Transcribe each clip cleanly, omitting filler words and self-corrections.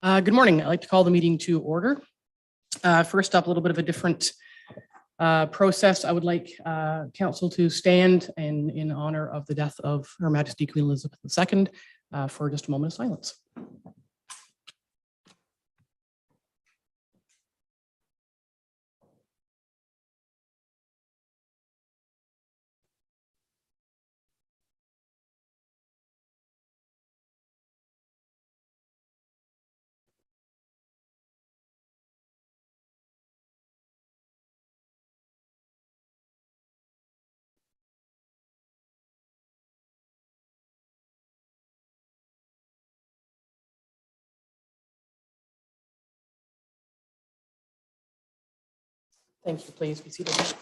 Good morning. I'd like to call the meeting to order. First up, a little bit of a different process. I would like council to stand in honor of the death of Her Majesty Queen Elizabeth II for just a moment of silence. Thank you. Please be seated.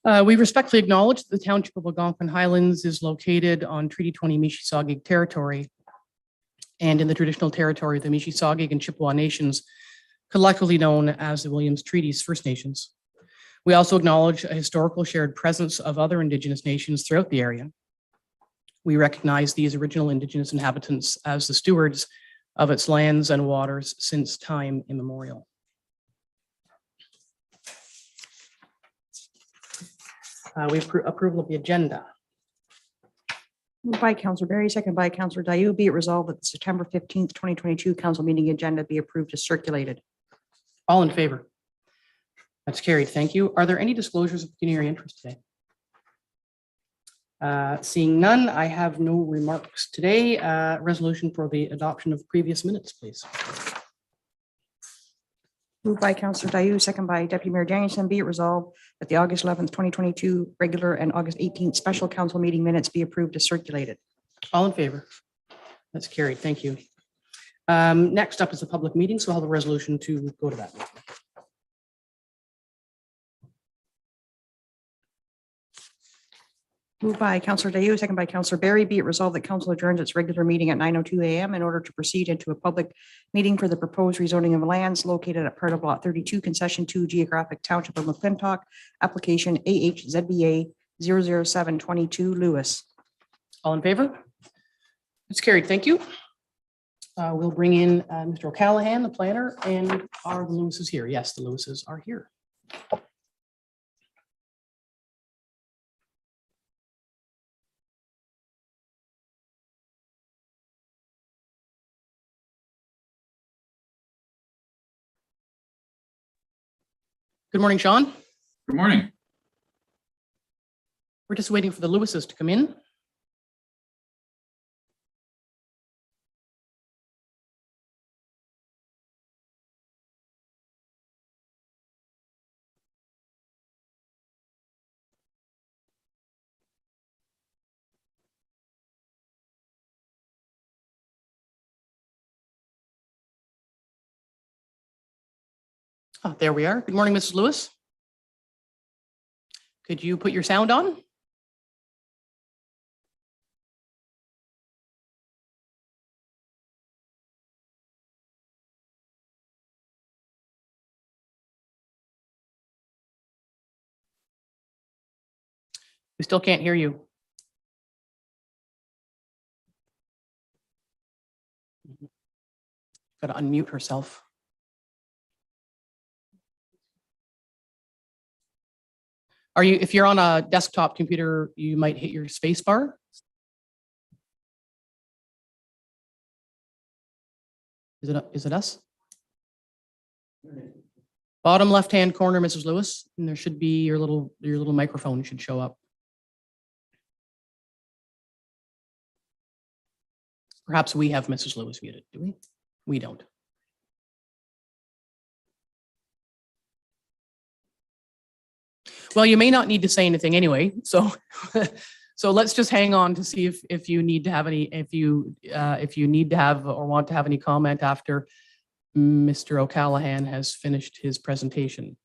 We respectfully acknowledge that the Township of Algonquin Highlands is located on Treaty 20 Mississauga territory and in the traditional territory of the Mississauga and Chippewa Nations, collectively known as the Williams Treaties First Nations. We also acknowledge a historical shared presence of other Indigenous nations throughout the area. We recognize these original Indigenous inhabitants as the stewards of its lands and waters since time immemorial. We approval of the agenda. Moved by Councillor Berry, second by Councillor Dayu. Be it resolved that the September 15th, 2022 council meeting agenda be approved as circulated. All in favor? That's carried. Thank you. Are there any disclosures of pecuniary interest today? Seeing none, I have no remarks today. Resolution for the adoption of previous minutes, please. Moved by Councillor Dayu, second by Deputy Mayor Danielson. Be it resolved that the August 11th, 2022 regular and August 18th special council meeting minutes be approved as circulated. All in favor? That's carried. Thank you. Next up is a public meeting, so I'll have a resolution to go to that. Moved by Councillor Dayu, second by Councillor Berry. Be it resolved that council adjourns its regular meeting at 9:02 a.m. in order to proceed into a public meeting for the proposed rezoning of lands located at part of Lot 32, Concession 2, Geographic Township of McClintock, application AHZBA 00722 Lewis. All in favor? It's carried. Thank you. We'll bring in Mr. O'Callaghan, the planner, and are the Lewises here? Yes, the Lewises are here. Good morning, Sean. Good morning. We're just waiting for the Lewises to come in. Oh, there we are. Good morning, Mrs. Lewis. Could you put your sound on? We still can't hear you. Got to unmute herself. If you're on a desktop computer, you might hit your space bar. Is it us? Bottom left-hand corner, Mrs. Lewis, and there should be your little microphone should show up. Perhaps we have Mrs. Lewis muted, do we? We don't. Well, you may not need to say anything anyway, so so let's just hang on to see if you need to have any, if you need to have or want to have any comment after Mr. O'Callaghan has finished his presentation.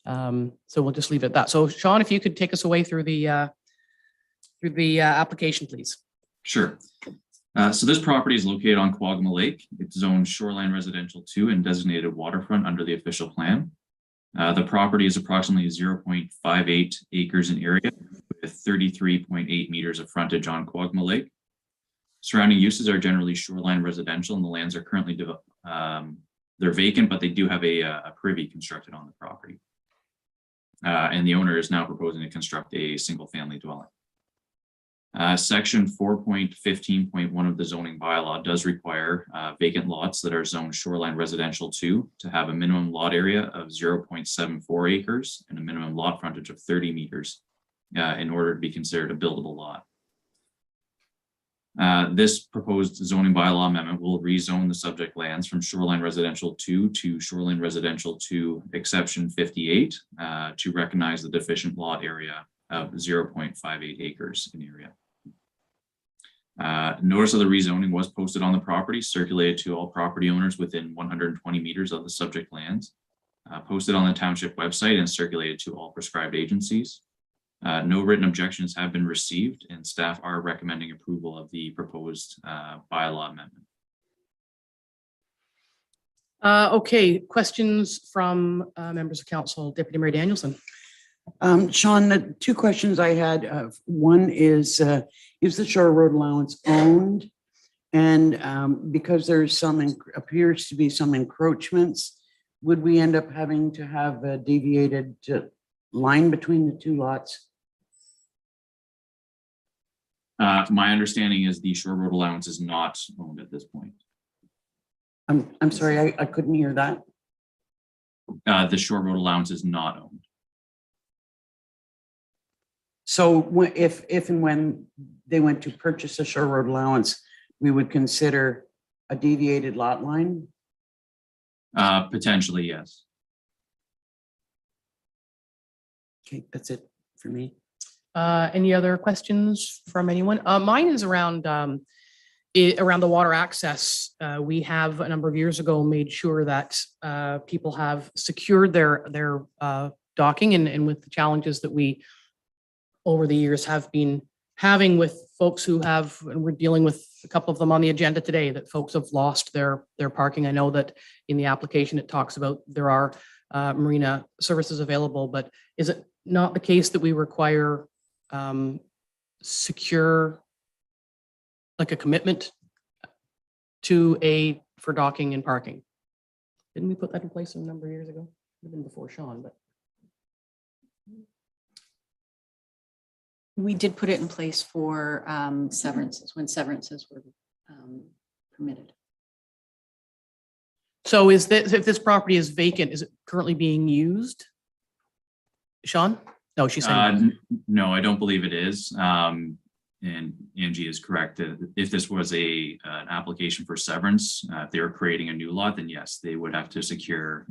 So we'll just leave it at that. So Sean, if you could take us away through the application, please. Sure. So this property is located on Quagma Lake. It's zoned shoreline residential 2 and designated waterfront under the official plan. The property is approximately 0.58 acres in area with with 33.8 meters of frontage on Quagma Lake. Surrounding uses are generally shoreline residential, and the lands are currently they're vacant, but they do have a privy constructed on the property. And the owner is now proposing to construct a single-family dwelling. Section 4.15.1 of the zoning bylaw does require vacant lots that are zoned shoreline residential 2 to have a minimum lot area of 0.74 acres and a minimum lot frontage of 30 meters in order to be considered a buildable lot. This proposed zoning bylaw amendment will rezone the subject lands from shoreline residential 2 to shoreline residential 2 exception 58 to recognize the deficient lot area of 0.58 acres in area. Notice of the rezoning was posted on the property, circulated to all property owners within 120 meters of the subject lands, posted on the township website and circulated to all prescribed agencies. No written objections have been received, and staff are recommending approval of the proposed bylaw amendment. Okay, questions from members of council. Deputy Mayor Danielson. Sean, the two questions I had, one is the Shore Road allowance owned? And because there's appears to be some encroachments, would we end up having to have a deviated line between the two lots? My understanding is the Shore Road allowance is not owned at this point. I'm sorry, I couldn't hear that. The Shore Road allowance is not owned. So if and when they went to purchase a Shore Road allowance, we would consider a deviated lot line? Potentially, yes. Okay, that's it for me. Any other questions from anyone? Mine is around around the water access. We have a number of years ago made sure that people have secured their docking, and with the challenges that we over the years have been having with folks who have, and we're dealing with a couple of them on the agenda today, that folks have lost their parking. I know that in the application it talks about there are marina services available, but is it not the case that we require secure, like a commitment to for docking and parking? Didn't we put that in place a number of years ago? Even before Sean, but. We did put it in place for severances, when severances were permitted. So is this, if this property is vacant, is it currently being used? Sean? No, she's saying. No, I don't believe it is. And Angie is correct. If this was an application for severance, if they were creating a new lot, then yes, they would have to secure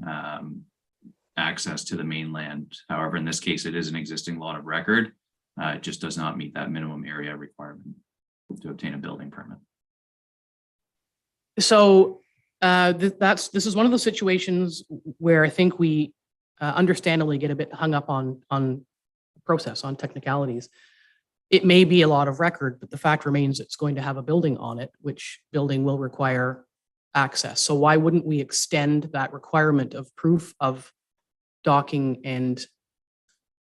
access to the mainland. However, in this case, it is an existing lot of record. It just does not meet that minimum area requirement to obtain a building permit. So this is one of those situations where I think we understandably get a bit hung up on process, on technicalities. It may be a lot of record, but the fact remains it's going to have a building on it, which building will require access. So why wouldn't we extend that requirement of proof of docking and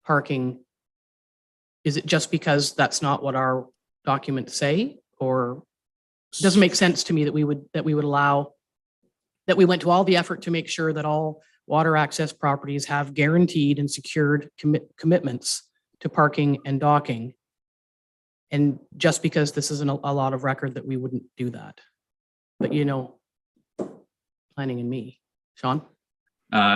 parking? Is it just because that's not what our documents say, or it doesn't make sense to me that we would allow, that we went to all the effort to make sure that all water access properties have guaranteed and secured commitments to parking and docking. And just because this isn't a lot of record, that we wouldn't do that. But planning and me, Sean?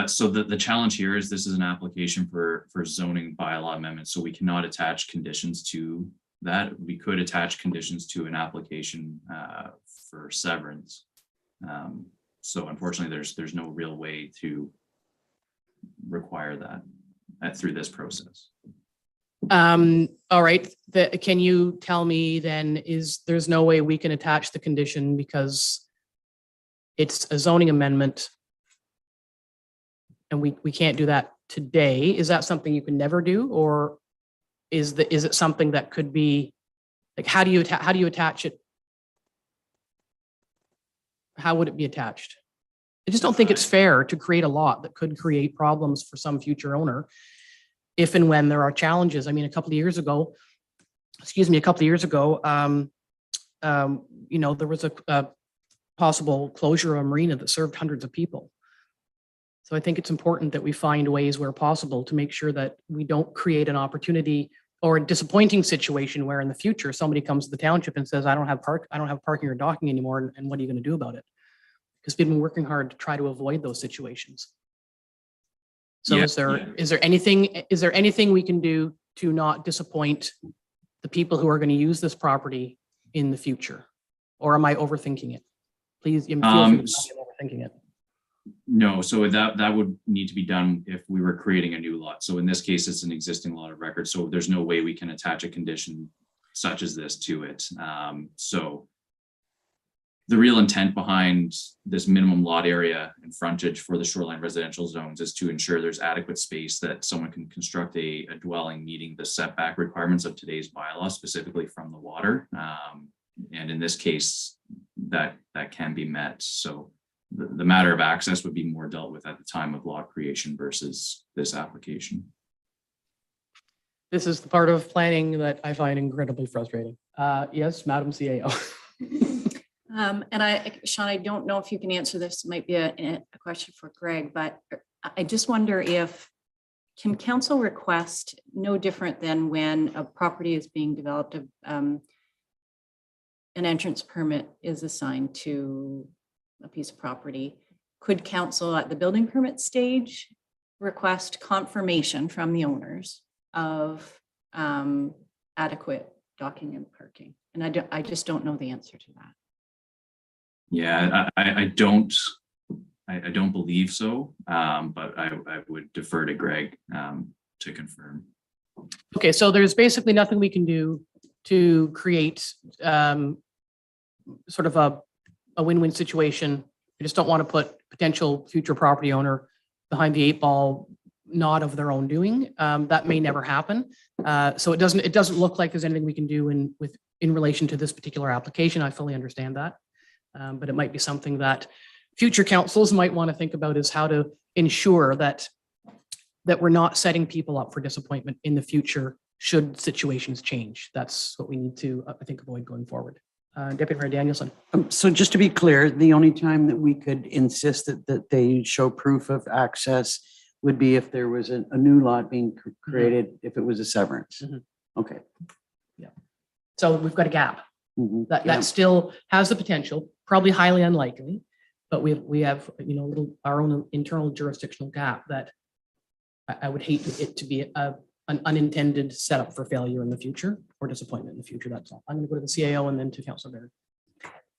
So the challenge here is this is an application for zoning bylaw amendment, so we cannot attach conditions to that. We could attach conditions to an application for severance. So unfortunately, there's no real way to require that through this process. All right. Can you tell me then, there's no way we can attach the condition because it's a zoning amendment and we can't do that today? Is that something you can never do, or is it something that could be like, how do you attach it? How would it be attached? I just don't think it's fair to create a lot that could create problems for some future owner. if and when there are challenges. I mean, a couple of years ago, there was a possible closure of a marina that served hundreds of people. So I think it's important that we find ways where possible to make sure that we don't create an opportunity or a disappointing situation where in the future somebody comes to the township and says, I don't have parking or docking anymore, and what are you going to do about it? Because we've been working hard to try to avoid those situations. So Yeah, is there anything we can do to not disappoint the people who are going to use this property in the future? Or am I overthinking it? Please, feel free to tell me I'm overthinking it. No, so that would need to be done if we were creating a new lot. So in this case, it's an existing lot of record. So there's no way we can attach a condition such as this to it. So the real intent behind this minimum lot area and frontage for the shoreline residential zones is to ensure there's adequate space that someone can construct a dwelling meeting the setback requirements of today's bylaw, specifically from the water. And in this case, that can be met. So the matter of access would be more dealt with at the time of lot creation versus this application. This is the part of planning that I find incredibly frustrating. Yes, Madam CAO. Sean, I don't know if you can answer this. It might be a question for Greg, but I just wonder can council request, no different than when a property is being developed, an entrance permit is assigned to a piece of property. Could council at the building permit stage request confirmation from the owners of adequate docking and parking? And I just don't know the answer to that. Yeah, I don't believe so, but I would defer to Greg to confirm. Okay, so there's basically nothing we can do to create sort of a win-win situation. We just don't want to put potential future property owner behind the eight ball, not of their own doing. That may never happen. So it doesn't look like there's anything we can do in relation to this particular application. I fully understand that. But it might be something that future councils might want to think about, is how to ensure that we're not setting people up for disappointment in the future should situations change. That's what we need to, I think, avoid going forward. Deputy Mayor Danielson. So just to be clear, the only time that we could insist that they show proof of access would be if there was a new lot being created, if it was a severance. Mhm. Okay. Yeah. So we've got a gap. Mhm. That Yeah. still has the potential, probably highly unlikely, but we have our own internal jurisdictional gap that I would hate it to be an unintended setup for failure in the future or disappointment in the future. That's all. I'm going to go to the CAO and then to Councilor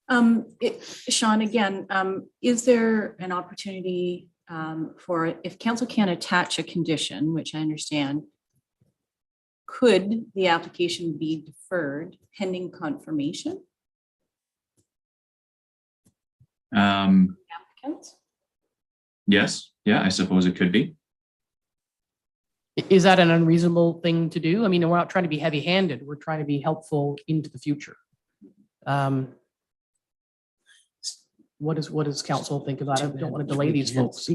Barrett. Sean, again, is there an opportunity for, if council can attach a condition, which I understand, could the application be deferred pending confirmation? Applicants? Yes, yeah, I suppose it could be. Is that an unreasonable thing to do? I mean, we're not trying to be heavy-handed. We're trying to be helpful into the future. What does council think about it? I don't want to delay these folks.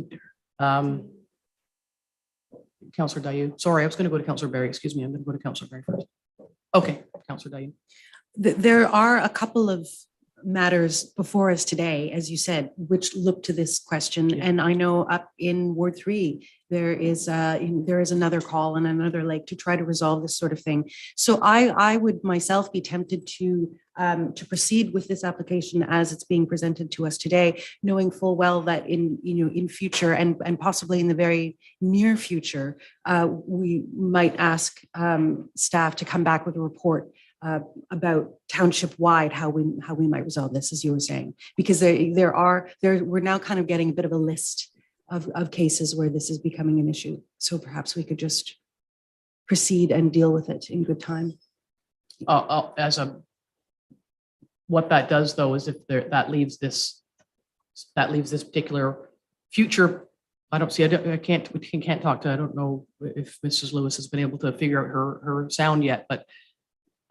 Councillor Dayu. Sorry, I was going to go to Councillor Barry. Excuse me. I'm going to go to Councillor Barry first. Okay, Councillor Dayu. There are a couple of matters before us today, as you said, which look to this question. Yeah. And I know up in Ward 3, there is another call and another lake to try to resolve this sort of thing. So I would myself be tempted to proceed with this application as it's being presented to us today, knowing full well that in future and possibly in the very near future, we might ask staff to come back with a report about township-wide how we might resolve this, as you were saying, because we're now kind of getting a bit of a list of cases where this is becoming an issue. So perhaps we could just proceed and deal with it in good time. What that does though is if that leaves this particular future. I don't see. We can't talk to. I don't know if Mrs. Lewis has been able to figure out her sound yet, but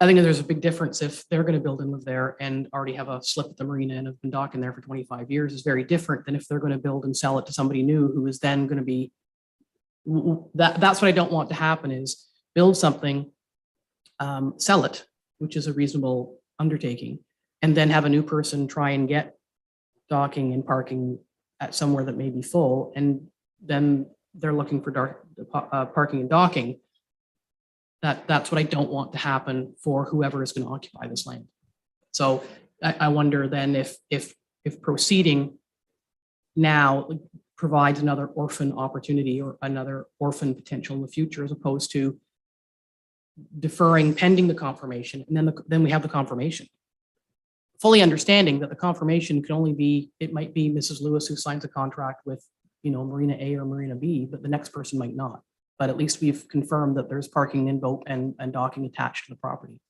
I think there's a big difference if they're going to build and live there and already have a slip at the marina and have been docking there for 25 years is very different than if they're going to build and sell it to somebody new who is then going to be That's what I don't want to happen is build something, sell it, which is a reasonable undertaking, and then have a new person try and get docking and parking at somewhere that may be full, and then they're looking for parking and docking. That's what I don't want to happen for whoever is going to occupy this land. So I wonder then if proceeding now provides another orphan opportunity or another orphan potential in the future, as opposed to deferring pending the confirmation, and then we have the confirmation. Fully understanding that the confirmation can only be, it might be Mrs. Lewis who signs a contract with, Marina A or Marina B, but the next person might not. But at least we've confirmed that there's parking in boat and docking attached to the property.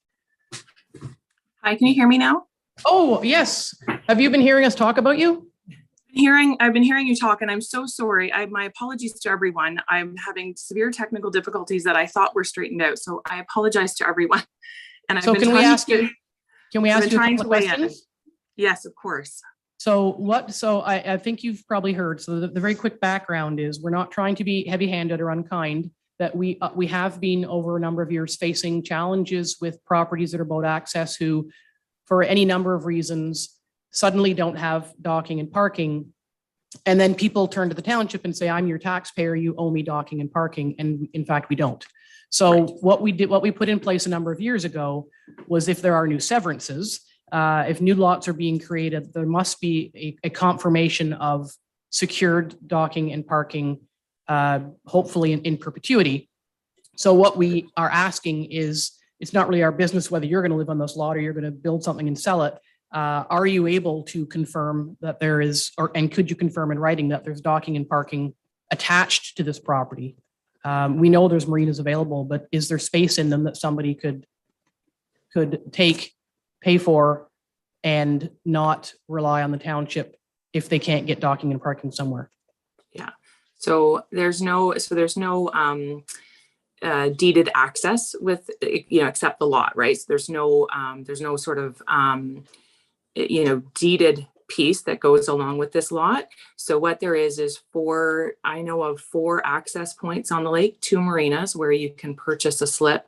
Hi, can you hear me now? Oh, yes. Have you been hearing us talk about you? I've been hearing you talk, and I'm so sorry. My apologies to everyone. I'm having severe technical difficulties that I thought were straightened out. So I apologize to everyone. And I've So been can we trying ask you, can we I've ask been you a trying couple to of weigh in. questions? Yes, of course. So I think you've probably heard. So the very quick background is we're not trying to be heavy-handed or unkind, that we have been over a number of years facing challenges with properties that are boat access who, for any number of reasons, suddenly don't have docking and parking. And then people turn to the township and say, I'm your taxpayer, you owe me docking and parking. And in fact, we don't. So what we put in place a number of years ago was, if there are new severances, if new lots are being created, there must be a confirmation of secured docking and parking, hopefully in perpetuity. So what we are asking is, it's not really our business whether you're going to live on this lot or you're going to build something and sell it. Are you able to confirm that there is, and could you confirm in writing that there's docking and parking attached to this property? We know there's marinas available, but is there space in them that somebody could pay for, and not rely on the township if they can't get docking and parking somewhere? Yeah. So there's no deeded access with, except the lot, right? So there's no sort of, deeded piece that goes along with this lot. So what there is I know of 4 access points on the lake, 2 marinas where you can purchase a slip,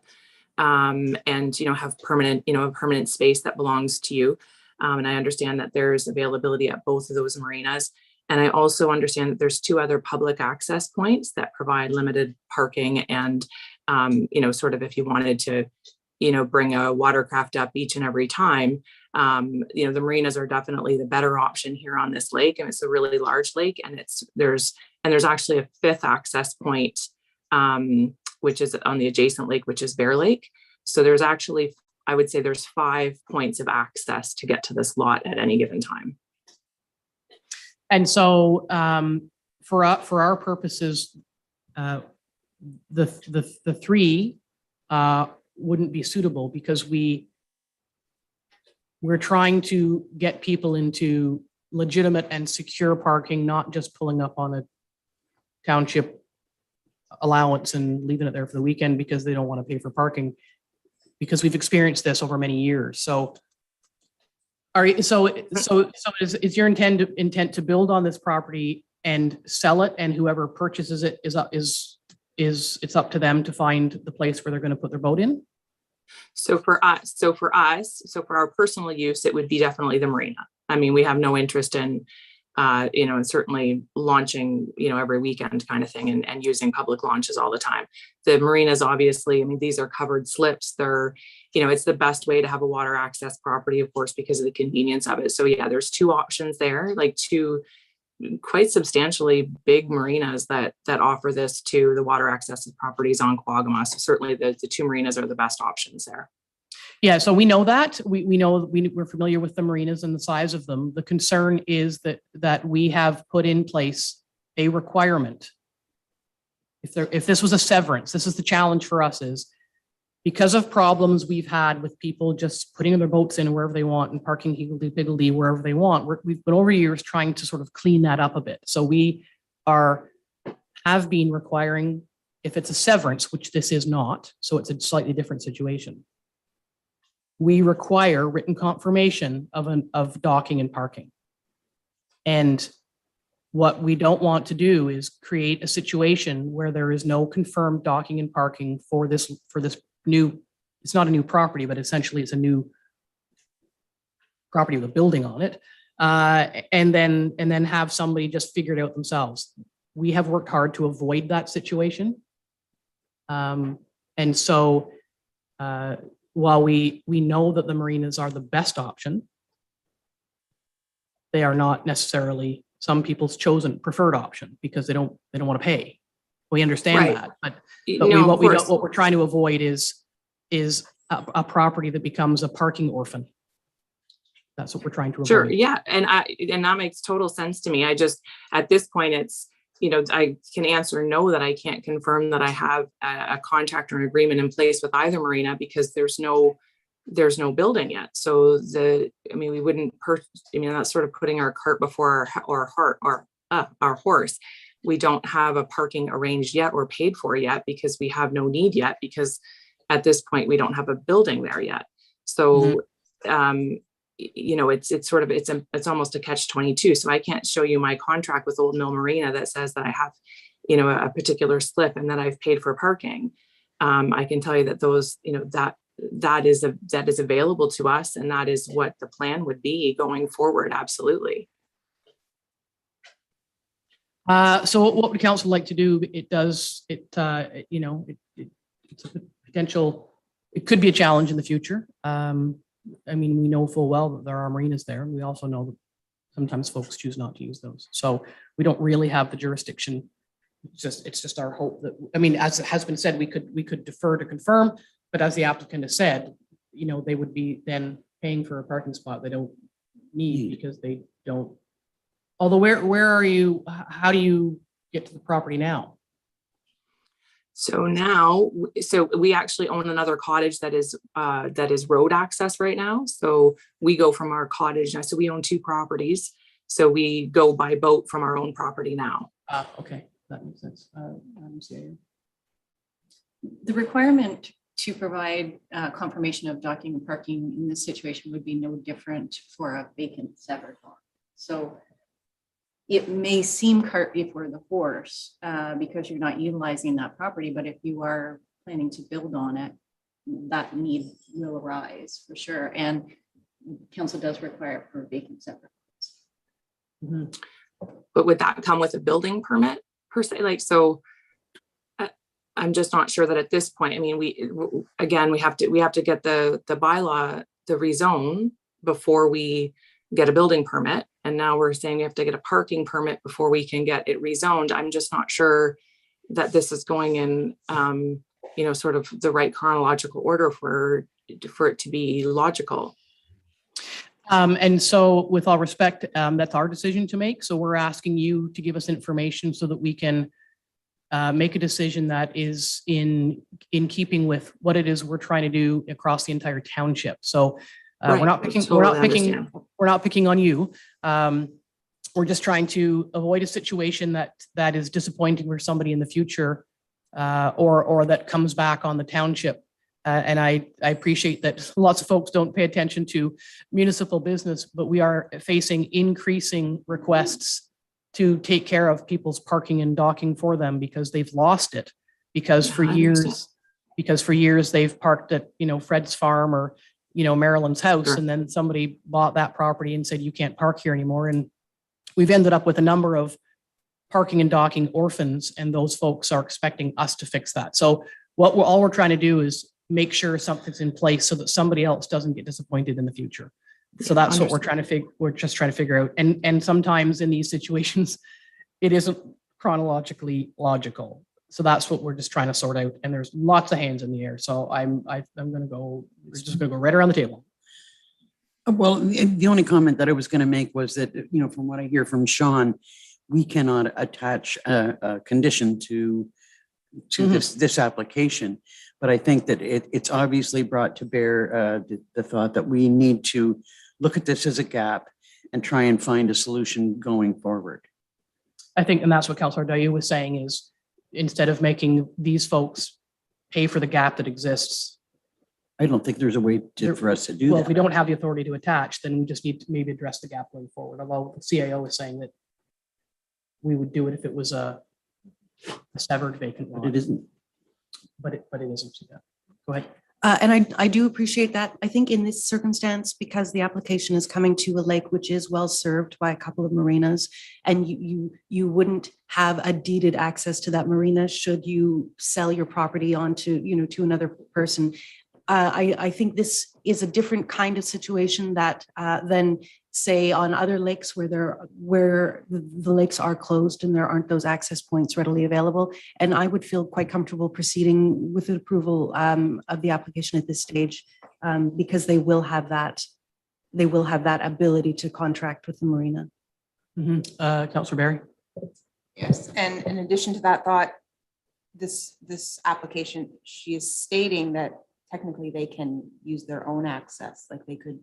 and, have a permanent space that belongs to you. And I understand that there's availability at both of those marinas. And I also understand that there's 2 other public access points that provide limited parking and, sort of if you wanted to, bring a watercraft up each and every time, the marinas are definitely the better option here on this lake. And it's a really large lake, and there's actually a 5th access point, which is on the adjacent lake, which is Bear Lake. So there's actually, I would say there's 5 points of access to get to this lot at any given time. And so for our purposes, the 3 wouldn't be suitable, because we're trying to get people into legitimate and secure parking, not just pulling up on a township allowance and leaving it there for the weekend because they don't want to pay for parking, because we've experienced this over many years. So is your intent to build on this property and sell it, and whoever purchases it it's up to them to find the place where they're going to put their boat in? So for our personal use, it would be definitely the marina. I mean, we have no interest in, and certainly launching, every weekend kind of thing, and using public launches all the time. The marinas, obviously, I mean, these are covered slips. They're, it's the best way to have a water access property, of course, because of the convenience of it. So yeah, there's 2 options there, like 2 quite substantially big marinas that offer this to the water access properties on Quagga. So certainly the 2 marinas are the best options there. Yeah, so we know that. We're familiar with the marinas and the size of them. The concern is that we have put in place a requirement. If this was a severance, this is the challenge for us, is because of problems we've had with people just putting their boats in wherever they want and parking higgledy-piggledy wherever they want. We've been over years trying to sort of clean that up a bit. So we have been requiring, if it's a severance, which this is not, so it's a slightly different situation, we require written confirmation of docking and parking. And What we don't want to do is create a situation where there is no confirmed docking and parking for this new, it's not a new property, but essentially it's a new property with a building on it. And then have somebody just figure it out themselves. We have worked hard to avoid that situation. And so while we know that the marinas are the best option, they are not necessarily some people's chosen preferred option because they don't want to pay. We understand Right. that, but No, of course. what we're trying to avoid is a property that becomes a parking orphan. That's what we're trying to avoid. Sure, yeah, and that makes total sense to me. I just, at this point, it's, I can answer no, that I can't confirm that I have a contract or an agreement in place with either marina because there's no building yet. So we wouldn't that's sort of putting our cart before our horse. We don't have a parking arranged yet or paid for yet because we have no need yet, because at this point we don't have a building there yet. So, it's almost a catch-22. So I can't show you my contract with Old Mill Marina that says that I have, a particular slip and that I've paid for parking. I can tell you that those, that is available to us, and that is what the plan would be going forward. Absolutely. So what would council like to do? It's a potential, it could be a challenge in the future. We know full well that there are marinas there, and we also know that sometimes folks choose not to use those. So we don't really have the jurisdiction. It's just our hope that, as it has been said, we could defer to confirm, but as the applicant has said, they would be then paying for a parking spot they don't need because they don't. Although where are you? How do you get to the property now? So now, we actually own another cottage that is road access right now. So we go from our cottage now. So we own 2 properties. So we go by boat from our own property now. Okay, that makes sense. The requirement to provide confirmation of docking and parking in this situation would be no different for a vacant severed lot. So it may seem cart before the horse because you're not utilizing that property, but if you are planning to build on it, that need will arise for sure. And council does require it for vacant separate lots. But would that come with a building permit per se? I'm just not sure that at this point. We have to get the bylaw, the rezone, before we get a building permit. And now we're saying we have to get a parking permit before we can get it rezoned. I'm just not sure that this is going in, sort of the right chronological order for it to be logical. And so with all respect, that's our decision to make. So we're asking you to give us information so that we can make a decision that is in keeping with what it is we're trying to do across the entire township. So Right. we're not picking on you. We're just trying to avoid a situation that is disappointing for somebody in the future, or that comes back on the township. And I appreciate that lots of folks don't pay attention to municipal business, but we are facing increasing requests to take care of people's parking and docking for them because they've lost it. Because for years they've parked at, Fred's farm or, Marilyn's house. Sure. And then somebody bought that property and said, you can't park here anymore. And we've ended up with a number of parking and docking orphans, and those folks are expecting us to fix that. So all we're trying to do is make sure something's in place so that somebody else doesn't get disappointed in the future. So that's what we're trying to we're just trying to figure out. And sometimes in these situations, it isn't chronologically logical. So that's what we're just trying to sort out. And there's lots of hands in the air. So we're just going to go right around the table. Well, the only comment that I was going to make was that, from what I hear from Sean, we cannot attach a condition to this application. But I think that it's obviously brought to bear the thought that we need to look at this as a gap and try and find a solution going forward. I think, and that's what Councillor Dayu was saying, is instead of making these folks pay for the gap that exists. I don't think there's a way for us to do Well, that. if we don't have the authority to attach, then we just need to maybe address the gap going forward. Although the CAO is saying that we would do it if it was a severed vacant lot. But it isn't. But it isn't. Yeah. Go ahead. And I do appreciate that. I think in this circumstance, because the application is coming to a lake which is well served by a couple of marinas, and you wouldn't have a deeded access to that marina should you sell your property on to, to another person. I think this is a different kind of situation that than say on other lakes where the lakes are closed and there aren't those access points readily available. And I would feel quite comfortable proceeding with the approval of the application at this stage because they will have that ability to contract with the marina. Councillor Barry. Yes, and in addition to that thought, this application, she is stating that technically they can use their own access, like they could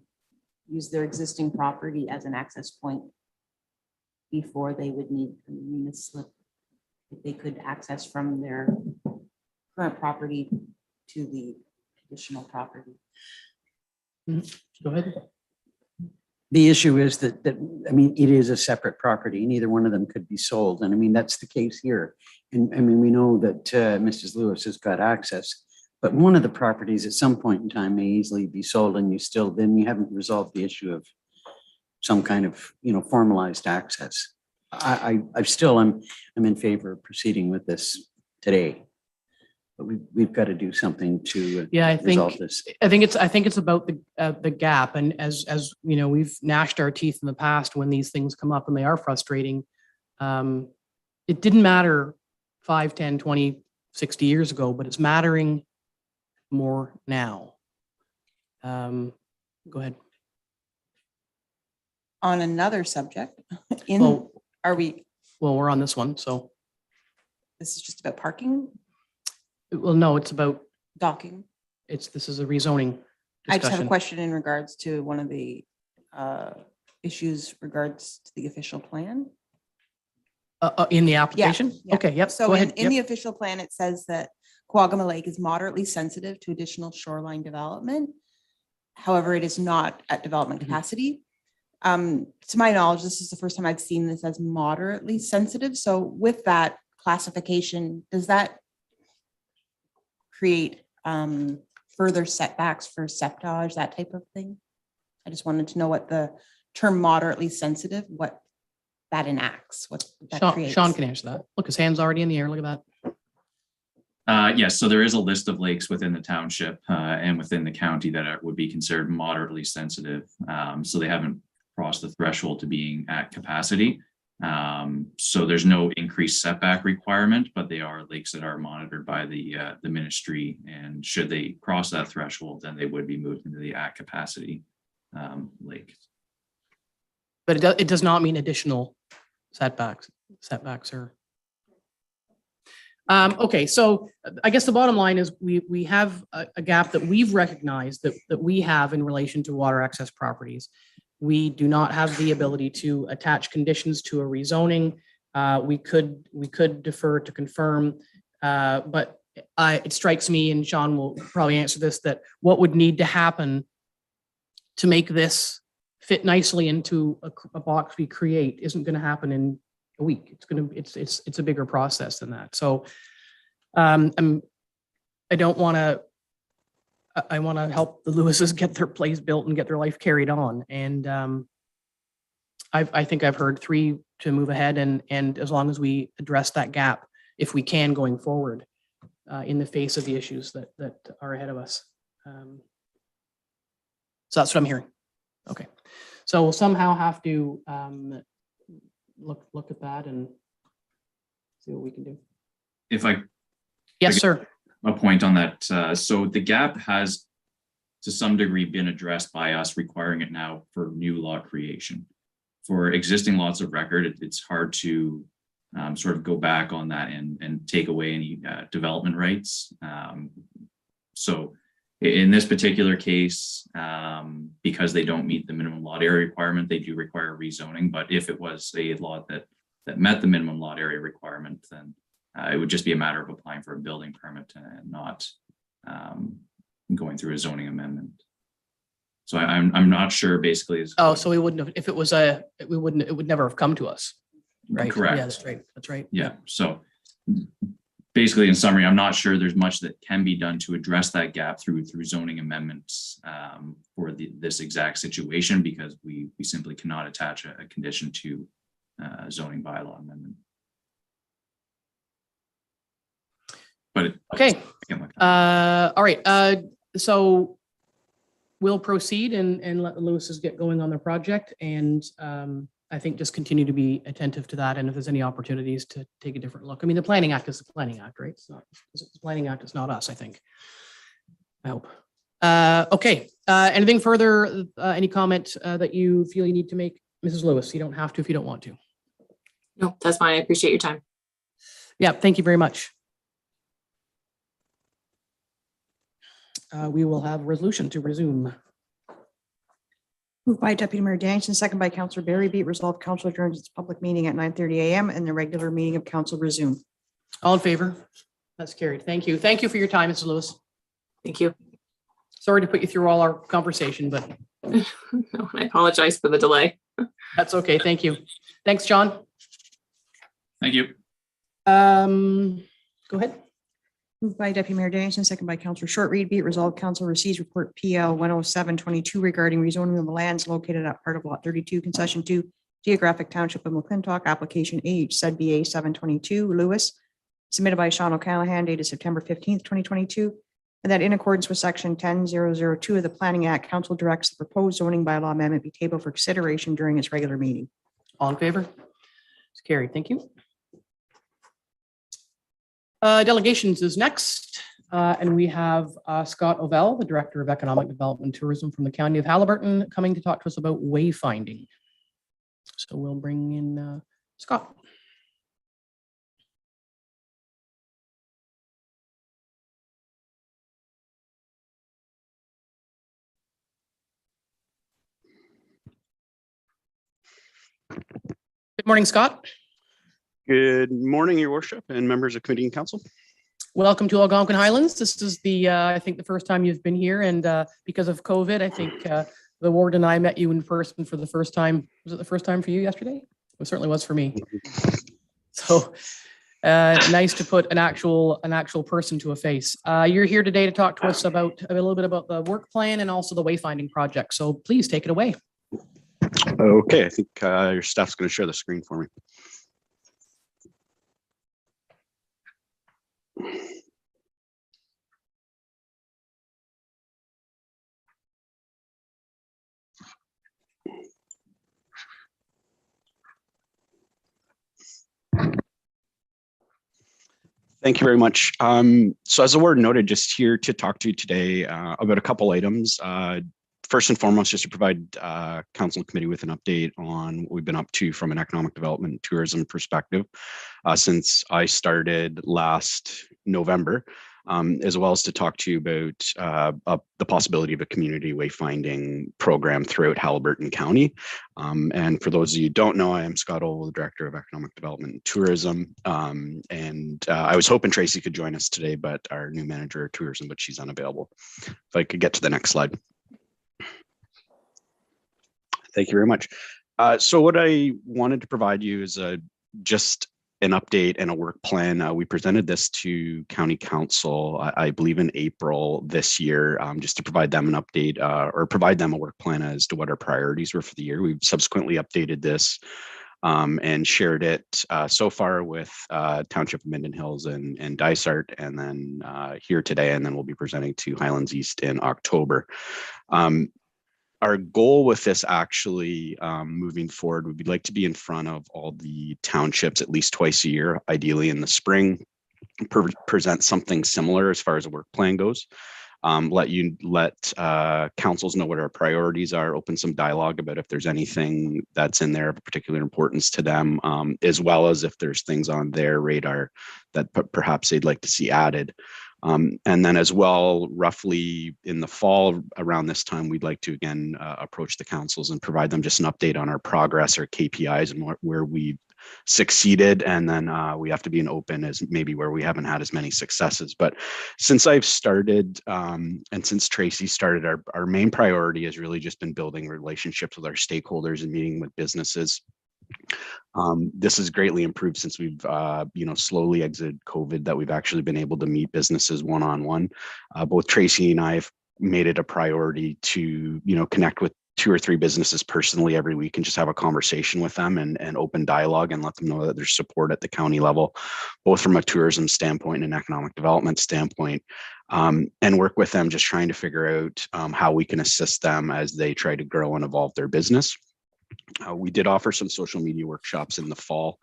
use their existing property as an access point before they would need the marina slip. If they could access from their current property to the additional property. Go ahead. The issue is that, I mean, it is a separate property. Neither one of them could be sold. And I mean, that's the case here. And I mean, we know that Mrs. Lewis has got access, but one of the properties at some point in time may easily be sold and then you haven't resolved the issue of some kind of, formalized access. I'm in favor of proceeding with this today. But we've got to do something to resolve this. I think it's about the gap, and as we've gnashed our teeth in the past when these things come up and they are frustrating. It didn't matter 5, 10, 20, 60 years ago, but it's mattering more now. Go ahead. On another subject, Well, we're on this one, so this is just about parking, well, no, it's about docking. this is a rezoning I just have a discussion. question in regards to one of the issues regards to the official plan. In the application? yeah. Okay, yep. So go in ahead. Yep. the official plan, it says that Quagama Lake is moderately sensitive to additional shoreline development. However, it is not at development Mhm. capacity. To my knowledge, this is the first time I've seen this as moderately sensitive. So with that classification, does that create further setbacks for septage, that type of thing? I just wanted to know what the term moderately sensitive, what that enacts, what that creates. Sean can answer that. Look, his hand's already in the air. Look at that. Yes, so there is a list of lakes within the township and within the county that would be considered moderately sensitive. So they haven't crossed the threshold to being at capacity. So there's no increased setback requirement, but they are lakes that are monitored by the ministry. And should they cross that threshold, then they would be moved into the at capacity lake. But it does not mean additional setbacks. Setbacks are. Okay, so I guess the bottom line is we have a gap that we've recognized that we have in relation to water access properties. We do not have the ability to attach conditions to a rezoning. We could defer to confirm, but it strikes me, and Sean will probably answer this, that what would need to happen to make this fit nicely into a box we create isn't going to happen in a week. It's a bigger process than that. So I want to help the Lewises get their place built and get their life carried on. And I think I've heard 3 to move ahead, and as long as we address that gap, if we can going forward in the face of the issues that are ahead of us. So that's what I'm hearing. Okay. So we'll somehow have to look at that and see what we can do. If I Yes, sir. a point on that. So the gap has to some degree been addressed by us requiring it now for new lot creation. For existing lots of record, it's hard to sort of go back on that and take away any development rights. So in this particular case, because they don't meet the minimum lot area requirement, they do require rezoning. But if it was a lot that met the minimum lot area requirement, then it would just be a matter of applying for a building permit and not going through a zoning amendment. So I'm not sure basically. Oh, so we wouldn't have, if it was it would never have come to us. Right? Correct. Yeah, that's right. That's right. Yeah, so basically, in summary, I'm not sure there's much that can be done to address that gap through zoning amendments for this exact situation, because we simply cannot attach a condition to zoning bylaw amendment. But Okay. All right. So we'll proceed and let the Lewises get going on their project. And I think just continue to be attentive to that. And if there's any opportunities to take a different look. I mean, the Planning Act is the Planning Act, right? It's not, the Planning Act is not us, I think. I hope. Okay. Anything further? Any comment that you feel you need to make, Mrs. Lewis? You don't have to if you don't want to. No, that's fine. I appreciate your time. Yeah, thank you very much. We will have a resolution to resume. Moved by Deputy Mayor Dennison, second by Councillor Barry. Be it resolved, council adjourns its public meeting at 9:30 a.m. and the regular meeting of council resume. All in favor? That's carried. Thank you. Thank you for your time, Mrs. Lewis. Thank you. Sorry to put you through all our conversation, but No, I apologize for the delay. that's okay. Thank you. Thanks, John. thank you. Go ahead. Moved by Deputy Mayor Dennison, second by Councillor Shortreed. Be it resolved, council receives report PL 10722 regarding rezoning of the lands located at part of lot 32, concession 2, geographic township of McClintock, application H, said BA 722, Lewis, submitted by Sean O'Callaghan, dated September 15th, 2022. And that in accordance with section 10002 of the Planning Act, council directs the proposed zoning bylaw amendment be tabled for consideration during its regular meeting. All in favor? It's carried. Thank you. Delegations is next. And we have Scott Ovell, the Director of Economic Development and Tourism from the County of Haliburton, coming to talk to us about wayfinding. So we'll bring in Scott. Good morning, Scott. Good morning, Your Worship and members of committee and council. Welcome to Algonquin Highlands. This is the, I think the first time you've been here, and because of COVID, I think the ward and I met you in person for the first time. Was it the first time for you yesterday? It certainly was for me. So nice to put an actual person to a face. You're here today to talk to us about a little bit about the work plan and also the wayfinding project. So please take it away. Okay, I think your staff's going to share the screen for me. Thank you very much. So as the word noted, just here to talk to you today about a couple items. First and foremost, just to provide council and committee with an update on what we've been up to from an economic development and tourism perspective since I started last November, as well as to talk to you about the possibility of a community wayfinding program throughout Haliburton County. And for those of you who don't know, I am Scott Ovell, the Director of Economic Development and Tourism. And I was hoping Tracy could join us today, but our new manager of tourism, but she's unavailable. If I could get to the next slide. Thank you very much. So what I wanted to provide you is just an update and a work plan. We presented this to County Council, I believe in April this year, just to provide them an update or provide them a work plan as to what our priorities were for the year. We've subsequently updated this and shared it so far with Township of Minden Hills and Dysart, and then here today, and then we'll be presenting to Highlands East in October. Our goal with this actually moving forward would be like to be in front of all the townships at least twice a year, ideally in the spring, present something similar as far as a work plan goes. Let councils know what our priorities are, open some dialogue about if there's anything that's in there of particular importance to them, as well as if there's things on their radar that perhaps they'd like to see added. And then as well, roughly in the fall around this time, we'd like to again approach the councils and provide them just an update on our progress or KPIs and where we've succeeded. And then we have to be an open as maybe where we haven't had as many successes. But since I've started and since Tracy started, our main priority has really just been building relationships with our stakeholders and meeting with businesses This has greatly improved since we've, slowly exited COVID, that we've actually been able to meet businesses one-on-one. Both Tracy and I have made it a priority to, connect with 2 or 3 businesses personally every week and just have a conversation with them and open dialogue and let them know that there's support at the county level, both from a tourism standpoint and an economic development standpoint, and work with them just trying to figure out how we can assist them as they try to grow and evolve their business. We did offer some social media workshops in the fall.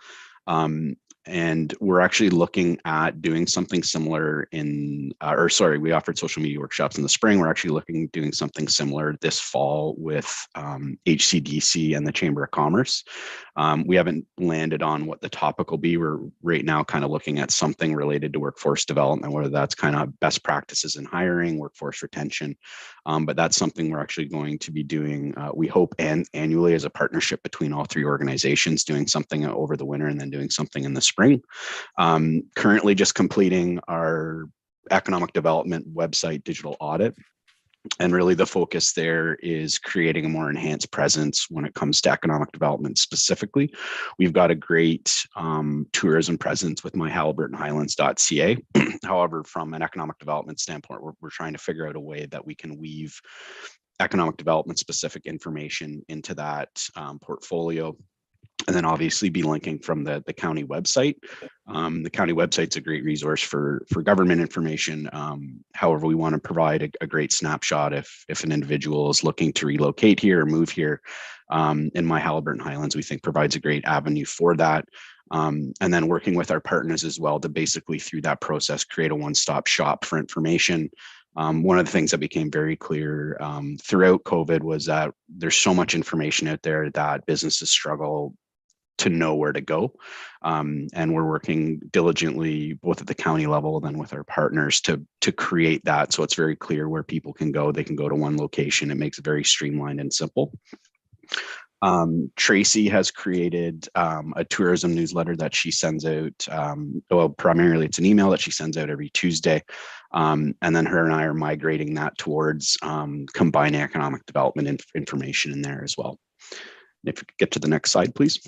And we're actually looking at doing something similar we offered social media workshops in the spring. We're actually looking at doing something similar this fall with HCDC and the Chamber of Commerce. We haven't landed on what the topic will be. We're right now kind of looking at something related to workforce development, whether that's kind of best practices in hiring, workforce retention. But that's something we're actually going to be doing, we hope, and annually as a partnership between all 3 organizations, doing something over the winter and then doing something in the spring. Currently just completing our economic development website digital audit. And really the focus there is creating a more enhanced presence when it comes to economic development specifically. We've got a great tourism presence with myhaliburtonhighlands.ca. However, from an economic development standpoint, we're trying to figure out a way that we can weave economic development specific information into that portfolio. And then obviously be linking from the county website. The county website's a great resource for government information. However, we want to provide a great snapshot if an individual is looking to relocate here or move here. In My Haliburton Highlands, we think provides a great avenue for that. And then working with our partners as well to basically through that process, create a one-stop shop for information. One of the things that became very clear throughout COVID was that there's so much information out there that businesses struggle to know where to go. And we're working diligently both at the county level and then with our partners to create that. So it's very clear where people can go. They can go to one location. It makes it very streamlined and simple. Tracy has created a tourism newsletter that she sends out. Primarily it's an email that she sends out every Tuesday. And then her and I are migrating that towards combining economic development information in there as well. If you could get to the next slide, please.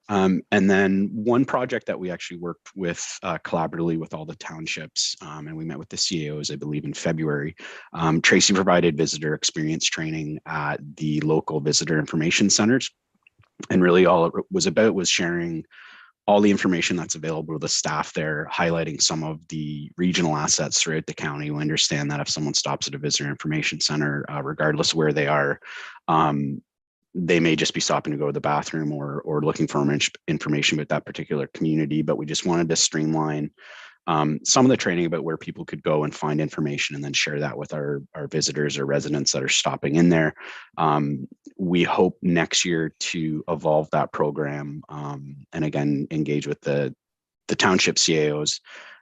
And then one project that we actually worked with collaboratively with all the townships, and we met with the CAOs, I believe, in February. Tracy provided visitor experience training at the local visitor information centers. And really all it was about was sharing all the information that's available to the staff there, highlighting some of the regional assets throughout the county. We understand that if someone stops at a visitor information center, regardless of where they are, they may just be stopping to go to the bathroom or looking for information about that particular community. But we just wanted to streamline some of the training about where people could go and find information and then share that with our visitors or residents that are stopping in there. We hope next year to evolve that program and again, engage with the township CAOs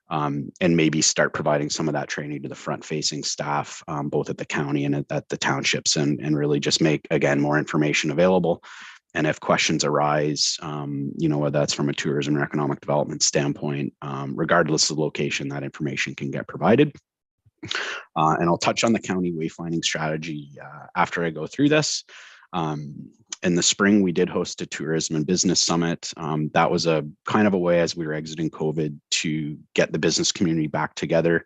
and maybe start providing some of that training to the front-facing staff, both at the county and at the townships, and really just make, again, more information available. And if questions arise, whether that's from a tourism or economic development standpoint, regardless of the location, that information can get provided. And I'll touch on the county wayfinding strategy after I go through this. In the spring, we did host a tourism and business summit. That was a kind of a way as we were exiting COVID to get the business community back together.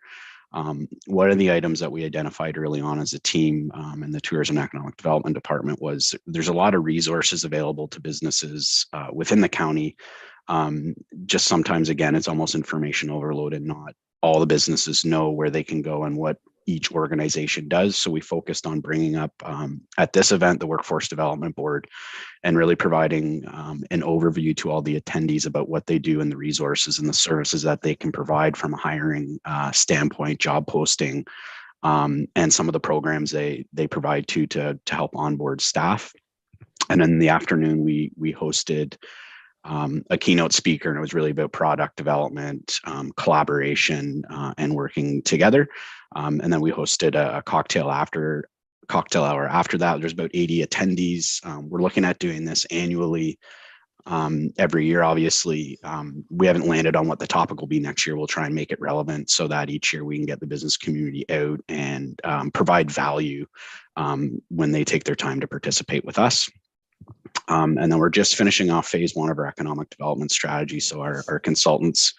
One of the items that we identified early on as a team in the Tourism and Economic Development Department was there's a lot of resources available to businesses within the county. Just sometimes, again, it's almost information overload and not all the businesses know where they can go and what each organization does. So we focused on bringing up at this event, the Workforce Development Board, and really providing an overview to all the attendees about what they do and the resources and the services that they can provide from a hiring standpoint, job posting, and some of the programs they provide to help onboard staff. And in the afternoon, we hosted a keynote speaker, and it was really about product development, collaboration, and working together. And then we hosted a cocktail hour after that. There's about 80 attendees. We're looking at doing this annually every year. Obviously, we haven't landed on what the topic will be next year. We'll try and make it relevant so that each year we can get the business community out and provide value when they take their time to participate with us. And then we're just finishing off phase 1 of our economic development strategy. So our consultants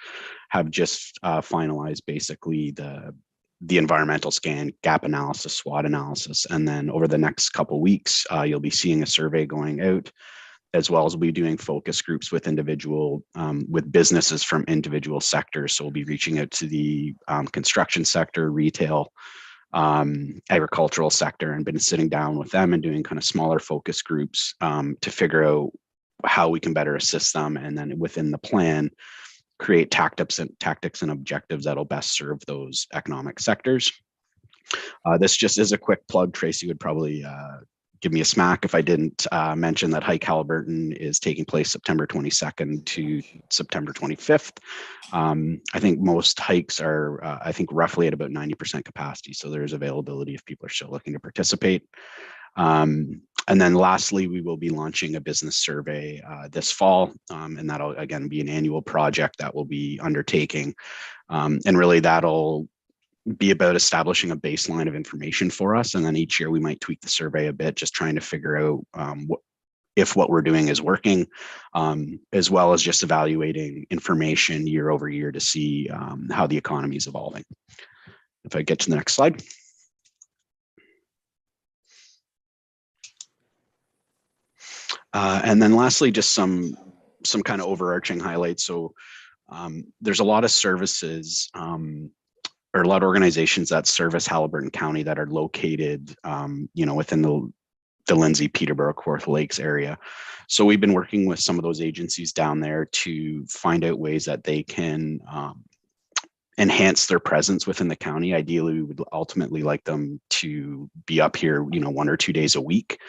have just finalized basically the environmental scan, gap analysis, SWOT analysis. And then over the next couple of weeks, you'll be seeing a survey going out, as well as we'll be doing focus groups with with businesses from individual sectors. So we'll be reaching out to the construction sector, retail, agricultural sector, and been sitting down with them and doing kind of smaller focus groups to figure out how we can better assist them. And then within the plan, create tactics and objectives that'll best serve those economic sectors. This just is a quick plug. Tracy would probably give me a smack if I didn't mention that Hike Halliburton is taking place September 22nd to September 25th. I think most hikes are, I think, roughly at about 90% capacity. So there's availability if people are still looking to participate. And then lastly, we will be launching a business survey this fall, and that'll again be an annual project that we'll be undertaking. And really that'll be about establishing a baseline of information for us. And then each year we might tweak the survey a bit, just trying to figure out if what we're doing is working, as well as just evaluating information year over year to see how the economy is evolving. If I get to the next slide. And then lastly, just some kind of overarching highlights. So there's a lot of services or a lot of organizations that service Halliburton County that are located, within the Lindsay, Peterborough, Kawartha Lakes area. So we've been working with some of those agencies down there to find out ways that they can enhance their presence within the county. Ideally, we would ultimately like them to be up here, 1 or 2 days a week.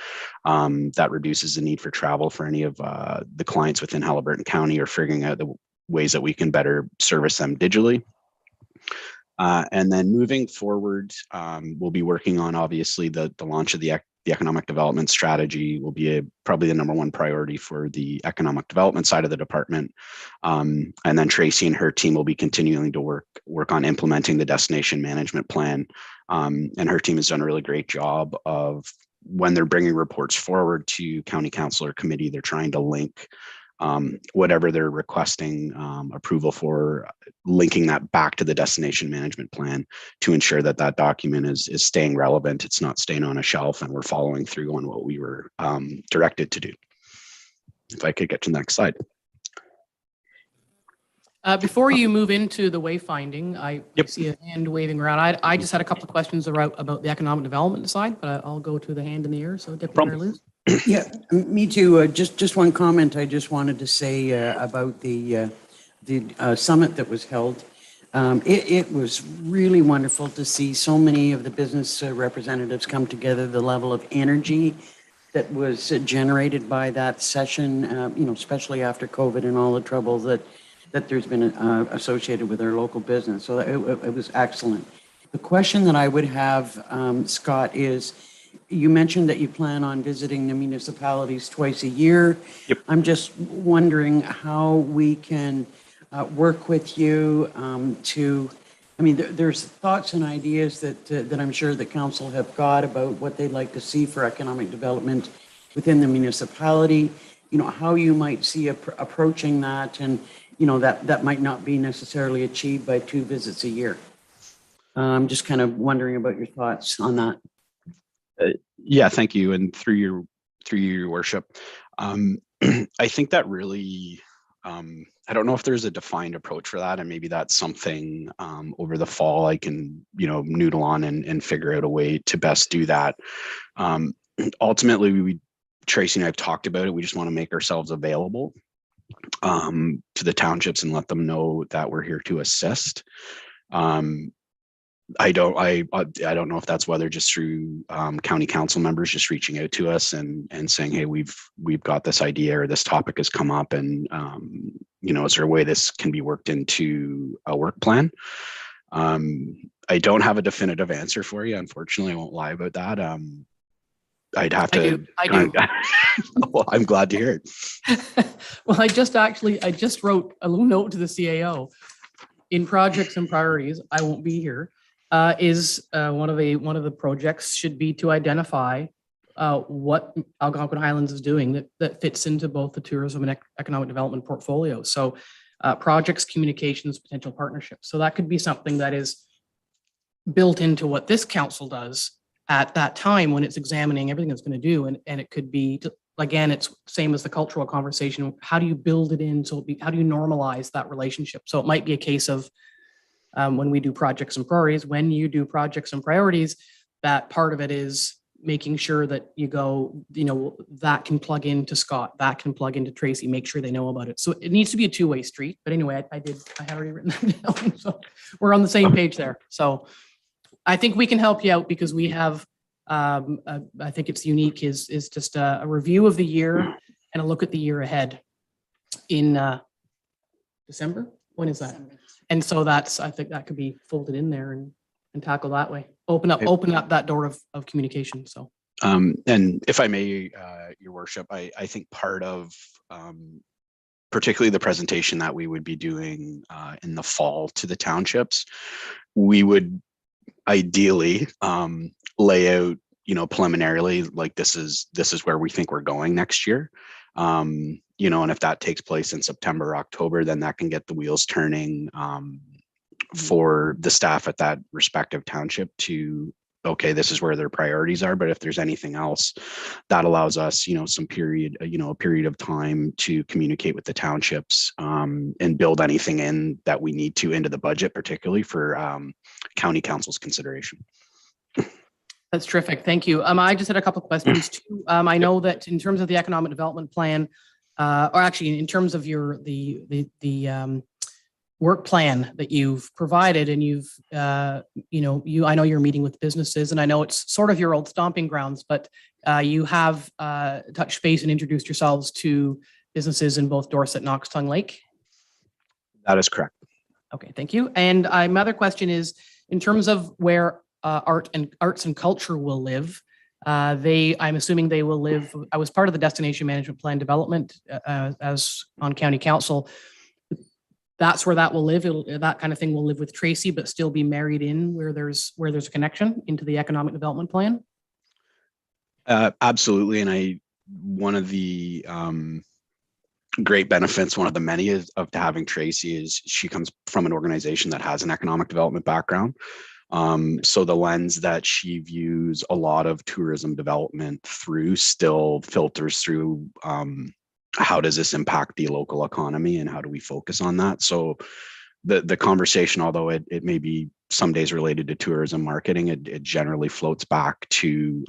That reduces the need for travel for any of the clients within Halliburton County, or figuring out the ways that we can better service them digitally. And then moving forward, we'll be working on, obviously, the launch of the economic development strategy will be probably the number 1 priority for the economic development side of the department. And then Tracy and her team will be continuing to work on implementing the destination management plan. And her team has done a really great job of, when they're bringing reports forward to county council or committee, they're trying to link whatever they're requesting approval for, linking that back to the destination management plan to ensure that that document is staying relevant. It's not staying on a shelf, and we're following through on what we were directed to do. If I could get to the next slide. Before you move into the wayfinding, I see a hand waving around. I just had a couple of questions about the economic development side, but I'll go to the hand in the air. So Deputy Mayor Liz. Yeah, me too. Just one comment I just wanted to say about the summit that was held. It was really wonderful to see so many of the business representatives come together, the level of energy that was generated by that session, especially after COVID and all the trouble that there's been associated with our local business. So it was excellent. The question that I would have, Scott, is, you mentioned that you plan on visiting the municipalities twice a year. Yep. I'm just wondering how we can work with you there's thoughts and ideas that I'm sure the council have got about what they'd like to see for economic development within the municipality, how you might see approaching that, and, that might not be necessarily achieved by 2 visits a year. I'm just kind of wondering about your thoughts on that. Yeah, thank you. And through your worship, I think that really, I don't know if there's a defined approach for that, and maybe that's something over the fall I can, noodle on and figure out a way to best do that. Ultimately, Tracy and I have talked about it. We just want to make ourselves available to the townships and let them know that we're here to assist. I don't know if that's whether just through county council members just reaching out to us and saying, hey, we've got this idea, or this topic has come up, and is there a way this can be worked into a work plan? I don't have a definitive answer for you, unfortunately. I won't lie about that. I'd have I to. do. I do. Well, I'm glad to hear it. Well, I just wrote a little note to the CAO. In projects and priorities, I won't be here, one of the projects should be to identify what Algonquin Highlands is doing that fits into both the tourism and economic development portfolio. So projects, communications, potential partnerships. So that could be something that is built into what this council does at that time when it's examining everything it's going to do. And it could be, again, it's same as the cultural conversation. How do you build it in? So how do you normalize that relationship? So it might be a case of when we do projects and priorities, when you do projects and priorities, that part of it is making sure that you go, that can plug into Scott, that can plug into Tracy, make sure they know about it. So it needs to be a two-way street. But anyway, I had already written that down. So we're on the same page there. So I think we can help you out because we have, I think it's unique is just a review of the year and a look at the year ahead in December. When is that? And so I think that could be folded in there and tackle that way. Open up that door of communication. So. And if I may, Your Worship, I think part of particularly the presentation that we would be doing in the fall to the townships, we would ideally lay out, preliminarily, like this is where we think we're going next year. And if that takes place in September, October, then that can get the wheels turning for the staff at that respective township to, okay, this is where their priorities are. But if there's anything else, that allows us, a period of time to communicate with the townships and build anything in that we need to into the budget, particularly for county council's consideration. That's terrific. Thank you. I just had a couple of questions too. I know that in terms of the economic development plan, or actually in terms of the work plan that you've provided, and I know you're meeting with businesses, and I know it's sort of your old stomping grounds, but you have touched base and introduced yourselves to businesses in both Dorset and Knox-Tongue Lake. That is correct. Okay, thank you. And my other question is, in terms of where arts and culture will live, I'm assuming they will live. I was part of the destination management plan development as on county council. That's where that will live. That kind of thing will live with Tracy, but still be married in where there's a connection into the economic development plan. Absolutely, and one of the great benefits, one of the many of having Tracy is she comes from an organization that has an economic development background. So the lens that she views a lot of tourism development through still filters through how does this impact the local economy and how do we focus on that? So the conversation, although it may be some days related to tourism marketing, it generally floats back to,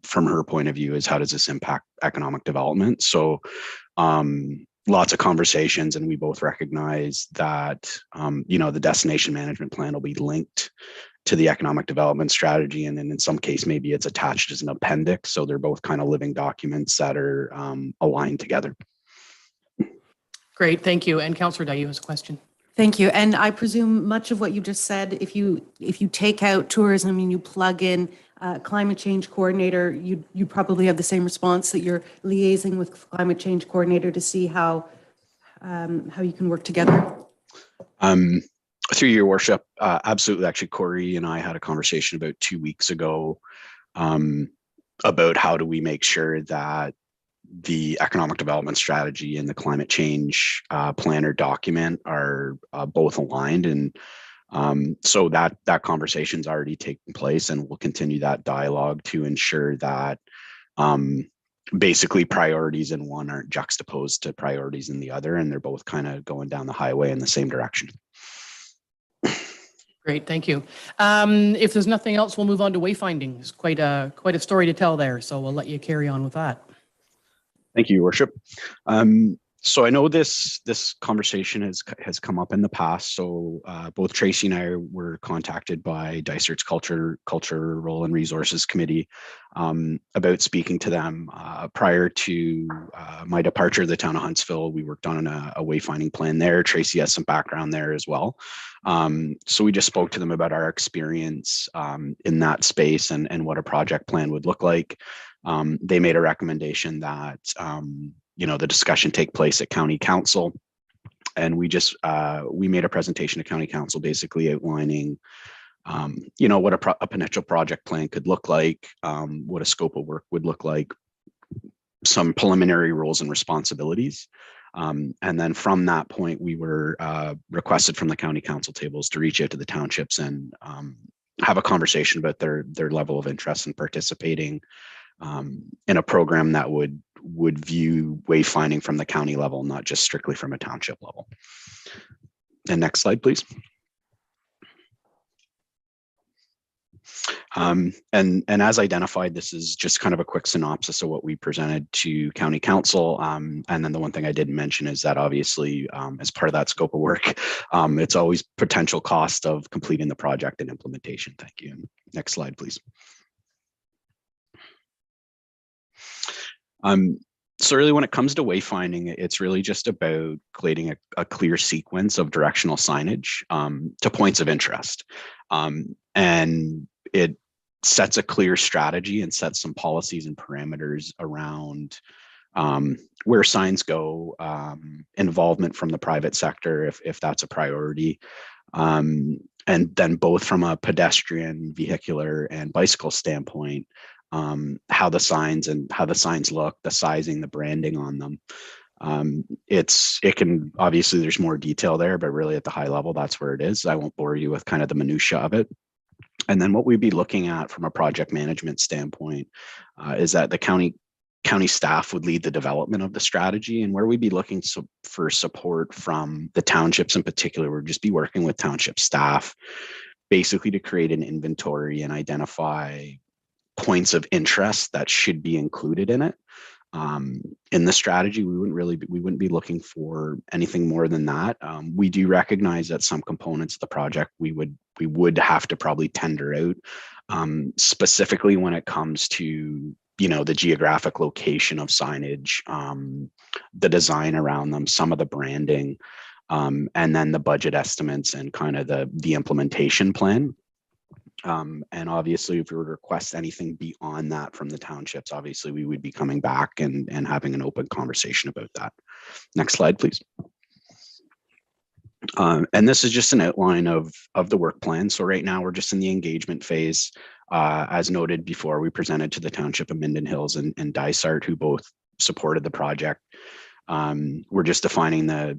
from her point of view, is how does this impact economic development? So lots of conversations, and we both recognize that, the destination management plan will be linked to the economic development strategy. And then in some case, maybe it's attached as an appendix. So they're both kind of living documents that are aligned together. Great, thank you. And Councillor Dayu has a question. Thank you. And I presume much of what you just said, if you take out tourism and you plug in climate change coordinator, you probably have the same response, that you're liaising with climate change coordinator to see how you can work together. Through your worship, absolutely. Actually, Corey and I had a conversation about 2 weeks ago about how do we make sure that the economic development strategy and the climate change plan or document are both aligned. And so that conversation's already taking place, and we'll continue that dialogue to ensure that basically priorities in one aren't juxtaposed to priorities in the other, and they're both kind of going down the highway in the same direction. Great, thank you. If there's nothing else, we'll move on to wayfinding. It's quite a story to tell there, so we'll let you carry on with that. Thank you, Your Worship. So I know this conversation has come up in the past. So both Tracy and I were contacted by Dysert's Cultural and Resources Committee about speaking to them. Prior to my departure to the town of Huntsville, we worked on a wayfinding plan there. Tracy has some background there as well. So we just spoke to them about our experience in that space and what a project plan would look like. They made a recommendation that, the discussion take place at county council. And we made a presentation to county council basically outlining, what a potential project plan could look like, what a scope of work would look like, some preliminary roles and responsibilities. And then from that point, we were requested from the county council tables to reach out to the townships and have a conversation about their level of interest in participating in a program that would view wayfinding from the county level, not just strictly from a township level. And next slide, please. And as identified, this is just kind of a quick synopsis of what we presented to county council. And then the one thing I didn't mention is that obviously, as part of that scope of work, it's always potential cost of completing the project and implementation. Thank you. Next slide, please. So really, when it comes to wayfinding, it's really just about creating a clear sequence of directional signage to points of interest. And it sets a clear strategy and sets some policies and parameters around where signs go, involvement from the private sector, if that's a priority. And then both from a pedestrian, vehicular, and bicycle standpoint, how the signs look, the sizing, the branding on them. It can, obviously there's more detail there, but really at the high level, that's where it is. I won't bore you with kind of the minutia of it. And then what we'd be looking at from a project management standpoint is that the county staff would lead the development of the strategy, and where we'd be looking for support from the townships in particular, we'd just be working with township staff basically to create an inventory and identify points of interest that should be included in it. In the strategy, we wouldn't be looking for anything more than that. We do recognize that some components of the project we would have to probably tender out, specifically when it comes to the geographic location of signage, the design around them, some of the branding, and then the budget estimates and kind of the implementation plan. And obviously, if we were to request anything beyond that from the townships, obviously we would be coming back and having an open conversation about that. Next slide, please. And this is just an outline of the work plan. So right now we're just in the engagement phase. As noted before, we presented to the Township of Minden Hills and Dysart, who both supported the project. We're just defining the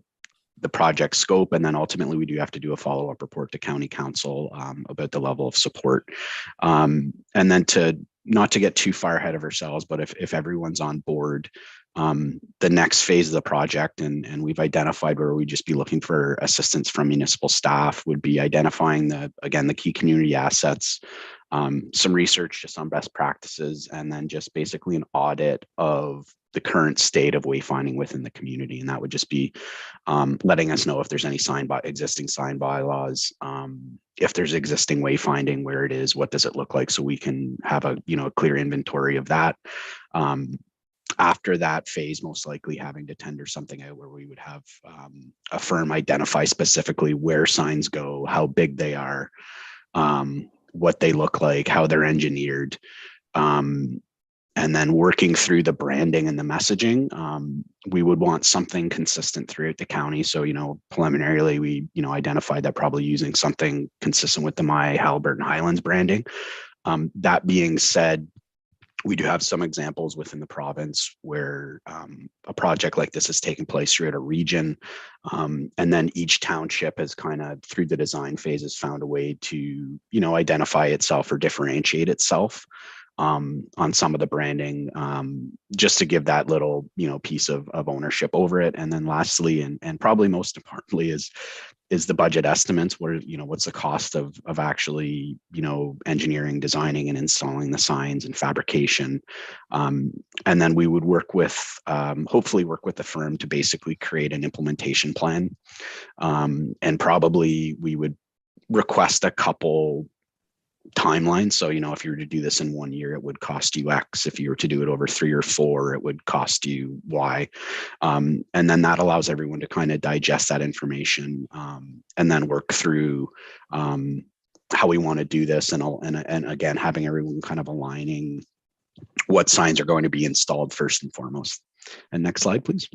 project scope, and then ultimately we do have to do a follow-up report to county council about the level of support. And then not to get too far ahead of ourselves, but if everyone's on board, the next phase of the project, and we've identified where we'd just be looking for assistance from municipal staff, would be identifying the key community assets, some research just on best practices, and then just basically an audit of the current state of wayfinding within the community. And that would just be letting us know if there's any existing sign bylaws, if there's existing wayfinding, where it is, what does it look like, so we can have a clear inventory of that. After that phase, most likely having to tender something out where we would have a firm identify specifically where signs go, how big they are, what they look like, how they're engineered, and then working through the branding and the messaging. We would want something consistent throughout the county. So, preliminarily, we, identified that probably using something consistent with the Halliburton Highlands branding. That being said, we do have some examples within the province where a project like this has taken place throughout a region. And then each township has kind of, through the design phases, found a way to, identify itself or differentiate itself on some of the branding, just to give that little, piece of ownership over it. And then lastly, and probably most importantly, is the budget estimates. What's the cost of actually, engineering, designing, and installing the signs and fabrication. And then we would hopefully work with the firm to basically create an implementation plan. And probably we would request a couple timeline. So, if you were to do this in 1 year, it would cost you X. If you were to do it over 3 or 4, it would cost you Y. And then that allows everyone to kind of digest that information, and then work through how we want to do this. And again, having everyone kind of aligning what signs are going to be installed first and foremost. And next slide, please.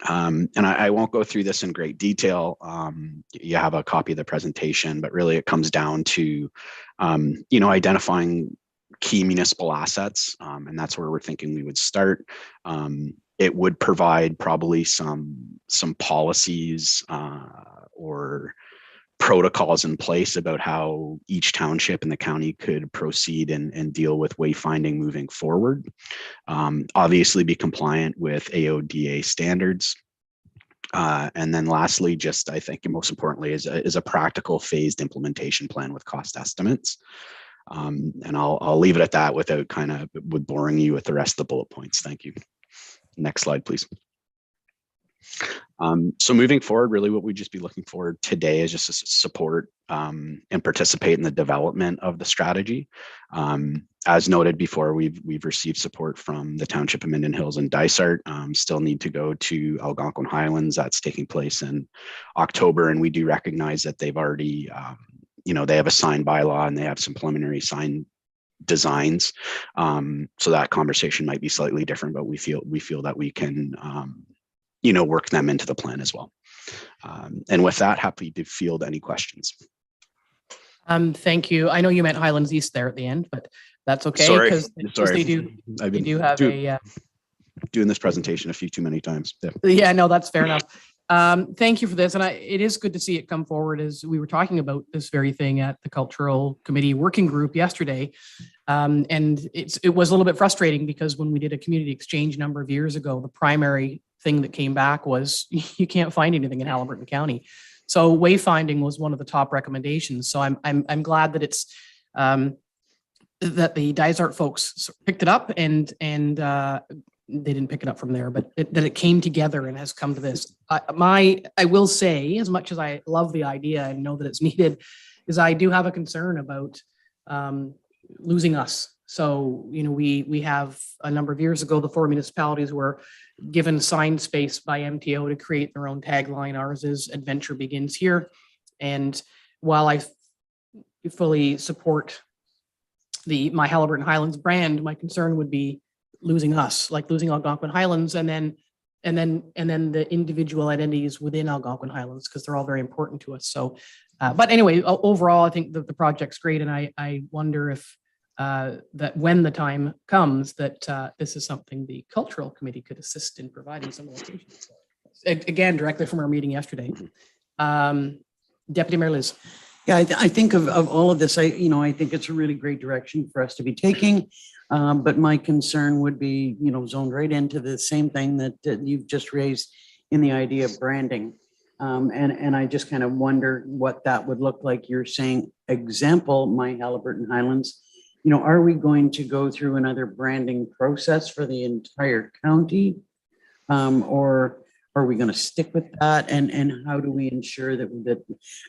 And I won't go through this in great detail. You have a copy of the presentation, but really it comes down to, identifying key municipal assets, and that's where we're thinking we would start. It would provide probably some policies or protocols in place about how each township in the county could proceed and deal with wayfinding moving forward. Obviously be compliant with AODA standards. And then lastly, just I think most importantly is a practical phased implementation plan with cost estimates. And I'll leave it at that without with boring you with the rest of the bullet points. Thank you. Next slide, please. So moving forward, really what we'd just be looking for today is just to support and participate in the development of the strategy. As noted before, we've received support from the Township of Minden Hills and Dysart. Still need to go to Algonquin Highlands. That's taking place in October, and we do recognize that they've already, they have a signed bylaw and they have some preliminary sign designs. So that conversation might be slightly different, but we feel that we can work them into the plan as well. And with that, happy to field any questions. Thank you. I know you meant Highlands East there at the end, but that's okay. Sorry. They do have doing this presentation a few too many times. Yeah, no, that's fair enough. Thank you for this. And it is good to see it come forward, as we were talking about this very thing at the Cultural Committee Working Group yesterday. And it was a little bit frustrating because when we did a community exchange a number of years ago, the primary thing that came back was you can't find anything in Haliburton County. So wayfinding was one of the top recommendations. So I'm glad that it's that the Dysart folks picked it up and they didn't pick it up from there, but that it came together and has come to this. I will say, as much as I love the idea and know that it's needed, is I do have a concern about losing us. So, we have a number of years ago, the 4 municipalities were given sign space by MTO to create their own tagline. Ours is "Adventure Begins Here." And while I fully support my Haliburton Highlands brand, my concern would be losing us, like losing Algonquin Highlands, and then the individual identities within Algonquin Highlands, because they're all very important to us. So, but anyway, overall, I think that the project's great, and I wonder if that when the time comes that this is something the Cultural Committee could assist in providing some locations. Again, directly from our meeting yesterday. Deputy Mayor Liz. Yeah, I think of all of this, I think it's a really great direction for us to be taking. But my concern would be, zoned right into the same thing that you've just raised in the idea of branding. And I just kind of wonder what that would look like. You're saying, example, my Haliburton Highlands, are we going to go through another branding process for the entire county? Or are we going to stick with that? And how do we ensure that,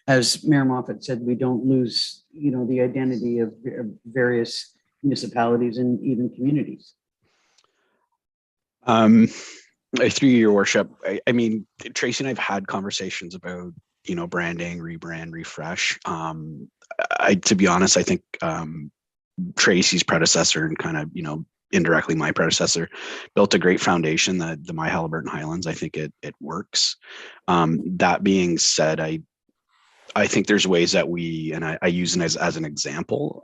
as Mayor Moffat said, we don't lose, the identity of various municipalities and even communities? Through your worship, I mean, Tracy and I've had conversations about, branding, rebrand, refresh. To be honest, I think Tracy's predecessor and kind of, indirectly my predecessor built a great foundation, the My Haliburton Highlands. I think it works. That being said, I think there's ways that I use it as an example.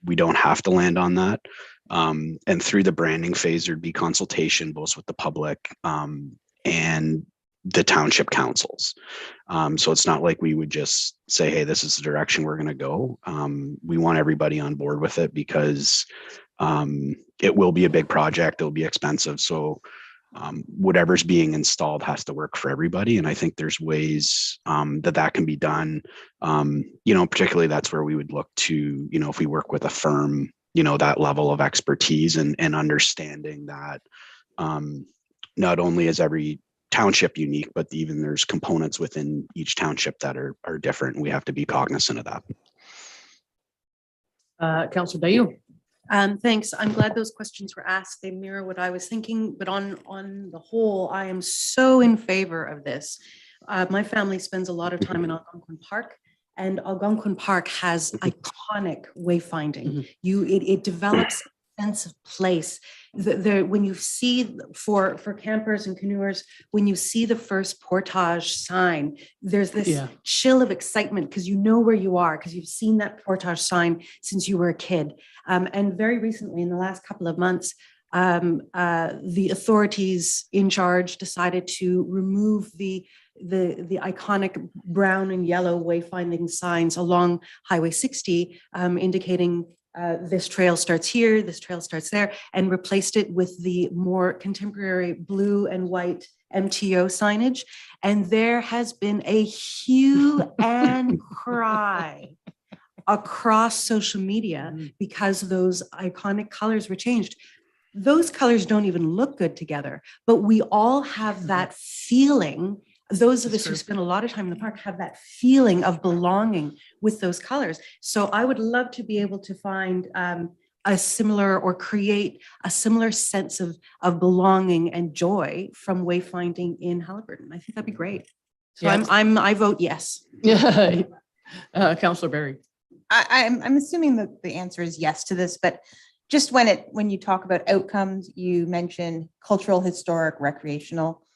We don't have to land on that. And through the branding phase, there'd be consultation both with the public and the township councils. So it's not like we would just say, hey, this is the direction we're going to go. We want everybody on board with it because it will be a big project. It'll be expensive. So whatever's being installed has to work for everybody. And I think there's ways that can be done. Particularly that's where we would look to, if we work with a firm, that level of expertise and understanding that not only is every township unique, but even there's components within each township that are different. And we have to be cognizant of that. Councillor Dayu. Thanks. I'm glad those questions were asked. They mirror what I was thinking, but on the whole, I am so in favor of this. My family spends a lot of time in Algonquin Park, And Algonquin Park has iconic wayfinding. Mhm. It develops a sense of place. When you see for campers and canoers, when you see the first portage sign, there's this Yeah. chill of excitement because you know where you are, because you've seen that portage sign since you were a kid. And very recently, in the last couple of months, the authorities in charge decided to remove the iconic brown and yellow wayfinding signs along Highway 60, indicating this trail starts here, this trail starts there, and replaced it with the more contemporary blue and white MTO signage. And there has been a hue and cry across social media because those iconic colors were changed. Those colors don't even look good together, but we all have that feeling. Those of us who spend a lot of time in the park have that feeling of belonging with those colors. So I would love to be able to find a similar or create a similar sense of belonging and joy from wayfinding in Halliburton. I think that'd be great. So Yeah. I vote yes. Yeah. Councillor Barry. I'm assuming that the answer is yes to this, but just when you talk about outcomes, you mention cultural, historic, recreational.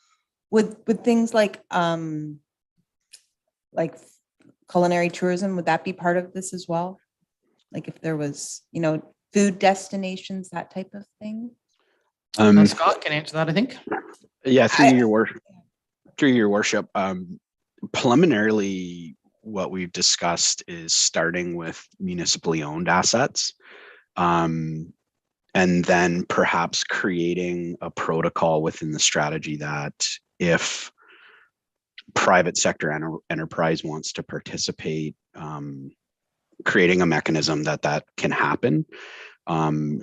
Would things like culinary tourism, would that be part of this as well? Like if there was, food destinations, that type of thing? Scott can answer that, I think. Yeah, through your worship, preliminarily, what we've discussed is starting with municipally owned assets, and then perhaps creating a protocol within the strategy that if private sector enterprise wants to participate, creating a mechanism that can happen.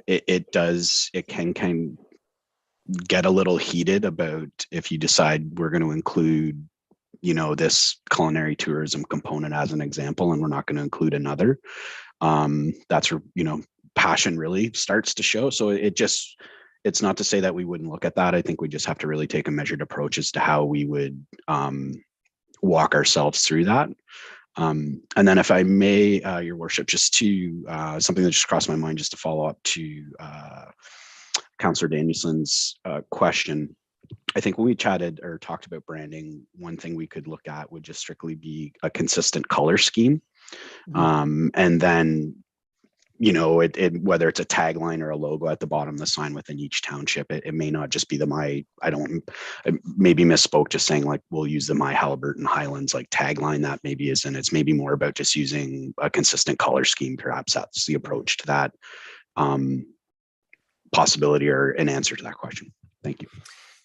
It can get a little heated about if you decide we're going to include this culinary tourism component as an example, and we're not going to include another. That's where, passion really starts to show. So it's not to say that we wouldn't look at that. I think we just have to really take a measured approach as to how we would walk ourselves through that. And then if I may, your worship, just to something that just crossed my mind, just to follow up to Councillor Danielson's question. I think when we chatted or talked about branding, one thing we could look at would just strictly be a consistent color scheme. And then, whether it's a tagline or a logo at the bottom of the sign within each township, it may not just be I maybe misspoke just saying like, we'll use the My Halliburton Highlands like tagline. That maybe isn't. It's maybe more about just using a consistent color scheme. Perhaps that's the approach to that possibility or an answer to that question. Thank you.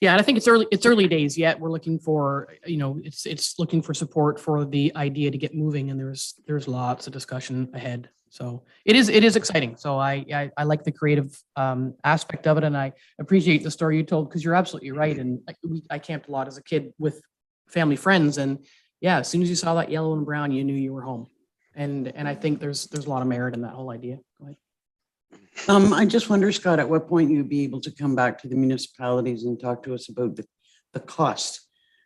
Yeah, and I think it's early days yet. We're looking for, it's looking for support for the idea to get moving, and there's lots of discussion ahead. So it is exciting. So I like the creative aspect of it, and I appreciate the story you told, because you're absolutely right. And I camped a lot as a kid with family friends, and yeah, as soon as you saw that yellow and brown, you knew you were home. And I think there's a lot of merit in that whole idea. Go ahead. I just wonder, Scott, at what point you'd be able to come back to the municipalities and talk to us about the cost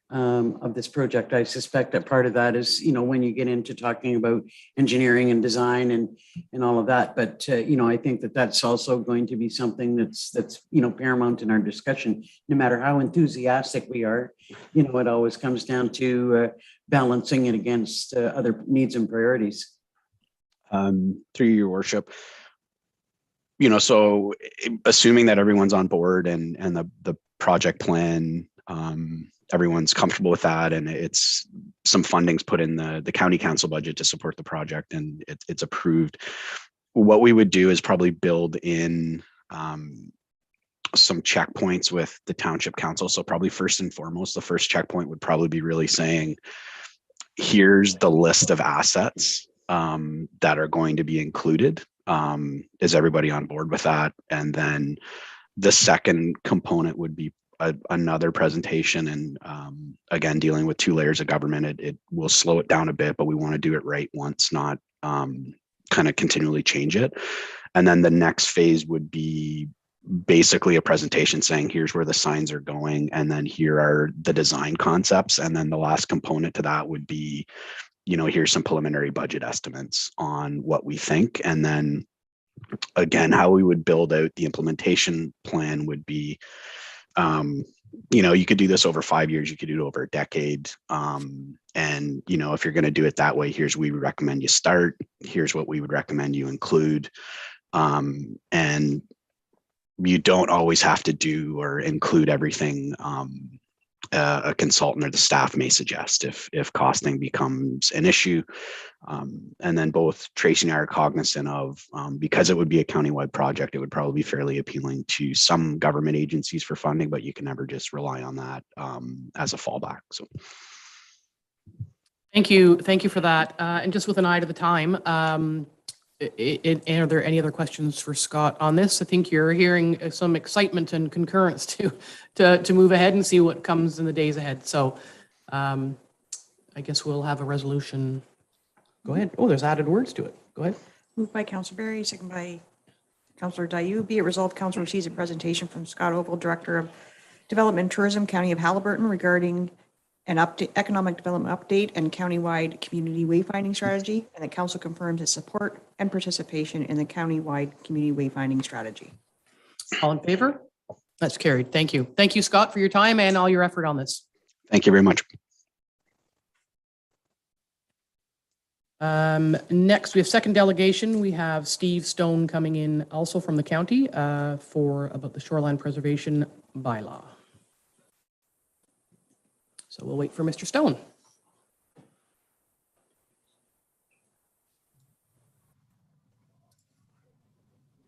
of this project. I suspect that part of that is, when you get into talking about engineering and design and all of that. But, I think that's also going to be something that's paramount in our discussion. No matter how enthusiastic we are, it always comes down to balancing it against other needs and priorities. Through your worship, so assuming that everyone's on board and the project plan, everyone's comfortable with that, and it's some funding's put in the county council budget to support the project, and it's approved. What we would do is probably build in some checkpoints with the township council. So probably first and foremost, the first checkpoint would probably be really saying, here's the list of assets that are going to be included. Is everybody on board with that? And then the second component would be another presentation, and again, dealing with two layers of government, it will slow it down a bit, but we want to do it right once, not kind of continually change it. And then the next phase would be basically a presentation saying, here's where the signs are going, and then here are the design concepts. And then the last component to that would be here's some preliminary budget estimates on what we think. And then again, how we would build out the implementation plan would be, you could do this over 5 years, you could do it over a decade. And, if you're going to do it that way, here's where we recommend you start. Here's what we would recommend you include. And you don't always have to do or include everything a consultant or the staff may suggest if costing becomes an issue. And then both Tracy and I are cognizant of, because it would be a countywide project, it would probably be fairly appealing to some government agencies for funding, but you can never just rely on that as a fallback. So. Thank you for that. And just with an eye to the time, are there any other questions for Scott on this? I think you're hearing some excitement and concurrence to move ahead and see what comes in the days ahead. So I guess we'll have a resolution. Go ahead. Oh, there's added words to it. Go ahead. Moved by Councillor Berry, second by Councillor Dayu. Be it resolved, Council receives a presentation from Scott Oval, Director of Development and Tourism, County of Haliburton, regarding an economic development update and countywide community wayfinding strategy, and the council confirms its support and participation in the countywide community wayfinding strategy. All in favor? That's carried. Thank you. Thank you, Scott, for your time and all your effort on this. Thank you very much. Next, we have second delegation. We have Steve Stone coming in also from the county for about the shoreline preservation bylaw. So we'll wait for Mr. Stone.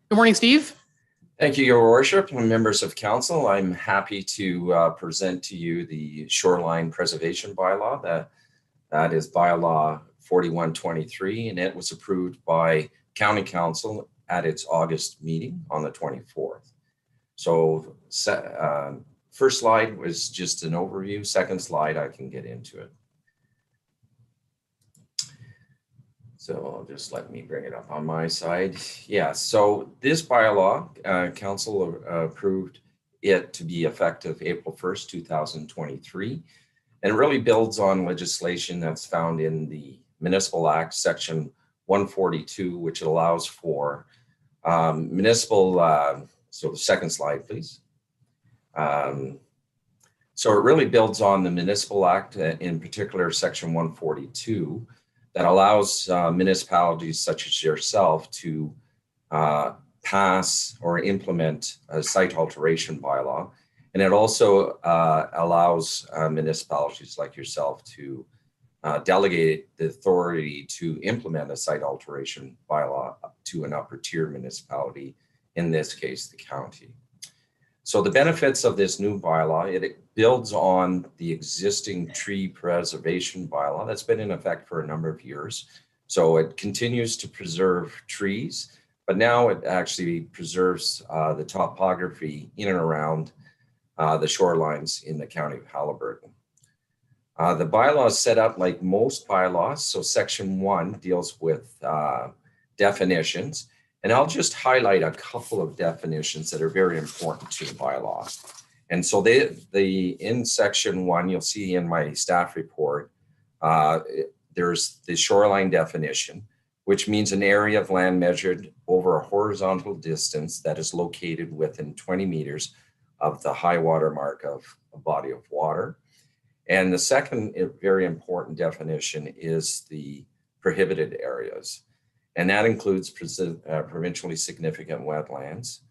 Good morning, Steve. Thank you, Your Worship and members of council. I'm happy to present to you the shoreline preservation bylaw. That is bylaw 4123, and it was approved by County Council at its August meeting on the 24th. So first slide was just an overview. Second slide, I can get into it. So just let me bring it up on my side. Yeah, so this bylaw, council approved it to be effective April 1st, 2023. And it really builds on legislation that's found in the Municipal Act, Section 142, which allows for municipal, so the second slide, please. So it really builds on the Municipal Act, in particular, Section 142, that allows municipalities such as yourself to pass or implement a site alteration bylaw. And it also allows municipalities like yourself to delegate the authority to implement a site alteration bylaw to an upper tier municipality, in this case, the county. So the benefits of this new bylaw, it builds on the existing tree preservation bylaw that's been in effect for a number of years. So it continues to preserve trees, but now it actually preserves the topography in and around the shorelines in the county of Haliburton. The bylaw is set up like most bylaws. So section 1 deals with definitions. And I'll just highlight a couple of definitions that are very important to the bylaw. And so in section 1, you'll see in my staff report, there's the shoreline definition, which means an area of land measured over a horizontal distance that is located within 20 meters of the high water mark of a body of water. And the second very important definition is the prohibited areas. And that includes provincially significant wetlands,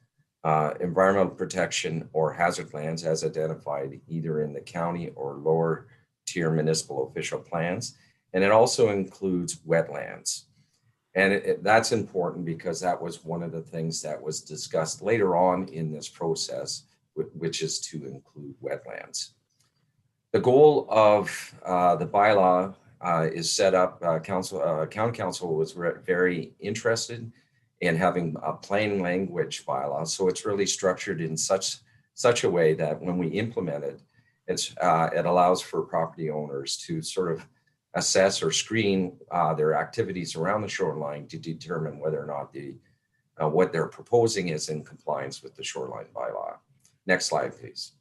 environmental protection or hazard lands as identified either in the county or lower tier municipal official plans. And it also includes wetlands. And that's important because that was one of the things that was discussed later on in this process, which is to include wetlands. The goal of the bylaw is set up, county council was very interested in having a plain language bylaw. So it's really structured in such a way that when we implement it, it allows for property owners to sort of assess or screen their activities around the shoreline to determine whether or not what they're proposing is in compliance with the shoreline bylaw. Next slide, please.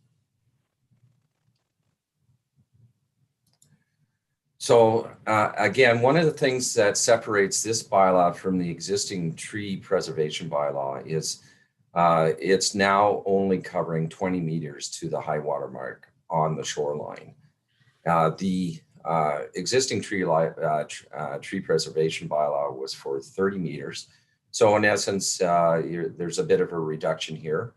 So again, one of the things that separates this bylaw from the existing tree preservation bylaw is it's now only covering 20 meters to the high water mark on the shoreline. The existing tree preservation bylaw was for 30 meters. So in essence, there's a bit of a reduction here.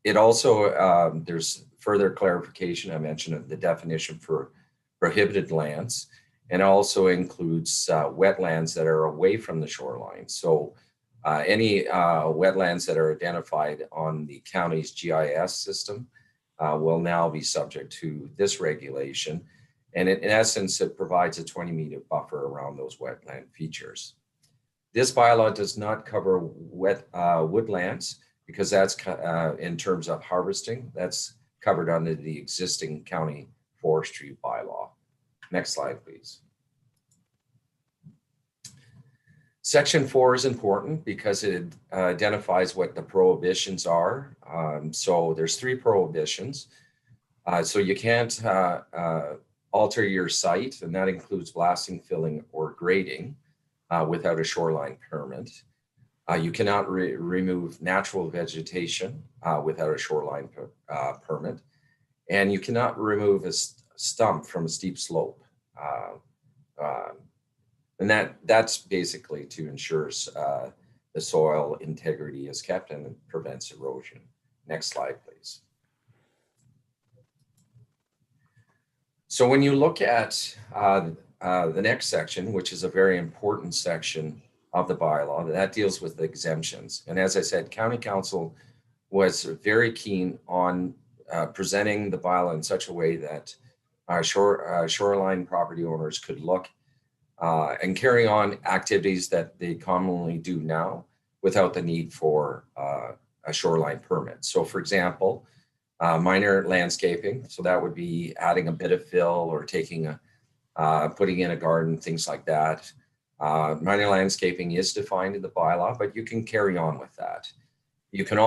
It also, there's further clarification. I mentioned the definition for prohibited lands, and also includes wetlands that are away from the shoreline. So any wetlands that are identified on the county's GIS system will now be subject to this regulation. And in essence, it provides a 20-meter buffer around those wetland features. This bylaw does not cover woodlands, because that's in terms of harvesting, that's covered under the existing county forestry bylaw. Next slide, please. Section 4 is important because it identifies what the prohibitions are. So there's 3 prohibitions. So you can't alter your site, and that includes blasting, filling, or grading without a shoreline permit. You cannot remove natural vegetation without a shoreline permit. And you cannot remove a stump from a steep slope. And that's basically to ensure the soil integrity is kept and it prevents erosion. Next slide, please. So when you look at the next section, which is a very important section of the bylaw, that deals with exemptions. And as I said, County Council was very keen on presenting the bylaw in such a way that shoreline property owners could look and carry on activities that they commonly do now without the need for a shoreline permit. So for example, minor landscaping, so that would be adding a bit of fill or taking putting in a garden, things like that. Minor landscaping is defined in the bylaw, but you can carry on with that. You can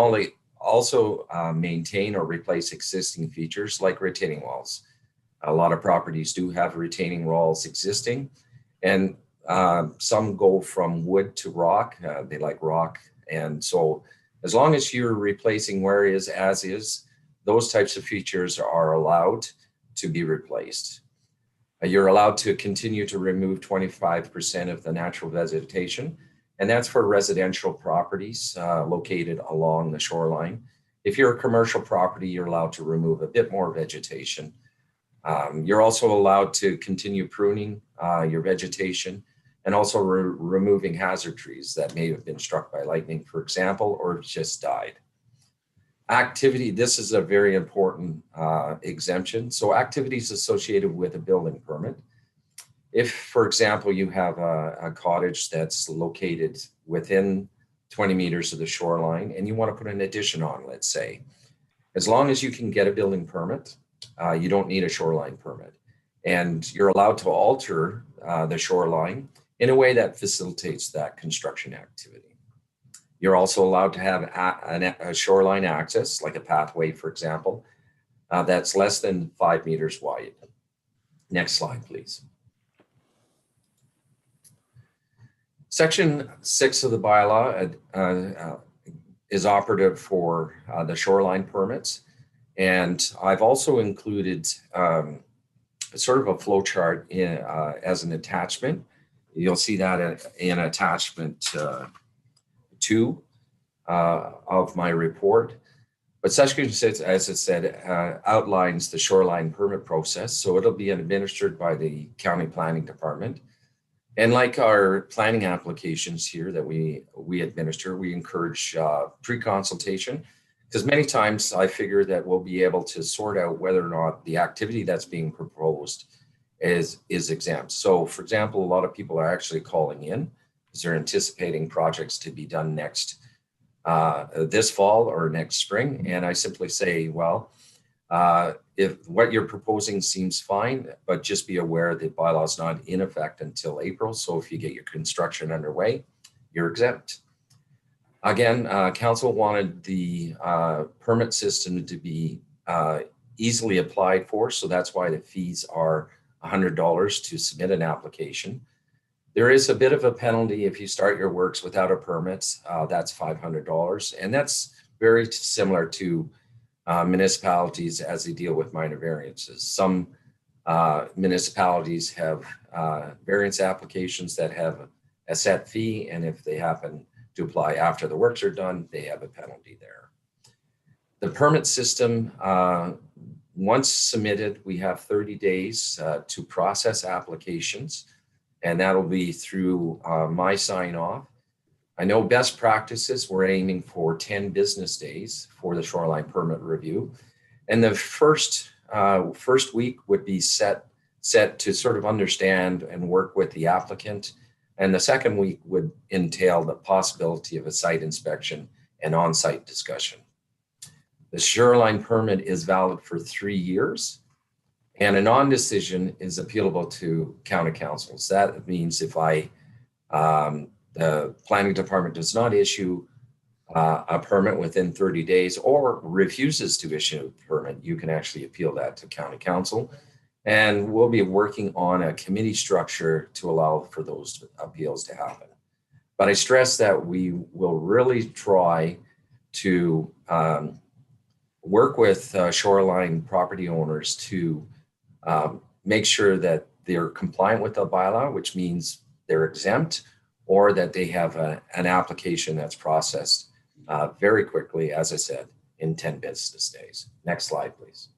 also maintain or replace existing features like retaining walls. A lot of properties do have retaining walls existing, and some go from wood to rock. They like rock. And so as long as you're replacing where it is as is, those types of features are allowed to be replaced. You're allowed to continue to remove 25% of the natural vegetation, and that's for residential properties located along the shoreline. If you're a commercial property, you're allowed to remove a bit more vegetation. You're also allowed to continue pruning your vegetation and also removing hazard trees that may have been struck by lightning, for example, or just died. Activity, this is a very important exemption. So activities associated with a building permit. If, for example, you have a cottage that's located within 20 meters of the shoreline and you want to put an addition on, let's say, as long as you can get a building permit, you don't need a shoreline permit. And you're allowed to alter the shoreline in a way that facilitates that construction activity. You're also allowed to have a shoreline access, like a pathway, for example, that's less than 5 meters wide. Next slide, please. Section 6 of the bylaw is operative for the shoreline permits. And I've also included sort of a flow chart as an attachment. You'll see that in attachment 2 of my report. But Section 6, as it said, outlines the shoreline permit process. So it'll be administered by the County Planning Department. And like our planning applications here that we administer, we encourage pre-consultation, because many times I figure that we'll be able to sort out whether or not the activity that's being proposed is exempt. So for example, a lot of people are actually calling in because they're anticipating projects to be done this fall or next spring. And I simply say, well, if what you're proposing seems fine, but just be aware that bylaw is not in effect until April. So if you get your construction underway, you're exempt. Again, council wanted the permit system to be easily applied for. So that's why the fees are $100 to submit an application. There is a bit of a penalty if you start your works without a permit. That's $500. And that's very similar to municipalities as they deal with minor variances. Some municipalities have variance applications that have a set fee, and if they happen to apply after the works are done, they have a penalty there. The permit system, once submitted, we have 30 days to process applications, and that'll be through my sign off. I know best practices, we're aiming for 10 business days for the shoreline permit review. And the first week would be set to sort of understand and work with the applicant. And the second week would entail the possibility of a site inspection and on-site discussion. The shoreline permit is valid for 3 years, and a non-decision is appealable to county councils. That means if the planning department does not issue a permit within 30 days or refuses to issue a permit, you can actually appeal that to county council. And we'll be working on a committee structure to allow for those appeals to happen. But I stress that we will really try to work with shoreline property owners to make sure that they're compliant with the bylaw, which means they're exempt, or that they have an application that's processed very quickly, as I said, in 10 business days. Next slide, please.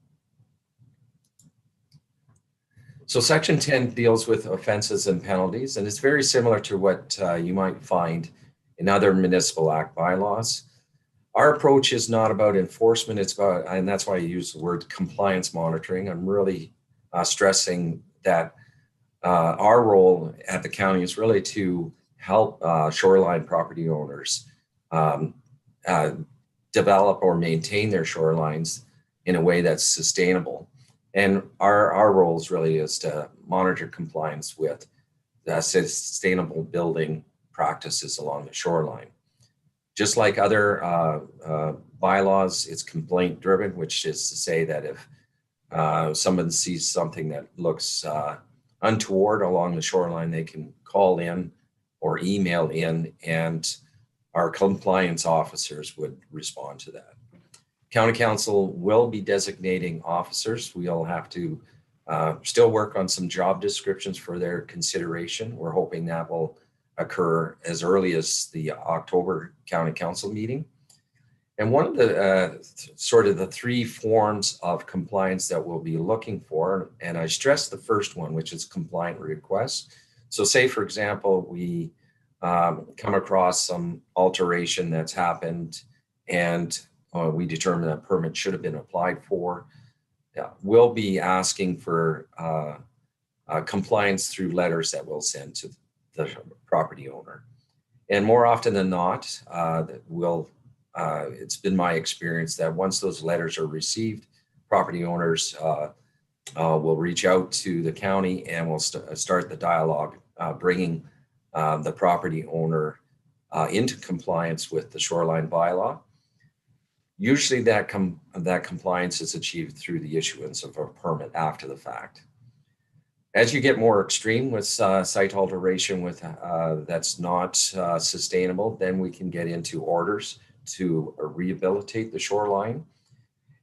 So Section 10 deals with offenses and penalties, and it's very similar to what you might find in other municipal act bylaws. Our approach is not about enforcement, it's about, and that's why I use the word compliance monitoring. I'm really stressing that our role at the county is really to help shoreline property owners develop or maintain their shorelines in a way that's sustainable. And our role is really is to monitor compliance with sustainable building practices along the shoreline. Just like other bylaws, it's complaint driven, which is to say that if someone sees something that looks untoward along the shoreline, they can call in or email in, and our compliance officers would respond to that. County Council will be designating officers. We'll have to still work on some job descriptions for their consideration. We're hoping that will occur as early as the October County Council meeting. And one of the sort of the 3 forms of compliance that we'll be looking for, and I stress the first one, which is compliant requests. So say, for example, we come across some alteration that's happened and we determine that permit should have been applied for. We'll be asking for compliance through letters that we'll send to the property owner. And more often than not, it's been my experience that once those letters are received, property owners will reach out to the county and we'll start the dialogue, bringing the property owner into compliance with the shoreline bylaw. Usually that compliance is achieved through the issuance of a permit after the fact. As you get more extreme with site alteration that's not sustainable, then we can get into orders to rehabilitate the shoreline.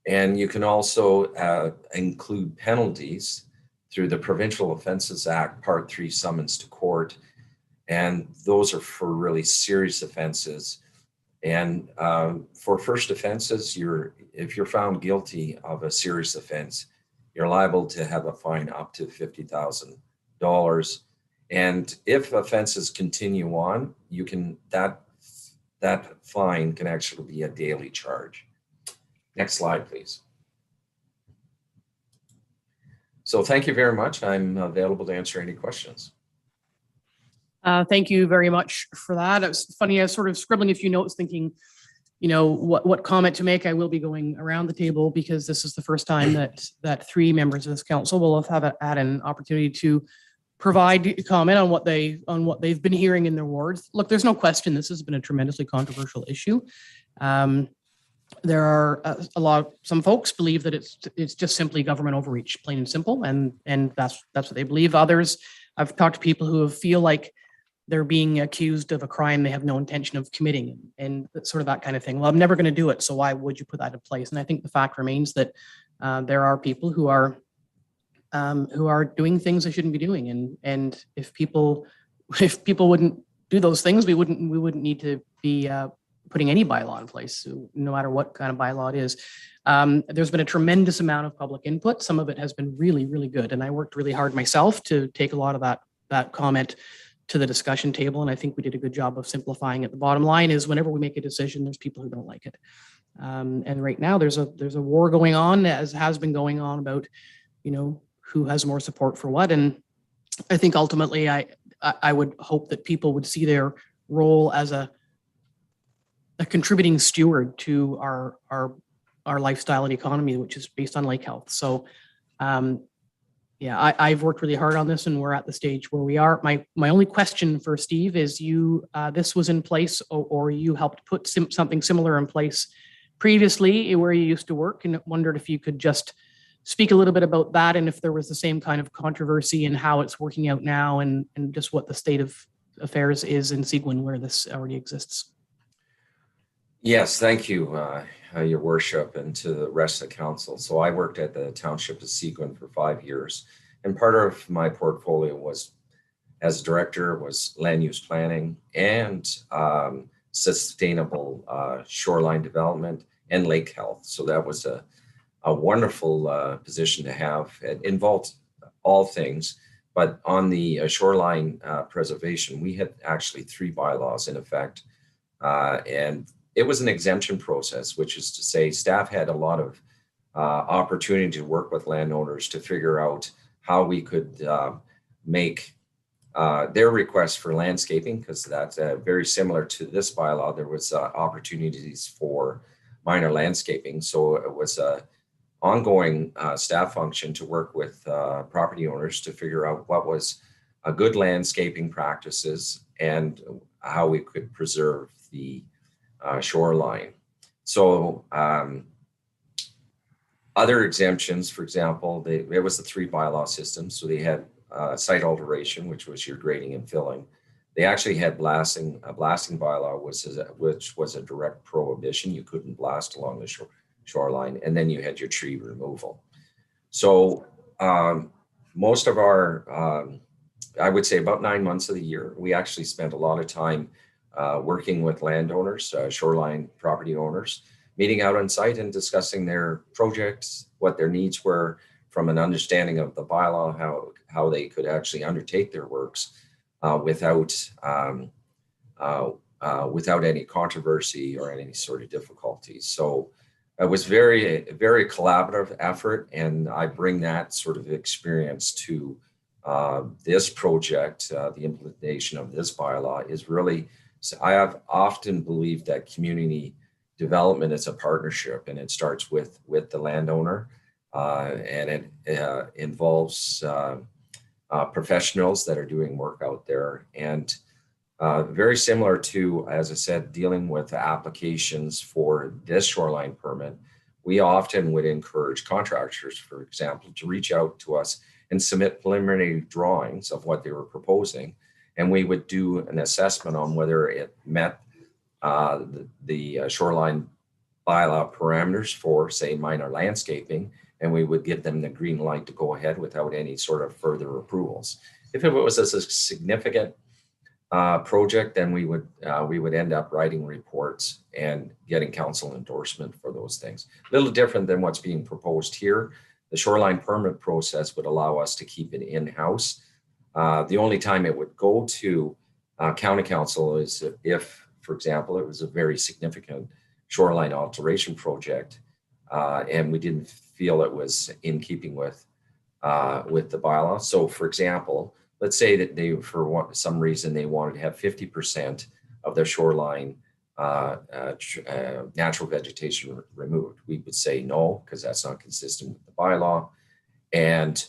And you can also include penalties through the Provincial Offences Act, Part 3 summons to court. And those are for really serious offenses. And for first offenses, if you're found guilty of a serious offense, you're liable to have a fine up to $50,000. And if offenses continue on, that fine can actually be a daily charge. Next slide, please. So thank you very much. I'm available to answer any questions. Thank you very much for that. It was funny, I was sort of scribbling a few notes thinking, what comment to make. I will be going around the table because this is the first time that 3 members of this council will have had an opportunity to provide comment on what they've been hearing in their wards. Look, there's no question this has been a tremendously controversial issue. there are some folks believe that it's just simply government overreach, plain and simple, and that's what they believe. Others, I've talked to people who feel like they're being accused of a crime they have no intention of committing, and sort of that kind of thing. Well, I'm never going to do it, so why would you put that in place? And I think the fact remains that there are people who are doing things they shouldn't be doing, and if people wouldn't do those things, we wouldn't need to be putting any bylaw in place, no matter what kind of bylaw it is. There's been a tremendous amount of public input. Some of it has been really, really good, and I worked really hard myself to take a lot of that comment to the discussion table, and I think we did a good job of simplifying it. The bottom line is, whenever we make a decision, there's people who don't like it, and right now there's a war going on, as has been going on, about who has more support for what. And I think ultimately, I would hope that people would see their role as a contributing steward to our lifestyle and economy, which is based on lake health. So, yeah, I've worked really hard on this, and we're at the stage where we are. My only question for Steve is, this was in place, or you helped put something similar in place previously where you used to work, and wondered if you could just speak a little bit about that, and if there was the same kind of controversy and how it's working out now, and just what the state of affairs is in Seguin where this already exists. Yes, thank you, Your Worship, and to the rest of the council. So I worked at the Township of Seguin for 5 years, and part of my portfolio was, as director, was land use planning and sustainable shoreline development and lake health. So that was a wonderful position to have. It involved all things, but on the shoreline preservation, we had actually 3 bylaws in effect, and it was an exemption process, which is to say staff had a lot of opportunity to work with landowners to figure out how we could make their requests for landscaping, because that's very similar to this bylaw. There was opportunities for minor landscaping. So it was a ongoing staff function to work with property owners to figure out what was a good landscaping practices and how we could preserve the shoreline. So other exemptions, for example, there was the 3 bylaw system. So they had site alteration, which was your grading and filling. They actually had blasting. A blasting bylaw which was a direct prohibition. You couldn't blast along the shoreline. And then you had your tree removal. So most of our, I would say about 9 months of the year, we actually spent a lot of time working with landowners, shoreline property owners, meeting out on site and discussing their projects, what their needs were from an understanding of the bylaw, how they could actually undertake their works without any controversy or any sort of difficulties. So it was very collaborative effort, and I bring that sort of experience to this project. The implementation of this bylaw is really, I have often believed that community development is a partnership, and it starts with the landowner, and it involves professionals that are doing work out there. And very similar to, as I said, dealing with applications for this shoreline permit, we often would encourage contractors, for example, to reach out to us and submit preliminary drawings of what they were proposing. And we would do an assessment on whether it met the shoreline bylaw parameters for, say, minor landscaping, and we would give them the green light to go ahead without any sort of further approvals. If it was a significant project, then we would end up writing reports and getting council endorsement for those things. A little different than what's being proposed here. The shoreline permit process would allow us to keep it in-house. The only time it would go to county council is if, for example, it was a very significant shoreline alteration project, and we didn't feel it was in keeping with the bylaw. So, for example, let's say that they, for some reason, they wanted to have 50% of their shoreline natural vegetation removed. We would say no, because that's not consistent with the bylaw. And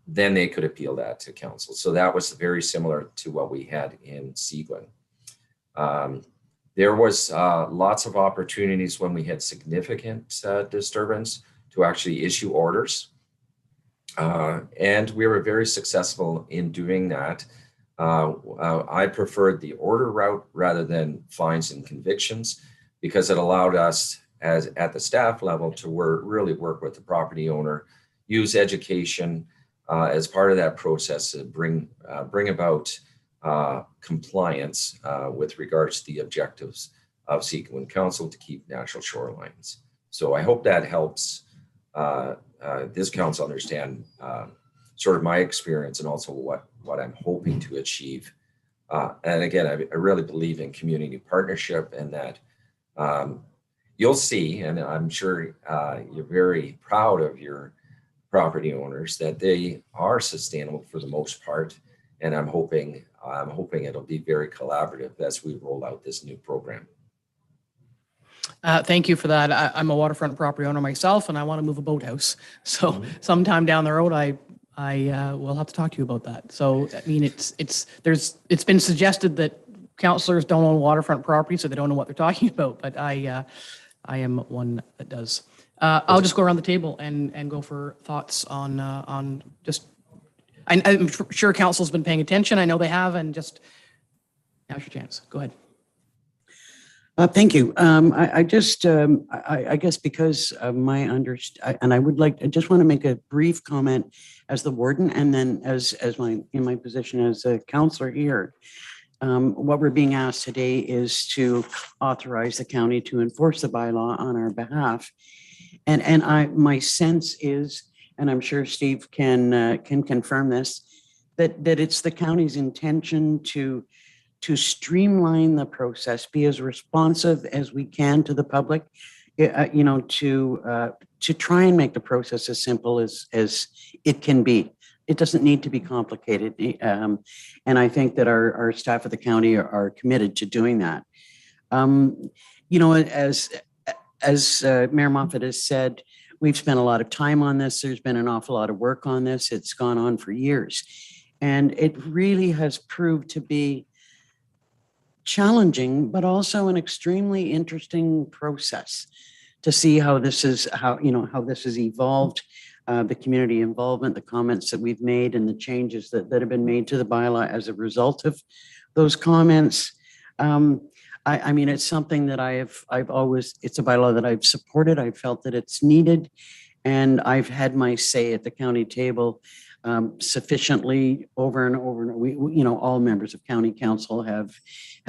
then they could appeal that to council. So that was very similar to what we had in Seguin. There was lots of opportunities when we had significant disturbance to actually issue orders. And we were very successful in doing that. I preferred the order route rather than fines and convictions because it allowed us as at the staff level to really work with the property owner, use education as part of that process to bring about compliance with regards to the objectives of Sequin Council to keep natural shorelines. So I hope that helps this council understand sort of my experience and also what I'm hoping to achieve. And again, I really believe in community partnership and that you'll see, and I'm sure you're very proud of your property owners, that they are sustainable for the most part. And I'm hoping it'll be very collaborative as we roll out this new program. Thank you for that. I'm a waterfront property owner myself, and I want to move a boathouse. So sometime down the road, I will have to talk to you about that. So I mean, it's been suggested that councillors don't own waterfront property, so they don't know what they're talking about. But I am one that does. I'll just go around the table and go for thoughts on just. I'm sure council's been paying attention. I know they have, and just now's your chance. Go ahead. Thank you. I guess because of my and I just want to make a brief comment as the warden, and then as in my position as a councillor here. What we're being asked today is to authorize the county to enforce the bylaw on our behalf, and my sense is, and I'm sure Steve can confirm this, that it's the county's intention to streamline the process, be as responsive as we can to the public, to try and make the process as simple as it can be. It doesn't need to be complicated. And I think that our staff at the county are committed to doing that. As Mayor Moffat has said, we've spent a lot of time on this. There's been an awful lot of work on this. It's gone on for years. And it really has proved to be challenging, but also an extremely interesting process to see how this has evolved, the community involvement, the comments that we've made, and the changes that have been made to the bylaw as a result of those comments. I mean, it's something that it's a bylaw that I've supported. I've felt that it's needed, and I've had my say at the county table sufficiently over and over. And we all members of county council have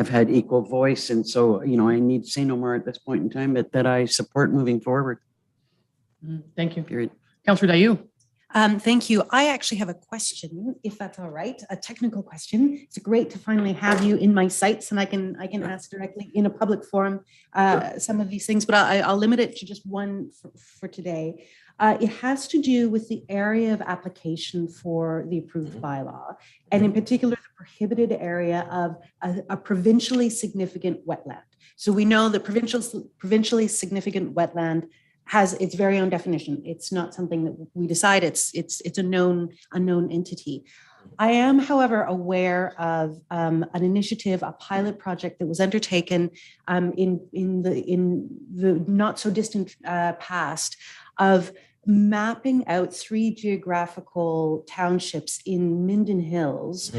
had equal voice. And so, I need to say no more at this point in time, but that I support moving forward. Thank you. Period. Councillor Dayu. Thank you. I actually have a question, if that's all right, a technical question. It's great to finally have you in my sights, and I can ask directly in a public forum some of these things, but I'll limit it to just one for today. It has to do with the area of application for the approved bylaw, and in particular, the prohibited area of a provincially significant wetland. So we know that provincially significant wetland has its very own definition. It's not something that we decide. It's a known entity. I am, however, aware of an initiative, a pilot project that was undertaken in the not so distant past of mapping out 3 geographical townships in Minden Hills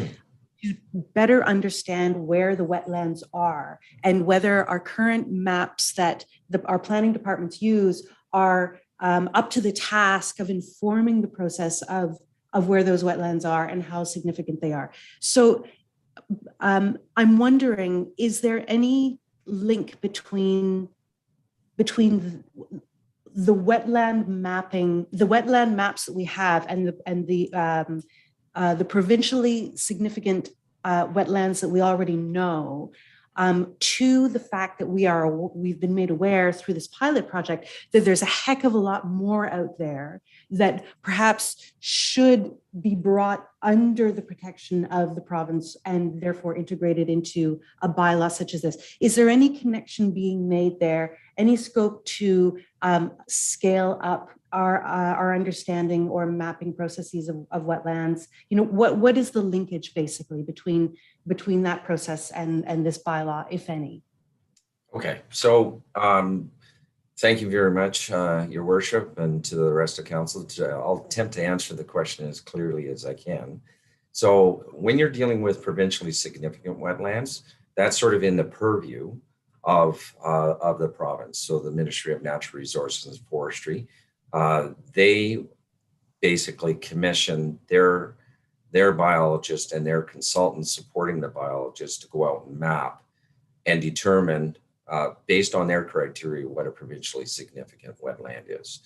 to better understand where the wetlands are and whether our current maps that our planning departments use are up to the task of informing the process of where those wetlands are and how significant they are. So I'm wondering, is there any link between the wetland mapping, the wetland maps that we have, and the provincially significant wetlands that we already know, to the fact that we've been made aware through this pilot project that there's a heck of a lot more out there that perhaps should be brought under the protection of the province and therefore integrated into a bylaw such as this. Is there any connection being made there? Any scope to scale up our understanding or mapping processes of wetlands? What is the linkage basically between that process and this bylaw, if any? Okay, so thank you very much, Your Worship, and to the rest of council. I'll attempt to answer the question as clearly as I can. So when you're dealing with provincially significant wetlands, that's sort of in the purview of the province. So the Ministry of Natural Resources and Forestry, they basically commission their biologists and their consultants supporting the biologists to go out and map and determine, based on their criteria, what a provincially significant wetland is.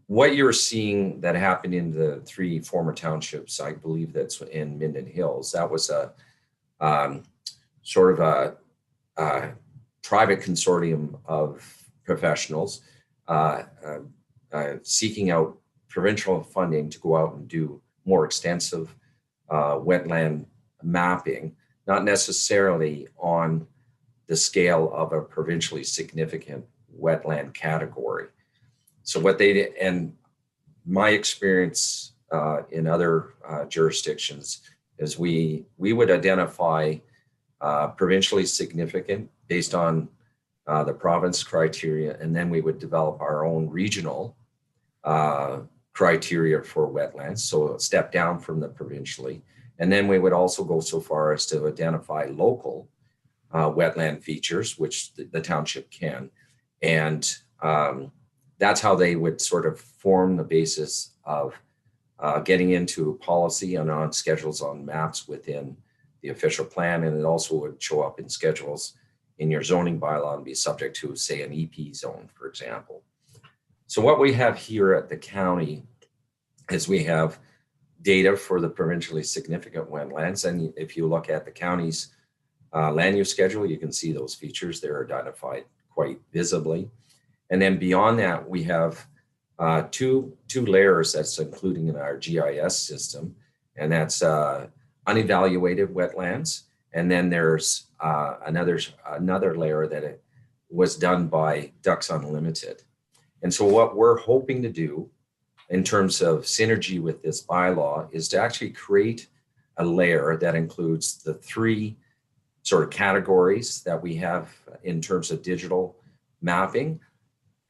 What you're seeing that happened in the 3 former townships, I believe that's in Minden Hills, that was a sort of a private consortium of professionals seeking out provincial funding to go out and do more extensive wetland mapping, not necessarily on the scale of a provincially significant wetland category. So what they did, and my experience in other jurisdictions is we would identify provincially significant based on the province criteria, and then we would develop our own regional criteria for wetlands, so a step down from the provincially. And then we would also go so far as to identify local wetland features, which the township can. And that's how they would sort of form the basis of getting into policy and on schedules on maps within the official plan. And it also would show up in schedules in your zoning bylaw and be subject to, say, an EP zone, for example. So what we have here at the county is we have data for the provincially significant wetlands. And if you look at the county's land use schedule, you can see those features. They're identified quite visibly. And then beyond that, we have two layers that's including in our GIS system, and that's unevaluated wetlands. And then there's another layer that it was done by Ducks Unlimited. And so what we're hoping to do in terms of synergy with this bylaw is to actually create a layer that includes the 3 sort of categories that we have in terms of digital mapping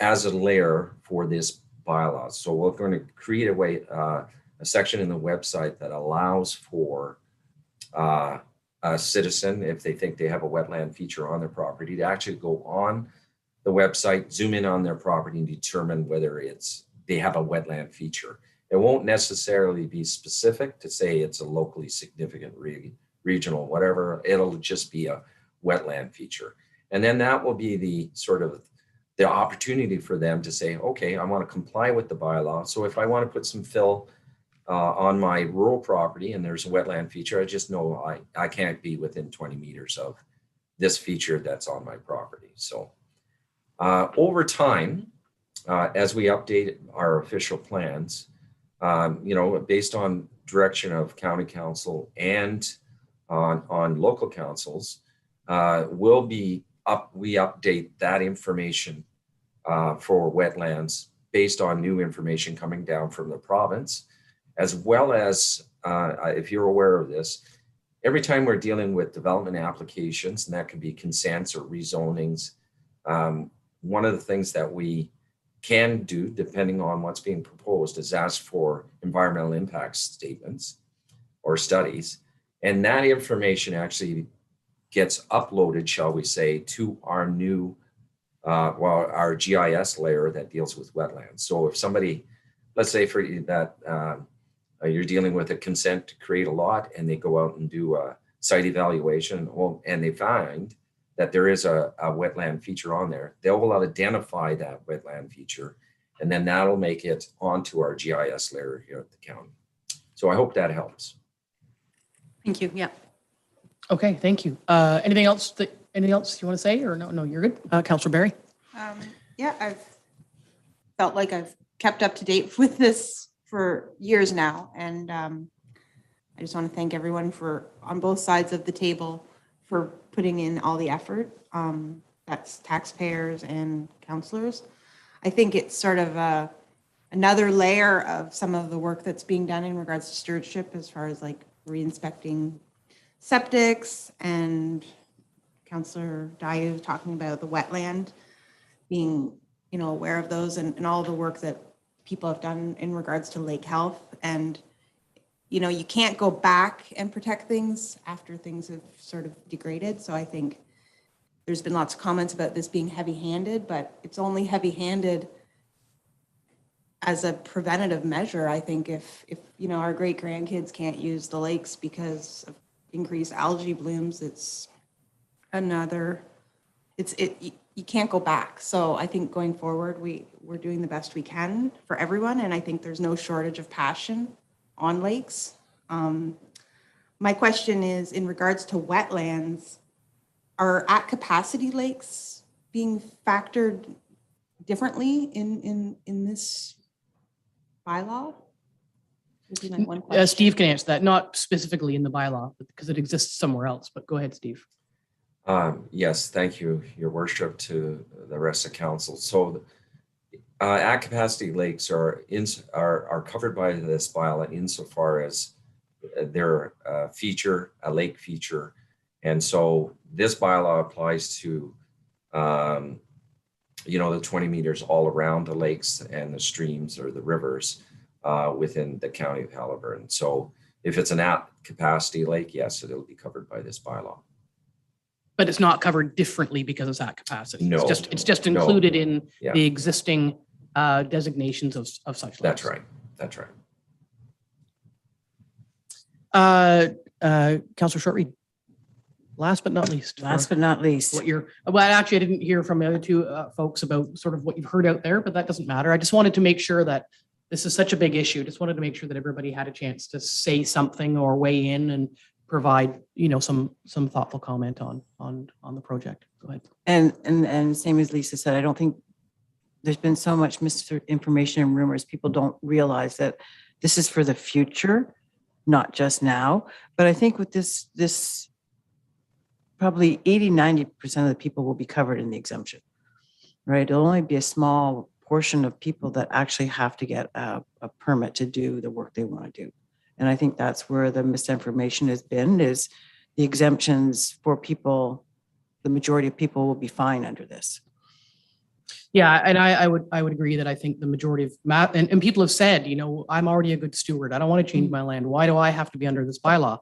as a layer for this bylaw. So we're going to create a section in the website that allows for a citizen, if they think they have a wetland feature on their property, to actually go on the website, zoom in on their property and determine whether they have a wetland feature. It won't necessarily be specific to say it's a locally significant regional, whatever. It'll just be a wetland feature. And then that will be the sort of the opportunity for them to say, okay, I want to comply with the bylaw. So if I want to put some fill on my rural property and there's a wetland feature, I just know I can't be within 20 meters of this feature that's on my property. So over time, as we update our official plans, based on direction of county council and on local councils, we update that information for wetlands based on new information coming down from the province, as well as, if you're aware of this, every time we're dealing with development applications, and that could be consents or rezonings, one of the things that we can do, depending on what's being proposed, is ask for environmental impact statements or studies. And that information actually gets uploaded, shall we say, to our new, our GIS layer that deals with wetlands. So if somebody, let's say for that, you're dealing with a consent to create a lot and they go out and do a site evaluation and they find that there is a wetland feature on there, they will identify that wetland feature, and then that'll make it onto our GIS layer here at the county. So I hope that helps. Thank you. Yeah. Okay, thank you. Anything else you want to say, or no, you're good? Councillor Barry? Yeah, I've felt like I've kept up to date with this for years now. And I just want to thank everyone on both sides of the table for putting in all the effort. That's taxpayers and councillors. I think it's sort of another layer of some of the work that's being done in regards to stewardship, as far as like re-inspecting septics and Councillor Dayou talking about the wetland, being, aware of those and all the work that people have done in regards to lake health. And, you can't go back and protect things after things have sort of degraded. So I think there's been lots of comments about this being heavy-handed, but it's only heavy-handed as a preventative measure. I think if our great grandkids can't use the lakes because of increased algae blooms, it's you can't go back. So I think going forward, we're doing the best we can for everyone. And I think there's no shortage of passion on lakes. My question is in regards to wetlands, are at capacity lakes being factored differently in this bylaw? Would be my one question. Steve can answer that, not specifically in the bylaw, but because it exists somewhere else, but go ahead, Steve. Yes, thank you, Your Worship, to the rest of council. So at capacity lakes are covered by this bylaw insofar as they're a lake feature. And so this bylaw applies to, the 20 meters all around the lakes and the streams or the rivers within the county of Haliburton. So if it's an at capacity lake, yes, it'll be covered by this bylaw. But it's not covered differently because it's at capacity. No, it's just no. included in Yeah. the existing designations of such. That's lakes. right. That's right. Councillor Shortreed. Last but not least. Last but not least. Well, actually, I didn't hear from the other two folks about sort of what you've heard out there, but that doesn't matter. I just wanted to make sure that this is such a big issue. Just wanted to make sure that everybody had a chance to say something or weigh in and provide, some thoughtful comment on the project. Go ahead. And same as Lisa said, I don't think there's been so much misinformation and rumors. People don't realize that this is for the future, not just now. But I think with this probably 80-90% of the people will be covered in the exemption, right? It'll only be a small portion of people that actually have to get a permit to do the work they want to do. And I think that's where the misinformation has been, is the exemptions for people, the majority of people will be fine under this. Yeah, and I would agree that I think the majority of and people have said, I'm already a good steward. I don't want to change my land. Why do I have to be under this bylaw?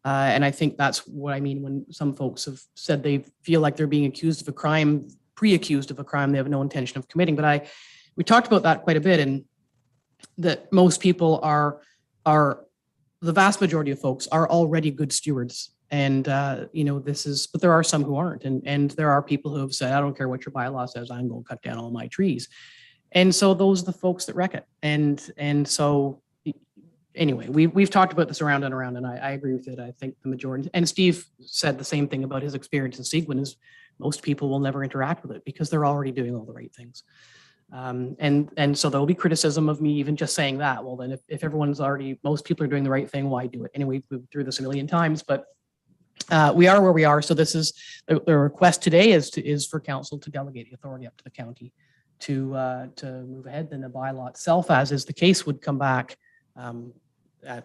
And I think that's what I mean when some folks have said they feel like they're being accused of a crime, pre-accused of a crime they have no intention of committing. But we talked about that quite a bit, and that most people are the vast majority of folks are already good stewards. And, but there are some who aren't. And there are people who have said, I don't care what your bylaw says, I'm going to cut down all my trees. And so those are the folks that wreck it. And so anyway, we've talked about this around and around, and I agree with it. I think the majority, and Steve said the same thing about his experience in Seguin, is most people will never interact with it because they're already doing all the right things. And so there'll be criticism of me even just saying that. Well, then if everyone's most people are doing the right thing, why do it? Anyway, we've been through this a million times, but we are where we are. So this is the request today is for council to delegate the authority up to the county to move ahead. Then the bylaw itself, as is the case, would come back at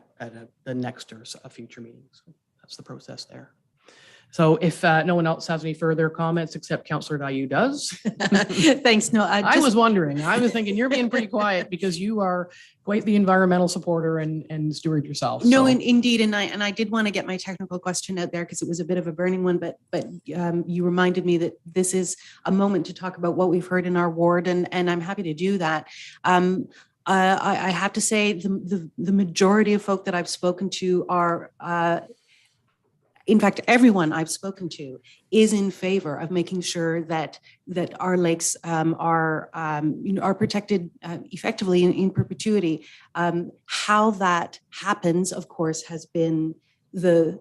the next or a future meeting. So that's the process there. So if no one else has any further comments, except Councillor Dayou does. Thanks. No, I was wondering, I was thinking you're being pretty quiet because you are quite the environmental supporter and steward yourself. No, so. indeed. And I did want to get my technical question out there because it was a bit of a burning one, but you reminded me that this is a moment to talk about what we've heard in our ward, and I'm happy to do that. I have to say the majority of folk that I've spoken to are, in fact, everyone I've spoken to is in favor of making sure that our lakes are protected effectively in perpetuity. How that happens, of course, has been the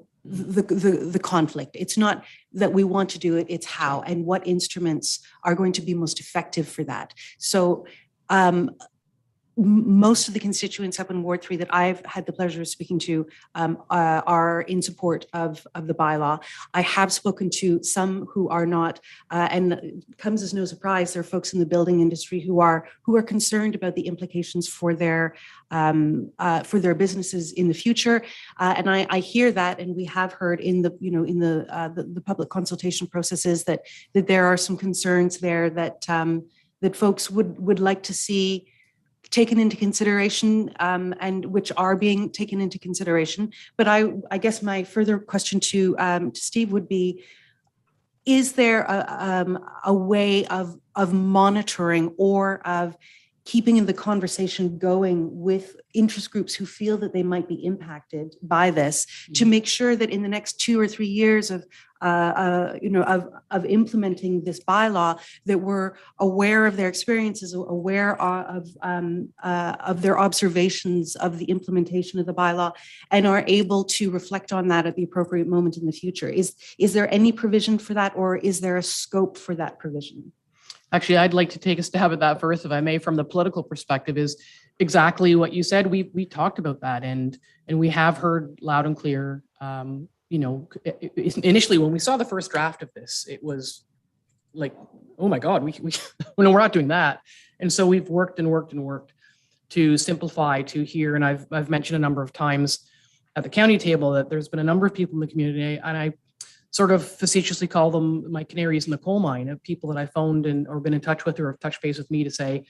conflict. It's not that we want to do it; it's how and what instruments are going to be most effective for that. So. most of the constituents up in Ward 3 that I've had the pleasure of speaking to are in support of the bylaw. I have spoken to some who are not, and it comes as no surprise, there are folks in the building industry who are concerned about the implications for their businesses in the future. And I hear that, and we have heard in the public consultation processes that there are some concerns there that that folks would like to see taken into consideration, and which are being taken into consideration. But I guess my further question to Steve would be, is there a way of monitoring or of keeping the conversation going with interest groups who feel that they might be impacted by this, to make sure that in the next 2 or 3 years of implementing this bylaw, that we're aware of their experiences, aware of their observations of the implementation of the bylaw, and are able to reflect on that at the appropriate moment in the future? Is there any provision for that, or is there a scope for that provision? Actually, I'd like to take a stab at that first, if I may, from the political perspective, is exactly what you said. We talked about that, and we have heard loud and clear. Initially, when we saw the first draft of this, it was like, oh my God, we're not doing that. And so we've worked and worked and worked to simplify, to hear, and I've mentioned a number of times at the county table that there's been a number of people in the community, and I sort of facetiously call them my canaries in the coal mine, of people that I phoned or been in touch with, or have touched base with me to say,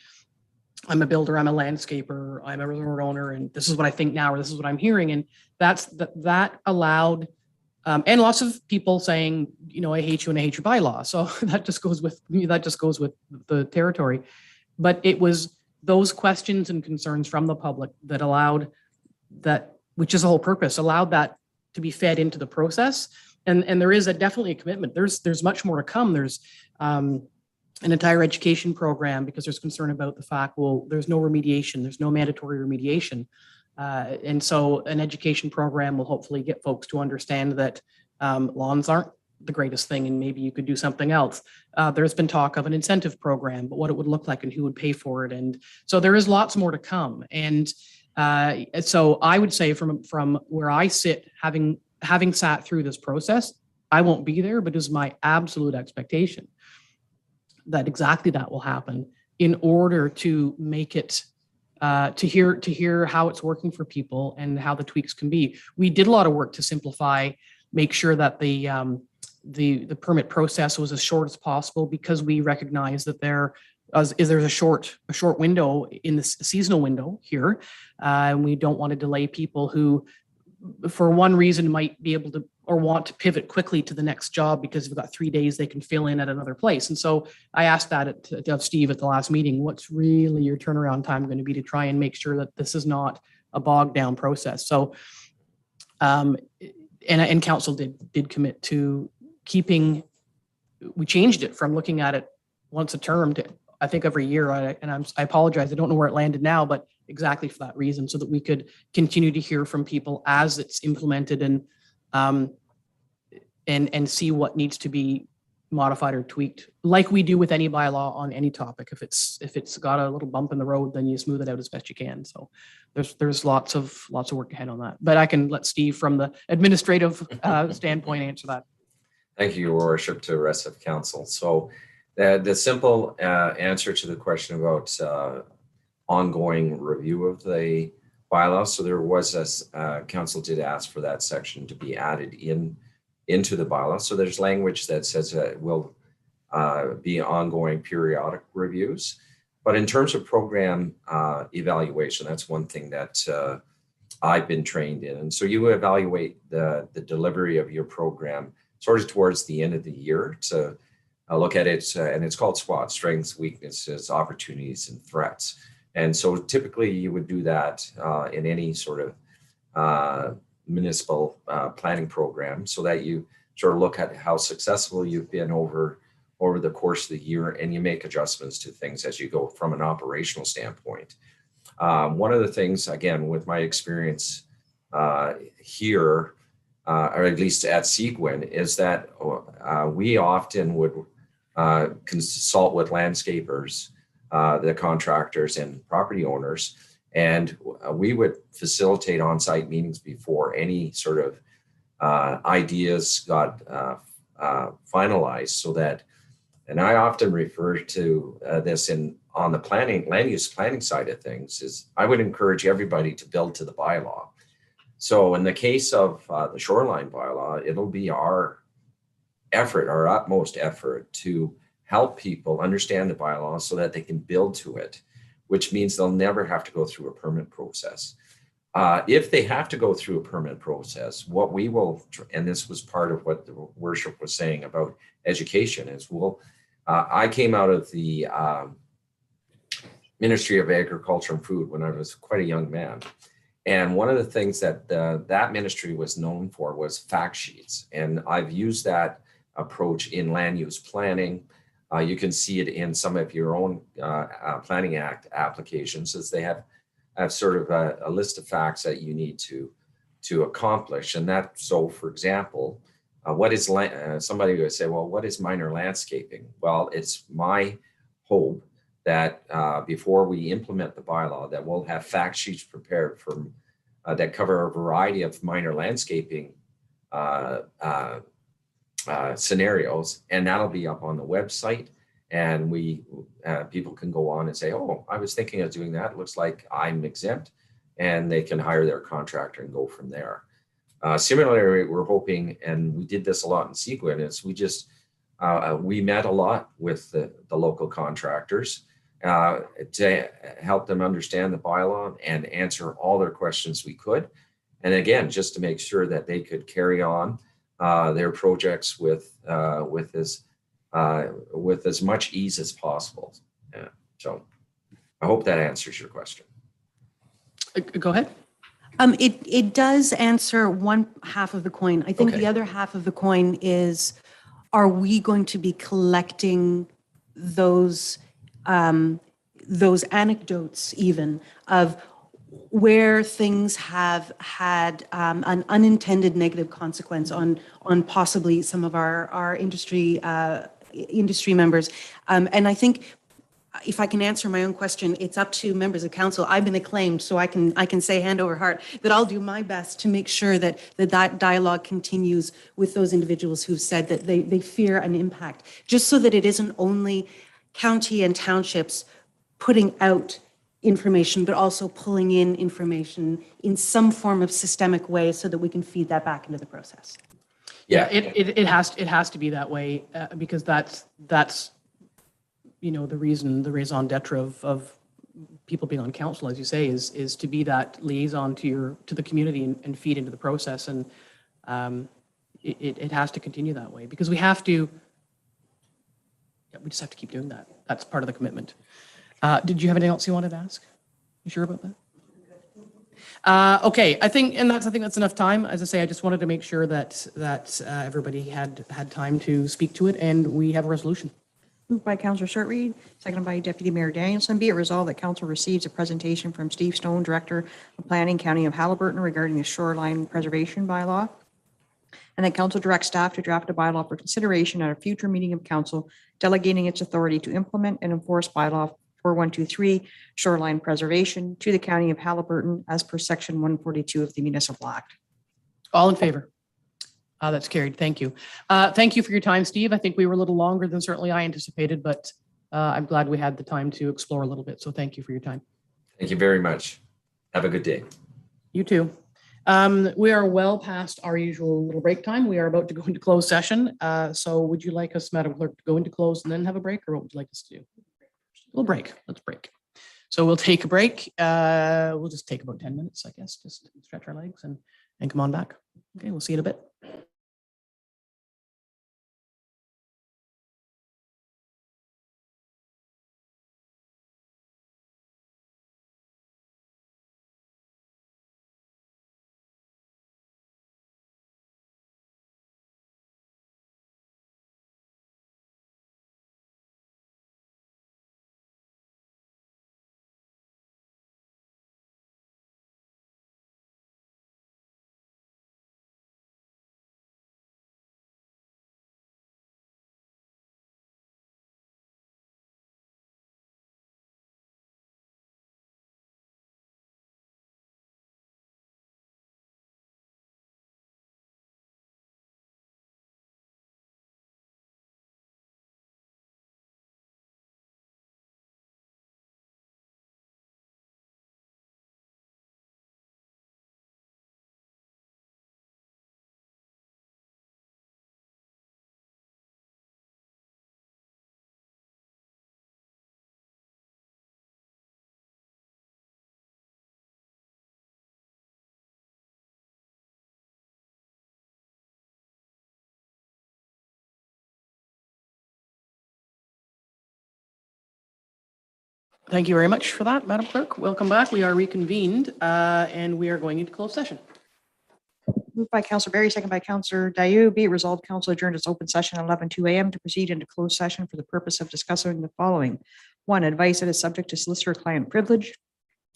I'm a builder, I'm a landscaper, I'm a resort owner, and this is what I think now, or this is what I'm hearing. And that allowed, and lots of people saying, I hate you and I hate your bylaw. So that just goes with the territory. But it was those questions and concerns from the public that allowed that, which is the whole purpose, allowed that to be fed into the process. And there is definitely a commitment. There's much more to come. There's an entire education program, because there's concern about the fact, well, there's no remediation, there's no mandatory remediation. And so an education program will hopefully get folks to understand that lawns aren't the greatest thing, and maybe you could do something else. There's been talk of an incentive program, but what it would look like and who would pay for it. And so there is lots more to come. And so I would say from where I sit, having sat through this process, I won't be there, but it is my absolute expectation that exactly that will happen, in order to make it, to hear how it's working for people and how the tweaks can be. We did a lot of work to simplify, make sure that the permit process was as short as possible, because we recognize that there's a short window in the seasonal window here, and we don't want to delay people who, for one reason, might be able to or want to pivot quickly to the next job because we've got 3 days they can fill in at another place. And so I asked that of Steve at the last meeting, what's really your turnaround time going to be to try and make sure that this is not a bogged down process? So, and council did commit to keeping, we changed it from looking at it once a term to, I think, every year. I apologize, I don't know where it landed now, but exactly for that reason, so that we could continue to hear from people as it's implemented, and see what needs to be modified or tweaked, like we do with any bylaw on any topic. If it's got a little bump in the road, then you smooth it out as best you can. So there's lots of work ahead on that. But I can let Steve, from the administrative standpoint, answer that. Thank you, Your Worship, to the rest of council. So the simple answer to the question about ongoing review of the bylaw. So there was council did ask for that section to be added into the bylaw. So there's language that says that it will be ongoing periodic reviews. But in terms of program evaluation, that's one thing that I've been trained in. And so you evaluate the delivery of your program sort of towards the end of the year to look at it, and it's called SWOT: strengths, weaknesses, opportunities, and threats. And so typically you would do that in any sort of municipal planning program, so that you sort of look at how successful you've been over the course of the year, and you make adjustments to things as you go from an operational standpoint. One of the things, again, with my experience here, or at least at Sequin, is that we often would consult with landscapers the contractors and property owners. And we would facilitate on-site meetings before any sort of ideas got finalized, so that, and I often refer to this on the land use planning side of things, is I would encourage everybody to build to the bylaw. So in the case of the shoreline bylaw, it'll be our utmost effort to help people understand the bylaw so that they can build to it, which means they'll never have to go through a permit process. If they have to go through a permit process, what we will, and this was part of what the worship was saying about education, is I came out of the Ministry of Agriculture and Food when I was quite a young man. And one of the things that that ministry was known for was fact sheets. And I've used that approach in land use planning. You can see it in some of your own Planning Act applications, as they have sort of a list of facts that you need to accomplish. And that, so for example, what is somebody would say, well, what is minor landscaping? Well, it's my hope that before we implement the bylaw, that we'll have fact sheets prepared from that cover a variety of minor landscaping scenarios, and that'll be up on the website. And people can go on and say, oh, I was thinking of doing that. It looks like I'm exempt, and they can hire their contractor and go from there. Similarly, we're hoping, and we did this a lot in Seguin, is we met a lot with the local contractors to help them understand the bylaw and answer all their questions we could. And again, just to make sure that they could carry on their projects with as much ease as possible. So I hope that answers your question. Go ahead. It does answer one half of the coin. I think Okay. the other half of the coin is, are we going to be collecting those anecdotes even of where things have had an unintended negative consequence on possibly some of our industry members. And I think, if I can answer my own question, it's up to members of council. I've been acclaimed, so I can say hand over heart that I'll do my best to make sure that that dialogue continues with those individuals who've said that they fear an impact, just so that it isn't only county and townships putting out information, but also pulling in information in some form of systemic way so that we can feed that back into the process. Yeah, it has to be that way because that's the raison d'etre of people being on council, as you say, is to be that liaison to the community and feed into the process. And it has to continue that way because we just have to keep doing that. That's part of the commitment. Did you have anything else you wanted to ask? You sure about that? Okay, I think that's enough time. As I say, I just wanted to make sure that everybody had time to speak to it, and we have a resolution. Moved by Councillor Shortreed, seconded by Deputy Mayor Danielson. Be it resolved that council receives a presentation from Steve Stone, Director of Planning, County of Haliburton, regarding the shoreline preservation bylaw, and that council directs staff to draft a bylaw for consideration at a future meeting of council, delegating its authority to implement and enforce bylaw 4123 shoreline preservation to the County of Haliburton as per section 142 of the Municipal Act. All in favor? That's carried. Thank you. Thank you for your time, Steve. I think we were a little longer than certainly I anticipated, but I'm glad we had the time to explore a little bit. So thank you for your time. Thank you very much. Have a good day. You too. We are well past our usual little break time. We are about to go into closed session. So would you like us, Madam Clerk, to go into closed and then have a break, or what would you like us to do? We'll break. Let's break. So we'll take a break. We'll just take about 10 minutes, I guess, just stretch our legs and come on back. Okay, we'll see you in a bit. Thank you very much for that, Madam Clerk. Welcome back. We are reconvened and we are going into closed session. Moved by Counselor Berry, second by Counselor Dayu. Be it resolved, council adjourned its open session at 11:02 a.m. to proceed into closed session for the purpose of discussing the following. One, advice that is subject to solicitor-client privilege,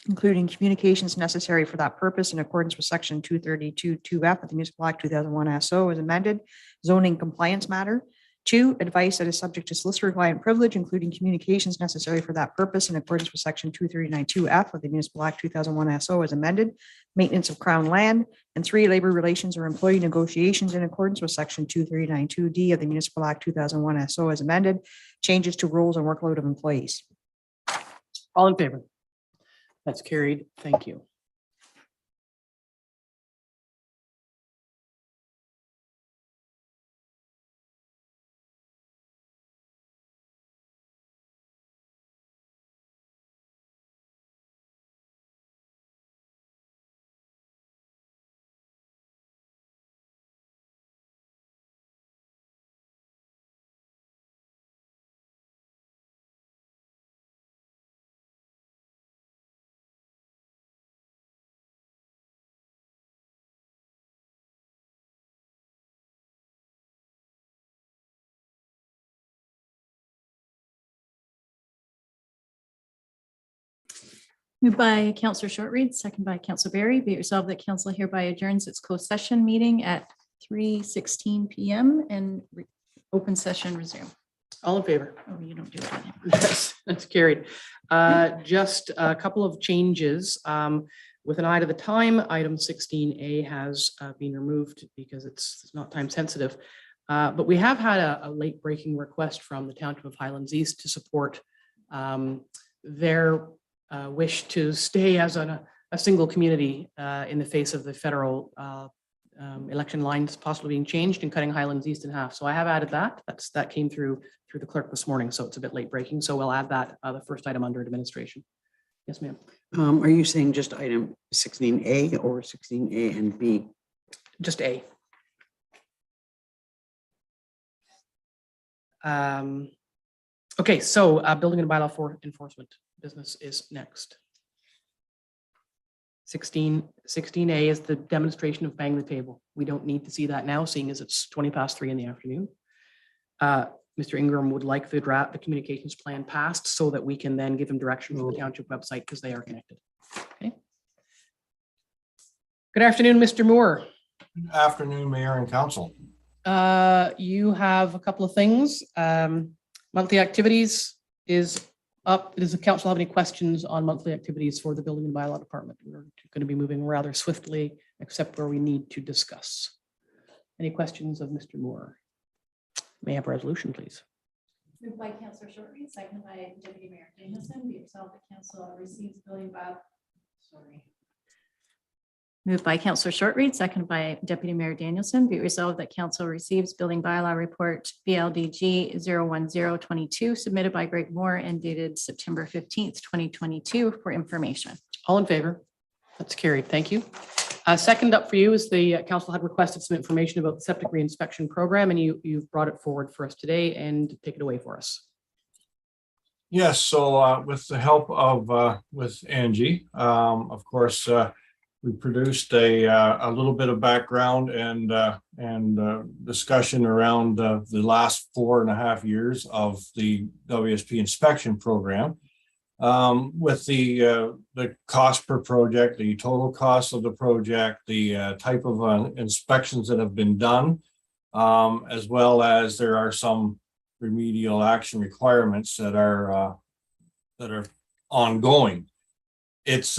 including communications necessary for that purpose in accordance with section 232(2)(f) of the Municipal Act 2001 SO as amended, zoning compliance matter. Two, advice that is subject to solicitor-client privilege, including communications necessary for that purpose in accordance with section 2392(f) of the Municipal Act 2001 SO as amended, maintenance of crown land. And three, labor relations or employee negotiations in accordance with section 2392D of the Municipal Act 2001 SO as amended, changes to roles and workload of employees. All in favor? That's carried. Thank you. Moved by Counselor Shortreed, second by Counselor Berry. Be it resolved that council hereby adjourns its closed session meeting at 3:16 p.m. and open session resume. All in favor? Oh, you don't do it. anymore. Yes, that's carried. Just a couple of changes. With an eye to the time, item 16A has been removed because it's not time sensitive. But we have had a late breaking request from the Township of Highlands East to support their wish to stay as a single community in the face of the federal election lines possibly being changed and cutting Highlands East in half. So I have added that. That came through the clerk this morning, so it's a bit late breaking. So we'll add that the first item under administration. Yes, ma'am. Are you saying just item 16A or 16A and B? Just A. Okay, so building and bylaw for enforcement business is next. 16A is the demonstration of bang the table. We don't need to see that now, seeing as it's 3:20 in the afternoon. Mr. Ingram would like the communications plan passed so that we can then give him direction from the township website because they are connected. Okay. Good afternoon, Mr. Moore. Good afternoon, Mayor and Council. You have a couple of things. Monthly activities is up. Does the council have any questions on monthly activities for the building and bylaw department? We're going to be moving rather swiftly, except where we need to discuss. Any questions of Mr. Moore? May I have a resolution, please? Moved by Counselor Shortreed, second by Deputy Mayor Danielson. Be it resolved that council receives building by. Moved by Counselor Shortreed, seconded by Deputy Mayor Danielson. Be it resolved that council receives building bylaw report BLDG 01022 submitted by Greg Moore and dated September 15th, 2022 for information. All in favor? That's carried. Thank you. Second up for you is the council had requested some information about the septic reinspection program, and you've brought it forward for us today, and take it away for us. Yes, so with the help of with Angie, of course, we produced a little bit of background and discussion around the last 4.5 years of the WSP inspection program. With the cost per project, the total cost of the project, the type of inspections that have been done, as well as there are some remedial action requirements that are ongoing. It's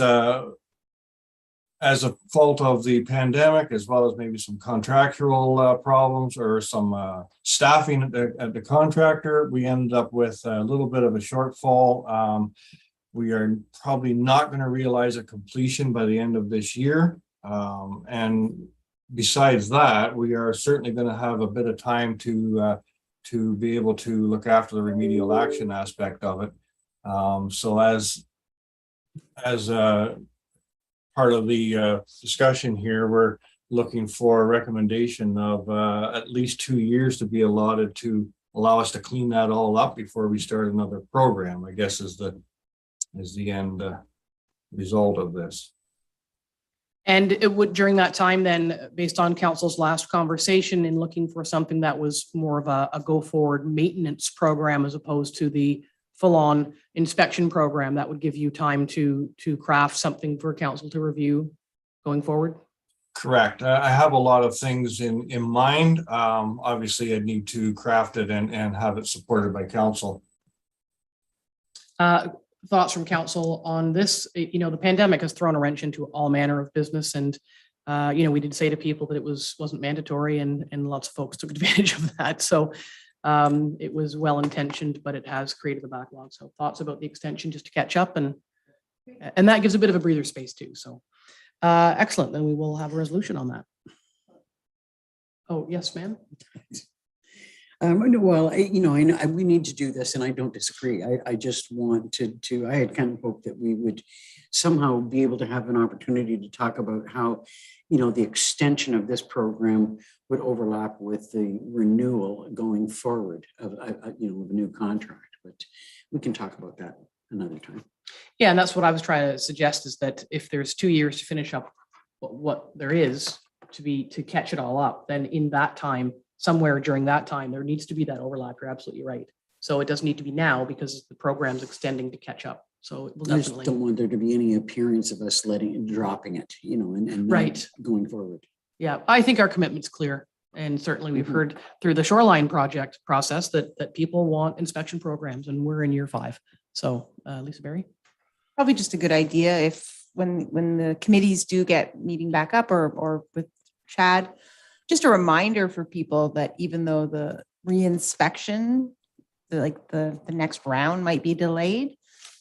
as a fault of the pandemic, as well as maybe some contractual problems or some staffing at the contractor, we ended up with a little bit of a shortfall. We are probably not going to realize a completion by the end of this year. And besides that, we are certainly going to have a bit of time to be able to look after the remedial action aspect of it. So as part of the discussion here, we're looking for a recommendation of at least 2 years to be allotted to allow us to clean that all up before we start another program, I guess is the is the end result of this. And it would, during that time then, based on council's last conversation in looking for something that was more of a go forward maintenance program as opposed to the full-on inspection program, that would give you time to craft something for council to review going forward? Correct. I have a lot of things in mind. Obviously, I need to craft it and have it supported by council. Thoughts from council on this? You know, the pandemic has thrown a wrench into all manner of business, and you know, we did say to people that it wasn't mandatory, and lots of folks took advantage of that. So it was well intentioned, but it has created a backlog. So thoughts about the extension just to catch up, and that gives a bit of a breather space too. So excellent. Then we will have a resolution on that. Oh yes, ma'am. Well, you know, I know we need to do this, and I don't disagree. I just want to. I had kind of hoped that we would somehow be able to have an opportunity to talk about how, you know, the extension of this program would overlap with the renewal going forward of you know, of a new contract. But we can talk about that another time. Yeah, and that's what I was trying to suggest, is that if there's 2 years to finish up what there is to catch it all up, then in that time, somewhere during that time, there needs to be that overlap. You're absolutely right. So it doesn't need to be now because the program's extending to catch up. So it will I just definitely. don't want there to be any appearance of us dropping it, you know, and not Right. going forward. Yeah, I think our commitment's clear. And certainly we've heard through the shoreline project process that people want inspection programs, and we're in year 5. So Lisa Berry? Probably just a good idea if when the committees do get meeting back up or with Chad, just a reminder for people that even though the reinspection, the next round might be delayed,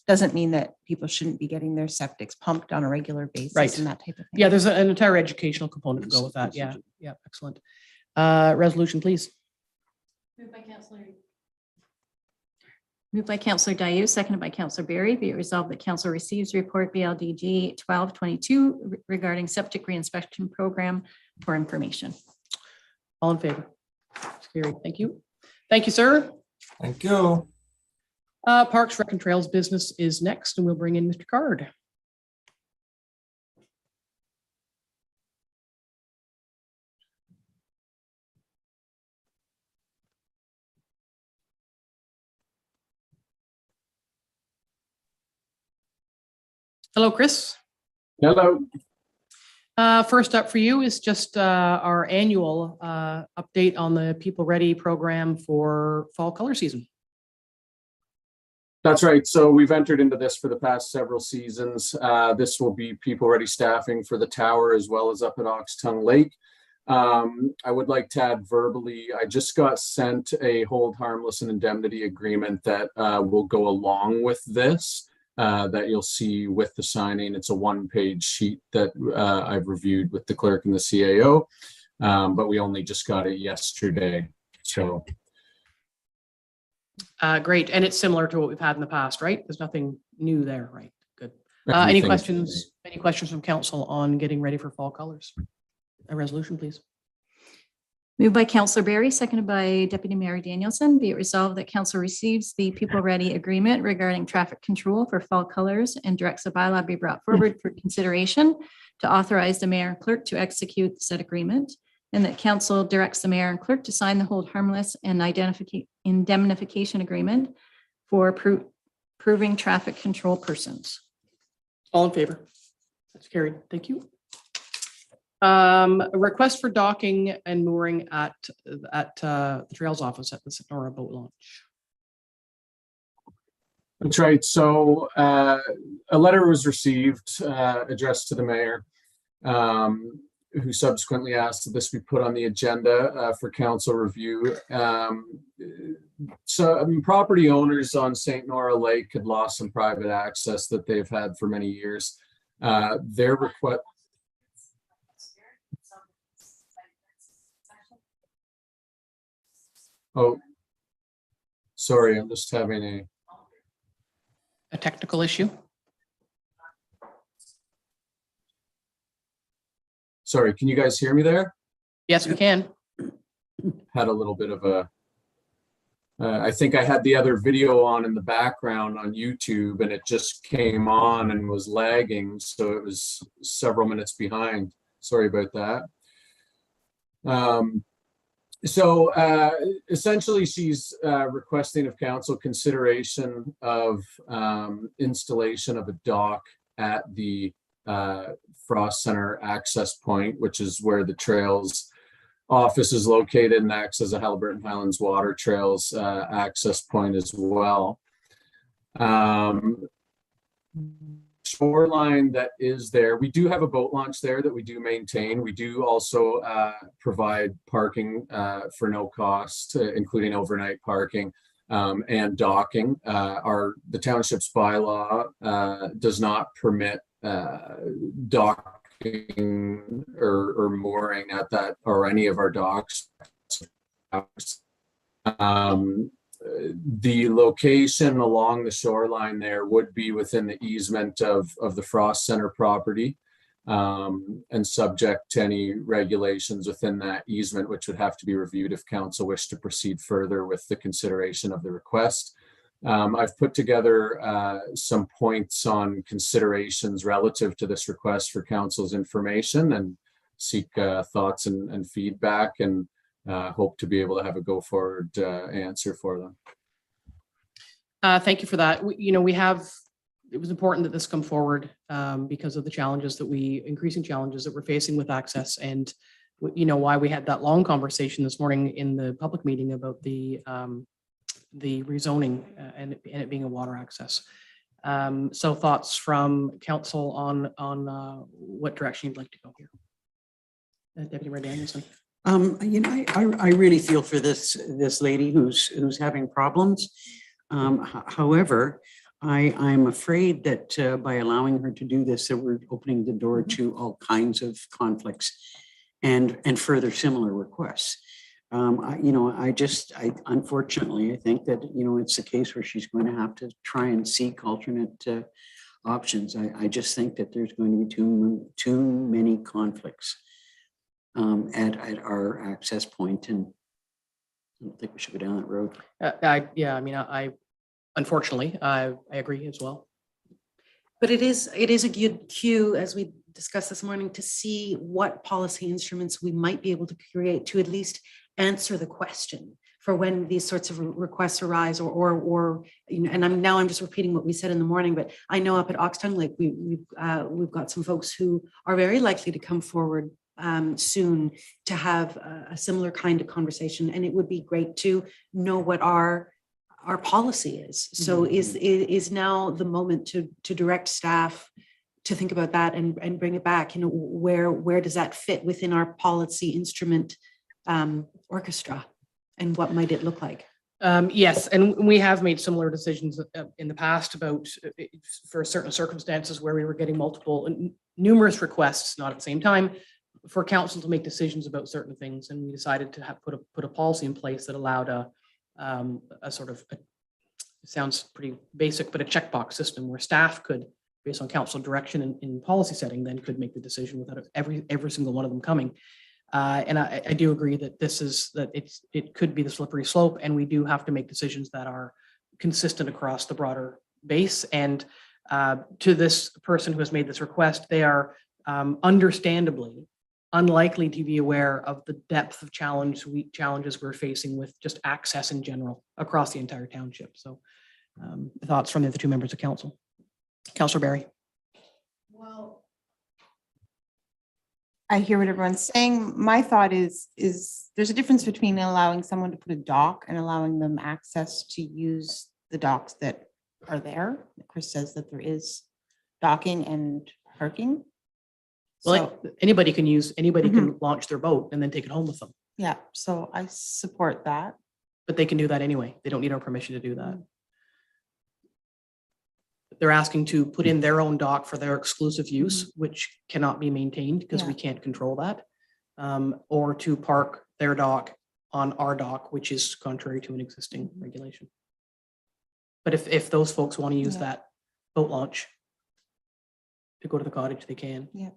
doesn't mean that people shouldn't be getting their septics pumped on a regular basis Right. and that type of thing. Yeah, there's an entire educational component to go with that. Yeah, yeah, excellent. Resolution, please. Moved by Councillor Dayu, seconded by Councillor Berry. Be it resolved that council receives report BLDG 1222 regarding septic reinspection program for information. All in favor? Carried. Thank you. Thank you, sir. Thank you. Parks, Rec and Trails business is next, and we'll bring in Mr. Card. Hello, Chris. Hello. First up for you is just our annual update on the People Ready program for fall color season. That's right. So we've entered into this for the past several seasons. This will be People Ready staffing for the tower as well as up at Ox Tongue Lake. I would like to add verbally, I just got sent a hold harmless and indemnity agreement that will go along with this. That you'll see with the signing. It's a 1-page sheet that I've reviewed with the clerk and the CAO, but we only just got it yesterday. So great, and it's similar to what we've had in the past, right? There's nothing new there, right? Good. Any questions? Any questions from council on getting ready for fall colors? A resolution, please. Moved by Councillor Berry, seconded by Deputy Mayor Danielson. Be it resolved that council receives the People Ready agreement regarding traffic control for fall colors and directs a bylaw be brought forward for consideration to authorize the mayor and clerk to execute said agreement, and that council directs the mayor and clerk to sign the hold harmless and indemnification agreement for proving traffic control persons. All in favor? That's carried. Thank you. A request for docking and mooring at the Trails office at the Sonora Boat Launch. that's right. So a letter was received addressed to the mayor, who subsequently asked that this be put on the agenda for council review. So I mean, property owners on St. Nora Lake had lost some private access that they've had for many years. Their request. Oh, sorry, I'm just having A technical issue. sorry, can you guys hear me there? Yes, we can. Had a little bit of a I think I had the other video on in the background on YouTube and it just came on and was lagging. So it was several minutes behind. Sorry about that. Essentially she's requesting of council consideration of installation of a dock at the Frost Center access point, which is where the trails office is located and acts as a Halliburton Highlands Water Trails access point as well. Shoreline that is there. We do have a boat launch there that we do maintain. We do also provide parking for no cost, including overnight parking and docking. The township's bylaw does not permit docking or mooring at that or any of our docks. The location along the shoreline there would be within the easement of the Frost Center property and subject to any regulations within that easement, which would have to be reviewed if council wished to proceed further with the consideration of the request. I've put together some points on considerations relative to this request for council's information and seek thoughts and feedback, and hope to be able to have a go forward answer for them. Thank you for that. It was important that this come forward because of the increasing challenges that we're facing with access, and why we had that long conversation this morning in the public meeting about the rezoning and it being a water access. So thoughts from council on what direction you'd like to go here. Deputy Mayor Danielson. I really feel for this lady who's having problems. However, I'm afraid that by allowing her to do this, that we're opening the door to all kinds of conflicts and further similar requests. Unfortunately, I think that, it's a case where she's going to have to try and seek alternate options. I just think that there's going to be too many conflicts at our access point, and I don't think we should go down that road. Unfortunately, I agree as well. But it is a good cue, as we discussed this morning, to see what policy instruments we might be able to create to at least answer the question for when these sorts of requests arise, or and I'm just repeating what we said in the morning, but I know up at Oxtongue Lake, we've got some folks who are very likely to come forward soon to have a similar kind of conversation, and it would be great to know what our policy is. So is now the moment to direct staff to think about that and bring it back? Where does that fit within our policy instrument orchestra, and what might it look like? Yes, and we have made similar decisions in the past about for certain circumstances where we were getting numerous requests, not at the same time, for council to make decisions about certain things, and we decided to put a policy in place that allowed a sort of, it sounds pretty basic, but a checkbox system where staff could, based on council direction in policy setting, then could make the decision without every single one of them coming. And I do agree that it could be the slippery slope, and we do have to make decisions that are consistent across the broader base. And to this person who has made this request, they are understandably unlikely to be aware of the depth of challenges we're facing with just access in general across the entire township. So thoughts from the other two members of council. Councillor Barry. Well, I hear what everyone's saying. My thought is there's a difference between allowing someone to put a dock and allowing them access to use the docks that are there. Chris says that there is docking and parking. Well, anybody can launch their boat and then take it home with them. Yeah, so I support that. But they can do that anyway. They don't need our permission to do that. They're asking to put in their own dock for their exclusive use, which cannot be maintained because we can't control that, or to park their dock on our dock, which is contrary to an existing regulation. But if those folks want to use that boat launch to go to the cottage, they can. Yeah.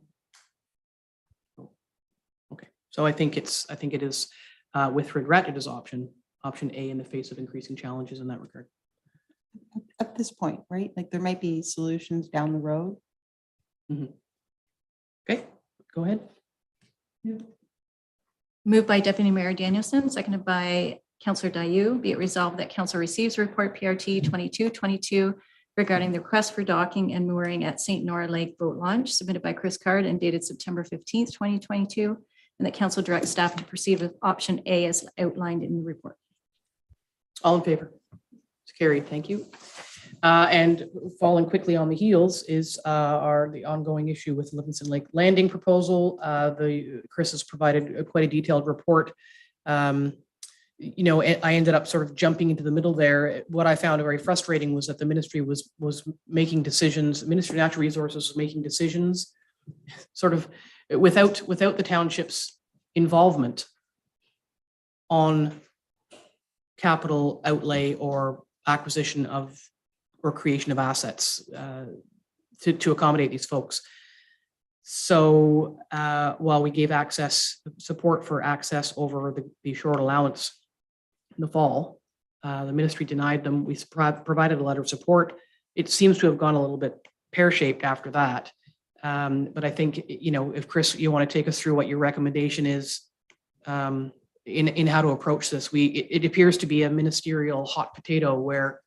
Okay, so I think it is with regret it is option option A in the face of increasing challenges in that regard. At this point, right? Like there might be solutions down the road. Okay, go ahead. Moved by Deputy Mayor Danielson, seconded by Councillor Dayu. Be it resolved that council receives report PRT 2222 regarding the request for docking and mooring at St. Nora Lake Boat Launch submitted by Chris Card and dated September 15th, 2022, and that council directs staff to proceed with option A as outlined in the report. All in favor? It's carried. Thank you. And following quickly on the heels is the ongoing issue with Livingston Lake Landing proposal. Chris has provided quite a detailed report. You know, I ended up sort of jumping into the middle there. What I found very frustrating was that the ministry was making decisions. The Ministry of Natural Resources was making decisions sort of without the township's involvement on capital outlay or acquisition of or creation of assets to accommodate these folks. So while we gave support for access over the short allowance in the fall, the ministry denied them. We provided a letter of support. It seems to have gone a little bit pear-shaped after that. But I think, you know, if Chris, you want to take us through what your recommendation is in how to approach this. It appears to be a ministerial hot potato where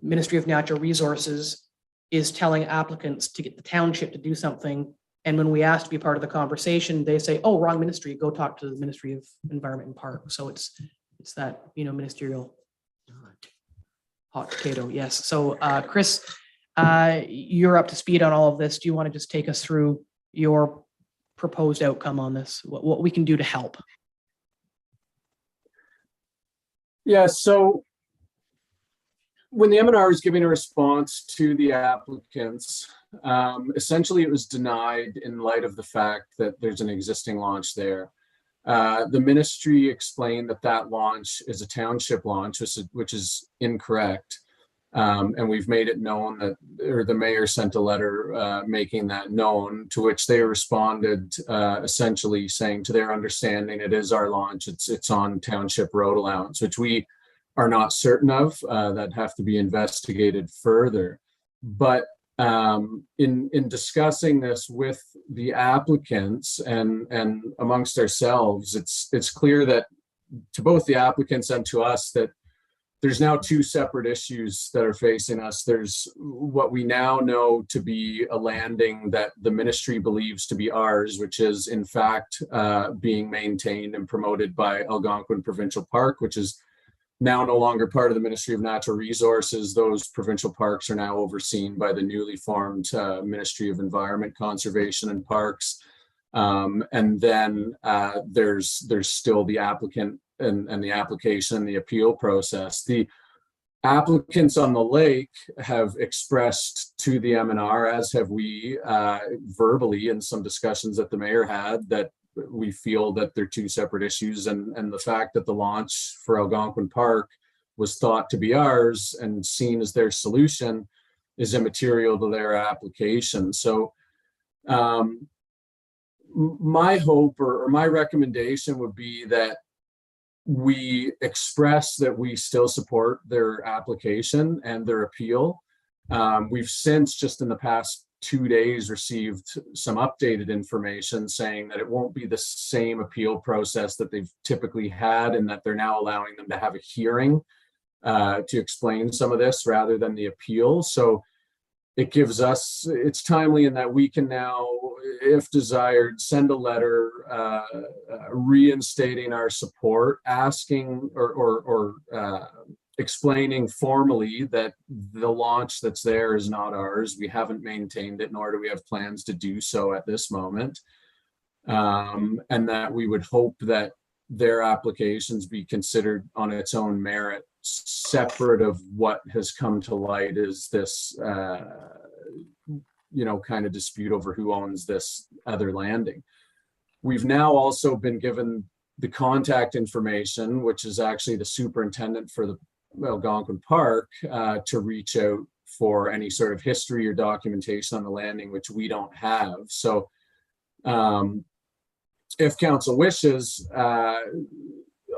Ministry of Natural Resources is telling applicants to get the township to do something. And when we ask to be part of the conversation, they say, oh, wrong ministry, go talk to the Ministry of Environment and Park. So it's that, you know, ministerial hot potato. Yes. So Chris, you're up to speed on all of this. Do you want to just take us through your proposed outcome on this, what we can do to help? Yeah, so when the MNR was giving a response to the applicants, essentially it was denied in light of the fact that there's an existing launch there. The ministry explained that launch is a township launch, which is incorrect. And we've made it known that, or the mayor sent a letter making that known, to which they responded essentially saying, to their understanding, it is our launch. It's on township road allowance, which we are not certain of, that have to be investigated further. But in discussing this with the applicants and amongst ourselves, it's clear that to both the applicants and to us that there's now two separate issues that are facing us. There's what we now know to be a landing that the ministry believes to be ours, which is in fact being maintained and promoted by Algonquin Provincial Park, which is now no longer part of the Ministry of Natural Resources. Those provincial parks are now overseen by the newly formed Ministry of Environment, Conservation and Parks. And then there's still the applicant and the application and the appeal process. The applicants on the lake have expressed to the MNR, as have we verbally in some discussions that the mayor had, that we feel that they're two separate issues, and the fact that the launch for Algonquin Park was thought to be ours and seen as their solution is immaterial to their application. So my hope or my recommendation would be that we express that we still support their application and their appeal. We've since, just in the past 2 days, received some updated information saying that it won't be the same appeal process that they've typically had, and that they're now allowing them to have a hearing to explain some of this rather than the appeal. So it gives us, it's timely in that we can now, if desired, send a letter reinstating our support, asking or explaining formally that the launch that's there is not ours. We haven't maintained it, nor do we have plans to do so at this moment. And that we would hope that their applications be considered on its own merit, separate of what has come to light is this kind of dispute over who owns this other landing. We've now also been given the contact information, which is actually the superintendent for the Algonquin Park, to reach out for any sort of history or documentation on the landing, which we don't have. So if council wishes,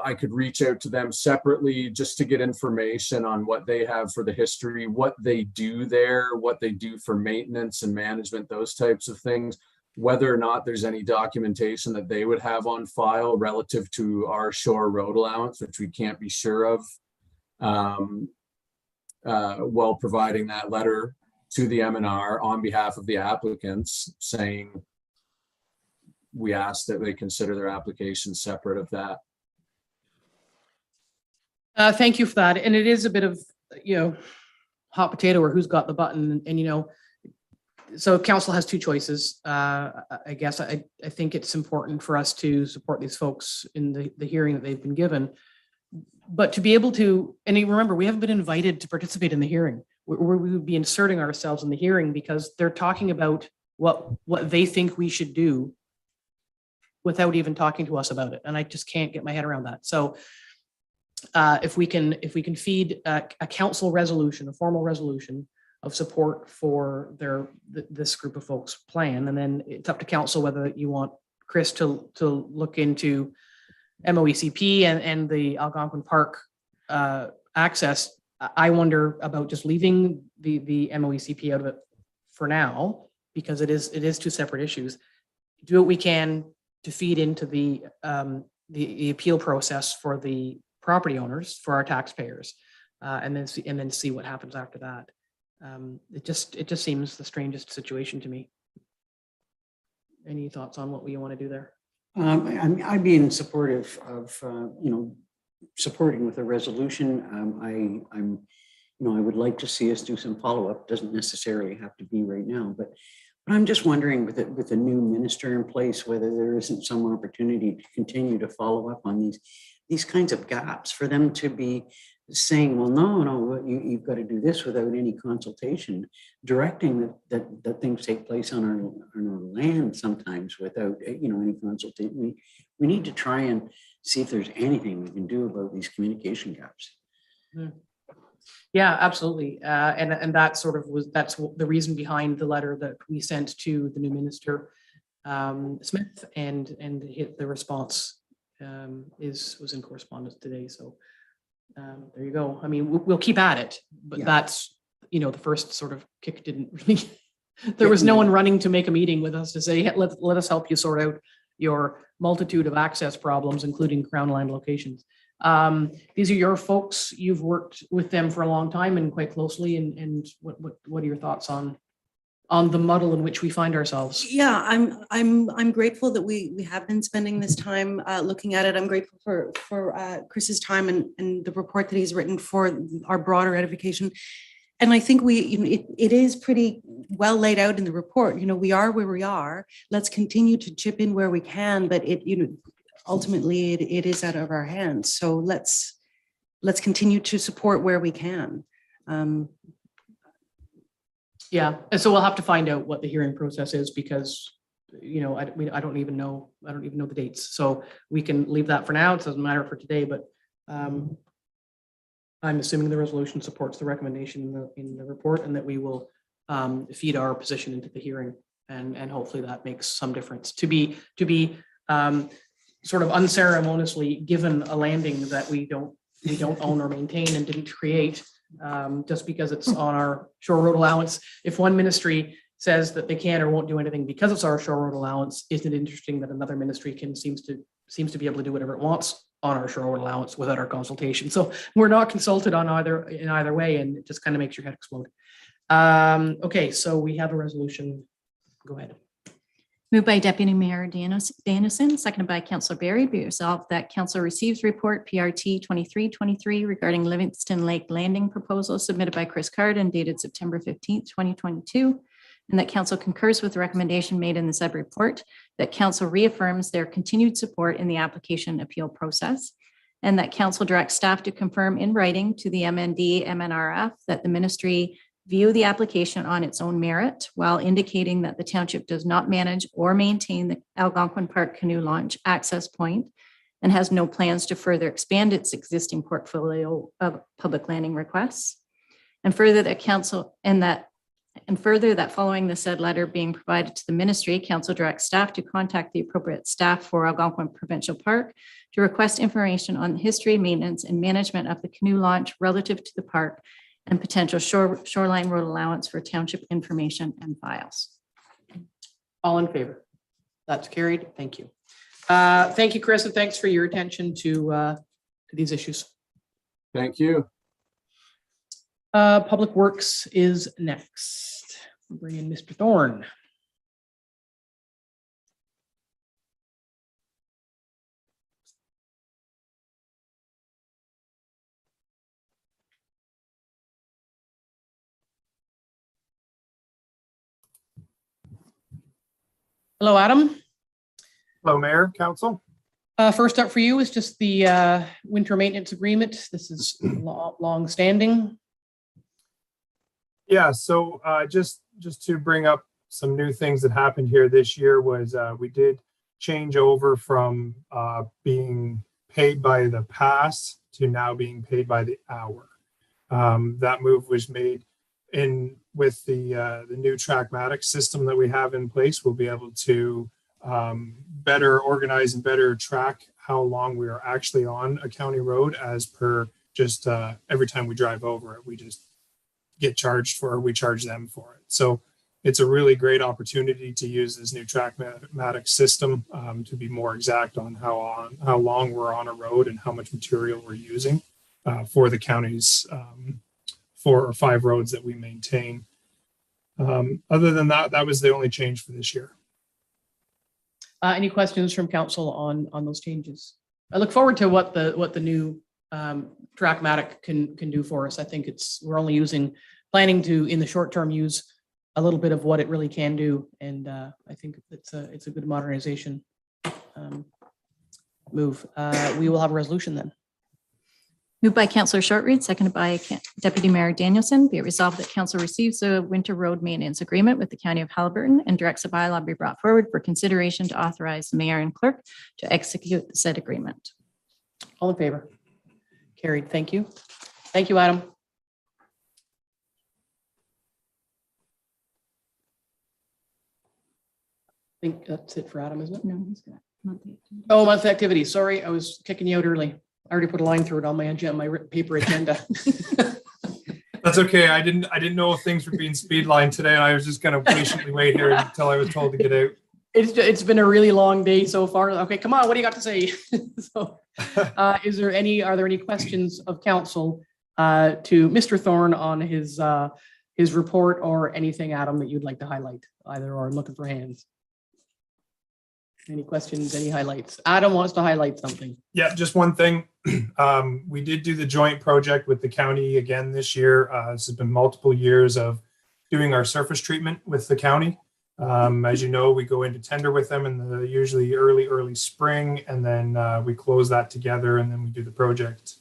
I could reach out to them separately just to get information on what they have for the history, what they do there, what they do for maintenance and management, those types of things, whether or not there's any documentation that they would have on file relative to our shore road allowance, which we can't be sure of, while providing that letter to the MNR on behalf of the applicants saying we ask that they consider their application separate of that. Thank you for that. And it is a bit of, hot potato or who's got the button and, so council has two choices. I guess I think it's important for us to support these folks in the hearing that they've been given. But to be able to, and remember, we haven't been invited to participate in the hearing. We would be inserting ourselves in the hearing because they're talking about what they think we should do without even talking to us about it. And I just can't get my head around that. So if we can feed a council resolution, a formal resolution of support for this group of folks plan, and then it's up to council whether you want Chris to look into MOECP and the Algonquin Park access. I wonder about just leaving the MOECP out of it for now, because it is two separate issues. Do what we can to feed into the appeal process for the property owners, for our taxpayers, and then see what happens after that. It just seems the strangest situation to me. Any thoughts on what we want to do there? I'd be in support of supporting with a resolution. I would like to see us do some follow-up. Doesn't necessarily have to be right now, but I'm just wondering with a new minister in place, whether there isn't some opportunity to continue to follow up on these kinds of gaps, for them to be saying, well, no, you've got to do this without any consultation, directing that things take place on our land sometimes without any consultation. We need to try and see if there's anything we can do about these communication gaps. Yeah, absolutely. And that's the reason behind the letter that we sent to the new minister, Smith, and the response was in correspondence today. So there you go. I mean, we'll keep at it, but that's, the first sort of kick didn't really, there was no one running to make a meeting with us to say, hey, let us help you sort out your multitude of access problems, including Crown land locations. These are your folks. You've worked with them for a long time and quite closely. And what are your thoughts on the muddle in which we find ourselves? Yeah, I'm grateful that we have been spending this time looking at it. I'm grateful for Chris's time and the report that he's written for our broader edification. And I think it is pretty well laid out in the report. We are where we are. Let's continue to chip in where we can, but ultimately it is out of our hands. So let's continue to support where we can. Yeah, and so we'll have to find out what the hearing process is, because I don't even know the dates. So we can leave that for now. It doesn't matter for today, but I'm assuming the resolution supports the recommendation in the report, and that we will feed our position into the hearing, and hopefully that makes some difference. To be sort of unceremoniously given a landing that we don't own or maintain and didn't create, just because it's on our shore road allowance. If one ministry says that they can or won't do anything because it's our shore road allowance, isn't it interesting that another ministry seems to be able to do whatever it wants on our shore road allowance without our consultation? So we're not consulted in either way, and it just kind of makes your head explode. Okay, so we have a resolution. Go ahead. Moved by Deputy Mayor Danielson, seconded by Councillor Berry. Be resolved that Council receives report PRT 2323 regarding Livingston Lake Landing proposal submitted by Chris Carden, dated September 15th, 2022, and that Council concurs with the recommendation made in the said report, that Council reaffirms their continued support in the application appeal process, and that Council directs staff to confirm in writing to the MND MNRF that the ministry view the application on its own merit, while indicating that the township does not manage or maintain the Algonquin Park canoe launch access point and has no plans to further expand its existing portfolio of public landing requests. And further, that Council And further, that following the said letter being provided to the ministry, council directs staff to contact the appropriate staff for Algonquin Provincial Park to request information on the history, maintenance, and management of the canoe launch relative to the park and potential shoreline road allowance for township information and files. All in favor? That's carried. Thank you. Thank you, Chris, and thanks for your attention to these issues. Thank you. Public Works is next. Bring in Mr. Thorne. Hello, Adam. Hello, Mayor, Council. First up for you is just the winter maintenance agreement. This is long standing. Yeah, so just to bring up some new things that happened here this year was we did change over from being paid by the pass to now being paid by the hour. That move was made in with the new Trackmatic system that we have in place. We'll be able to better organize and better track how long we are actually on a county road as per just every time we drive over it, we just get charged for, or we charge them for it. So it's a really great opportunity to use this new Trackmatic system to be more exact on how long we're on a road and how much material we're using for the county's 4 or 5 roads that we maintain. Other than that, that was the only change for this year. Any questions from council on those changes? I look forward to what the new Trackmatic can do for us. I think we're only planning to in the short term use a little bit of what it really can do, and I think it's a good modernization move. We will have a resolution then. Moved by Councillor Shortreed, seconded by Deputy Mayor Danielson. Be it resolved that council receives a winter road maintenance agreement with the County of Haliburton and directs a bylaw be brought forward for consideration to authorize the mayor and clerk to execute the said agreement. All in favor? Carried. Thank you. Thank you, Adam. I think that's it for Adam, isn't it? No, he's got monthly activity. Oh, monthly activities. Sorry, I was kicking you out early. I already put a line through it on my agenda, my paper agenda. That's okay. I didn't know if things were being speedlined today, and I was just gonna patiently wait here until I was told to get out. It's been a really long day so far. Okay, come on. What do you got to say? So, are there any questions of council to Mr. Thorne on his report or anything, Adam, that you'd like to highlight? Either or. I'm looking for hands. Any questions? Any highlights? Adam wants to highlight something. Yeah, just one thing. We did do the joint project with the county again this year. This has been multiple years of doing our surface treatment with the county. As you know, we go into tender with them in the usually early spring, and then we close that together, and then we do the project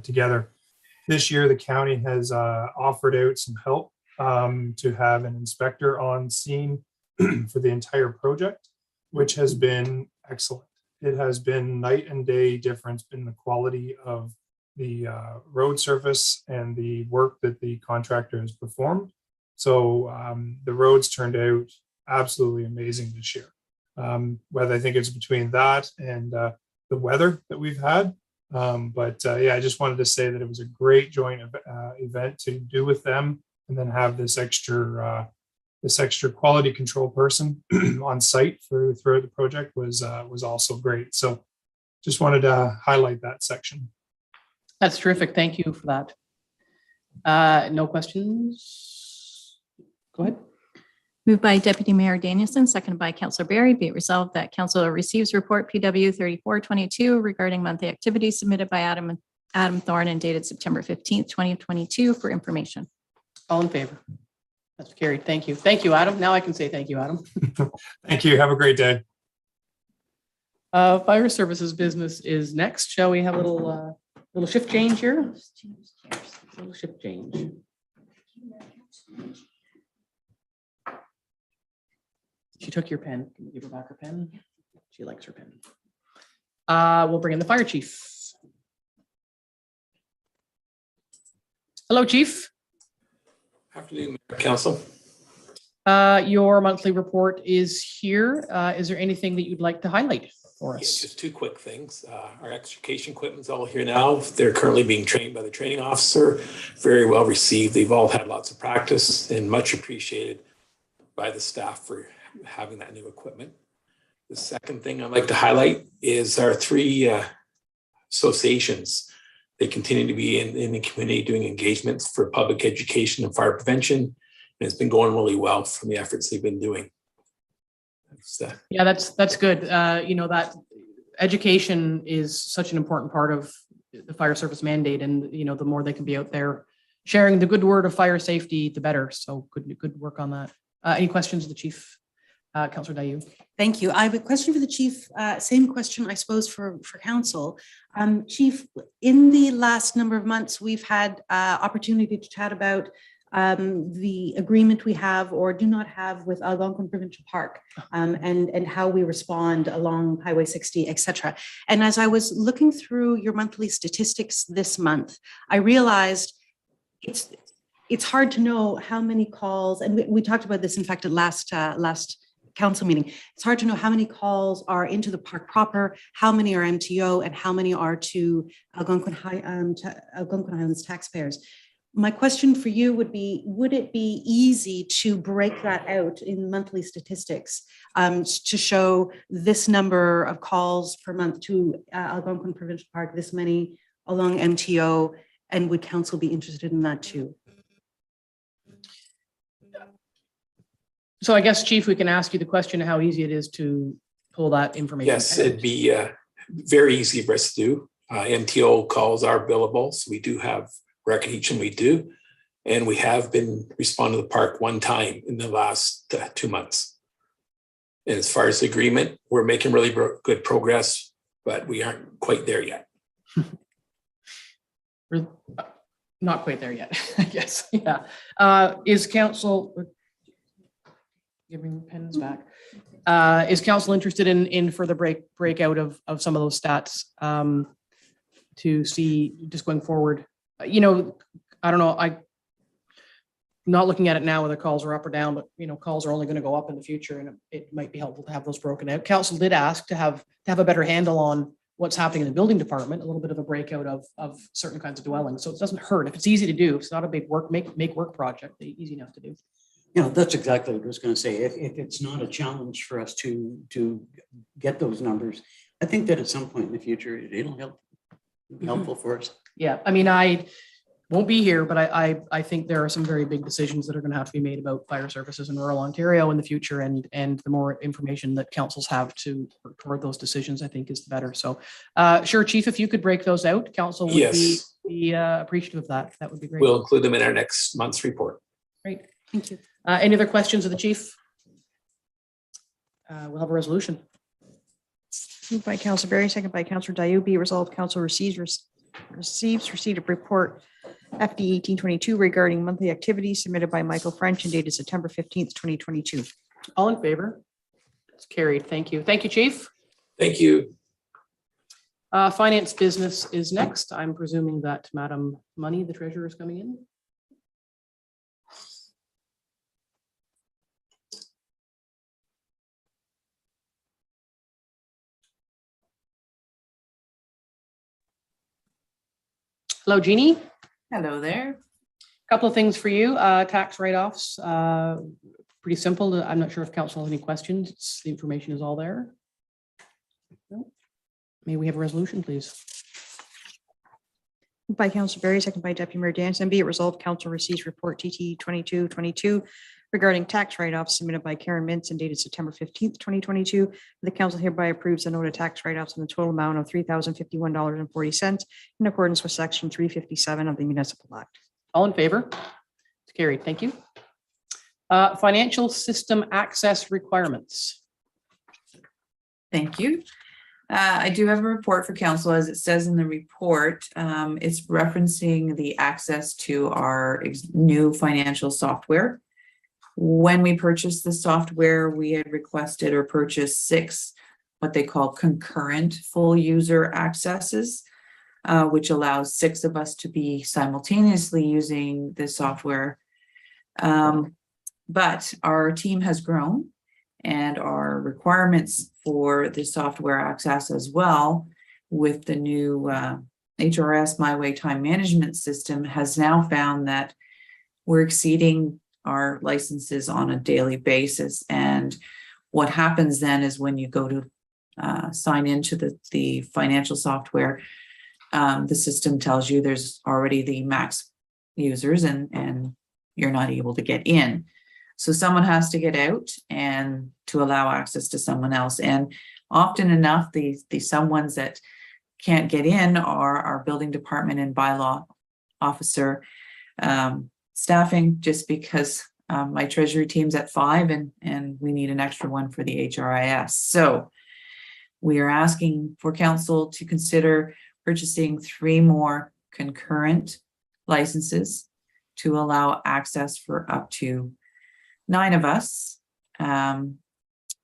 together. This year, the county has offered out some help to have an inspector on scene for the entire project, which has been excellent. It has been night and day difference in the quality of the road surface and the work that the contractor has performed. So the roads turned out absolutely amazing this year. Whether I think it's between that and the weather that we've had. Yeah, I just wanted to say that it was a great joint event to do with them, and then have this extra quality control person on site throughout the project was also great. So just wanted to highlight that section. That's terrific. Thank you for that. No questions? Go ahead. Moved by Deputy Mayor Danielson, seconded by Councillor Barry. Be it resolved that council receives report PW 3422 regarding monthly activities submitted by Adam Thorne and dated September 15th, 2022 for information. All in favor? That's carried. Thank you. Thank you, Adam. Now I can say thank you, Adam. Thank you. Have a great day. Fire services business is next. Shall we have a little shift change here? Little shift change. She took your pen. Can you give her back her pen? She likes her pen. We'll bring in the fire chief. Hello, Chief. Afternoon, Mayor, Council. Your monthly report is here. Is there anything that you'd like to highlight for Yeah, us? just two quick things. Our extrication equipment's all here now. They're currently being trained by the training officer. Very well received. They've all had lots of practice and much appreciated by the staff for having that new equipment. The second thing I'd like to highlight is our three associations. They continue to be in the community doing engagements for public education and fire prevention. And it's been going really well from the efforts they've been doing. Yeah, that's good. That education is such an important part of the fire service mandate, and the more they can be out there sharing the good word of fire safety, the better. So good work on that. Any questions of the chief? Councillor Dayu. Thank you. I have a question for the chief. Same question, I suppose, for council. Chief, in the last number of months, we've had opportunity to chat about the agreement we have or do not have with Algonquin Provincial Park, and how we respond along Highway 60, etc. And as I was looking through your monthly statistics this month, I realized it's hard to know how many calls, and we talked about this, in fact, at last council meeting. It's hard to know how many calls are into the park proper, how many are MTO, and how many are to Algonquin Highlands taxpayers. My question for you would be, would it be easy to break that out in monthly statistics to show this number of calls per month to Algonquin Provincial Park, this many along MTO, and would council be interested in that too? So I guess, Chief, we can ask you the question of how easy it is to pull that information. Yes, it'd be very easy for us to do. MTO calls are billable, so we do have record each, and we do. And we have been responding to the park one time in the last 2 months. And as far as the agreement, we're making really good progress, but we aren't quite there yet. We're not quite there yet, I guess. Yeah. Is council... Giving pens back. Is council interested in further breakout of some of those stats to see just going forward? I don't know. I'm not looking at it now whether calls are up or down, but calls are only going to go up in the future, and it might be helpful to have those broken out. Council did ask to have a better handle on what's happening in the building department, a little bit of a breakout of certain kinds of dwellings. So it doesn't hurt if it's easy to do. It's not a big make work project. Easy enough to do. That's exactly what I was going to say. If it's not a challenge for us to get those numbers, I think that at some point in the future, it'll be helpful for us. Yeah, I mean, I won't be here, but I think there are some very big decisions that are going to have to be made about fire services in rural Ontario in the future, and the more information that councils have to record those decisions, I think is the better. So, sure, Chief, if you could break those out, council would be appreciative of that. That would be great. We'll include them in our next month's report. Great, thank you. Any other questions of the chief? We'll have a resolution. Moved by Councillor Berry, second by Councillor Dayu. Be resolved, council receives receipt of report FD 1822 regarding monthly activities submitted by Michael French and dated September 15th, 2022. All in favor? It's carried. Thank you. Thank you, Chief. Thank you. Finance business is next. I'm presuming that Madam Money, the treasurer, is coming in. Hello, Jeannie. Hello there. Couple of things for you. Tax write-offs, pretty simple. I'm not sure if council has any questions. The information is all there. No. May we have a resolution, please? Moved by Councillor Berry, second by Deputy Mayor Danson. Be it resolved, council receives report TT 2222 regarding tax write-offs submitted by Karen Mintz and dated September 15th, 2022. The council hereby approves the note of tax write-offs in the total amount of $3,051.40 in accordance with section 357 of the Municipal Act. All in favor? It's carried. Thank you. Financial system access requirements. Thank you. I do have a report for council. As it says in the report, it's referencing the access to our new financial software. When we purchased the software, we had requested or purchased 6 what they call concurrent full user accesses, which allows 6 of us to be simultaneously using the software. But our team has grown and our requirements for the software access as well with the new HRS My Way time management system has now found that we're exceeding our licenses on a daily basis. And what happens then is when you go to sign into the financial software, the system tells you there's already the max users and you're not able to get in. So someone has to get out and to allow access to someone else. And often enough, the someones that can't get in are our building department and bylaw officer staffing, just because my treasury team's at 5 and we need an extra one for the HRIS. So we are asking for council to consider purchasing 3 more concurrent licenses to allow access for up to 9 of us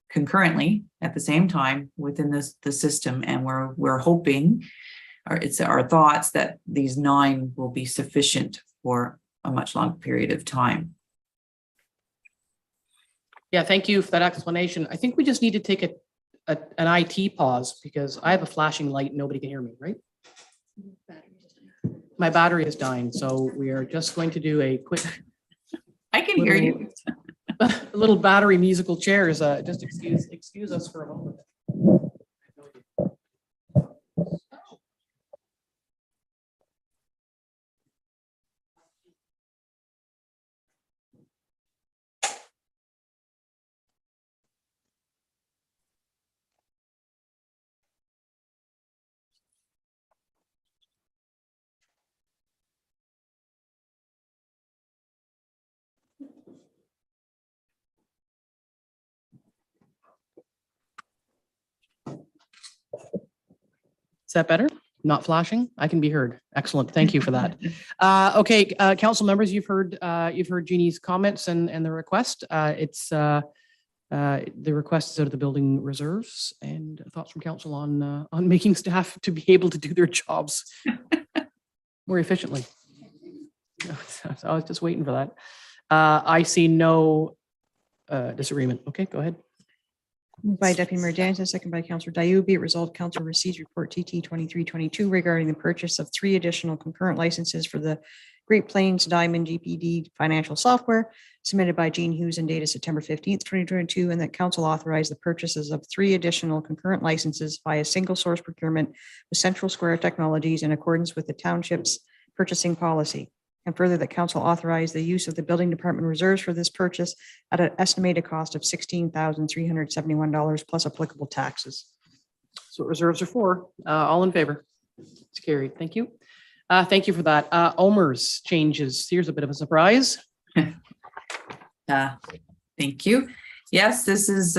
concurrently at the same time within the system. And we're hoping, or it's our thoughts, that these 9 will be sufficient for a much longer period of time. Yeah, thank you for that explanation. I think we just need to take an IT pause because I have a flashing light. Nobody can hear me, right? My battery is dying, so we are just going to do a quick. I can hear you. A little battery musical chairs. Just excuse us for a moment. Is that better? Not flashing? I can be heard. Excellent. Thank you for that. Okay, council members, you've heard Jeannie's comments and the request. The request is out of the building reserves, and thoughts from council on making staff to be able to do their jobs more efficiently. So I was just waiting for that. I see no disagreement. Okay, go ahead. Moved by Deputy Mayor Danton, second by Councillor Dayu. Be it resolved, Council receives report TT 2322 regarding the purchase of 3 additional concurrent licenses for the Great Plains Diamond GPD financial software submitted by Gene Hughes and dated September 15th, 2022, and that council authorize the purchases of 3 additional concurrent licenses via single source procurement with Central Square Technologies in accordance with the township's purchasing policy. And further, that council authorize the use of the building department reserves for this purchase at an estimated cost of $16,371 plus applicable taxes. So what reserves are for. All in favor? It's carried. Thank you. Thank you for that. Omer's changes. Here's a bit of a surprise. Thank you. Yes, this is,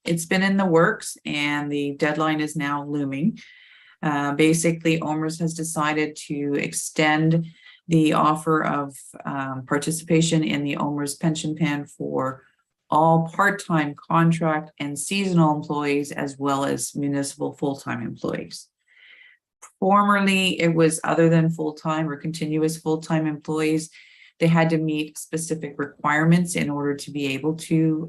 it's been in the works and the deadline is now looming. Basically, OMERS has decided to extend the offer of participation in the OMERS pension plan for all part-time contract and seasonal employees, as well as municipal full-time employees. Formerly, it was other than full-time or continuous full-time employees. They had to meet specific requirements in order to be able to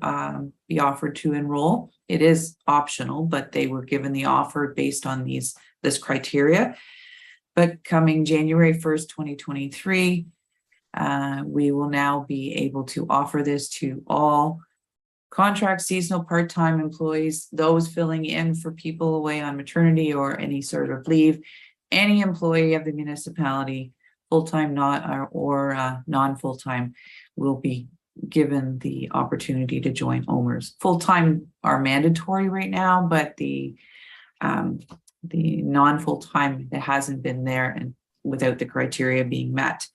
be offered to enroll. It is optional, but they were given the offer based on this criteria. But coming January 1st, 2023, we will now be able to offer this to all contract, seasonal, part-time employees, those filling in for people away on maternity or any sort of leave, any employee of the municipality, full-time or non-full-time, will be given the opportunity to join OMERS. Full-time are mandatory right now, but the non-full-time that hasn't been there and without the criteria being met.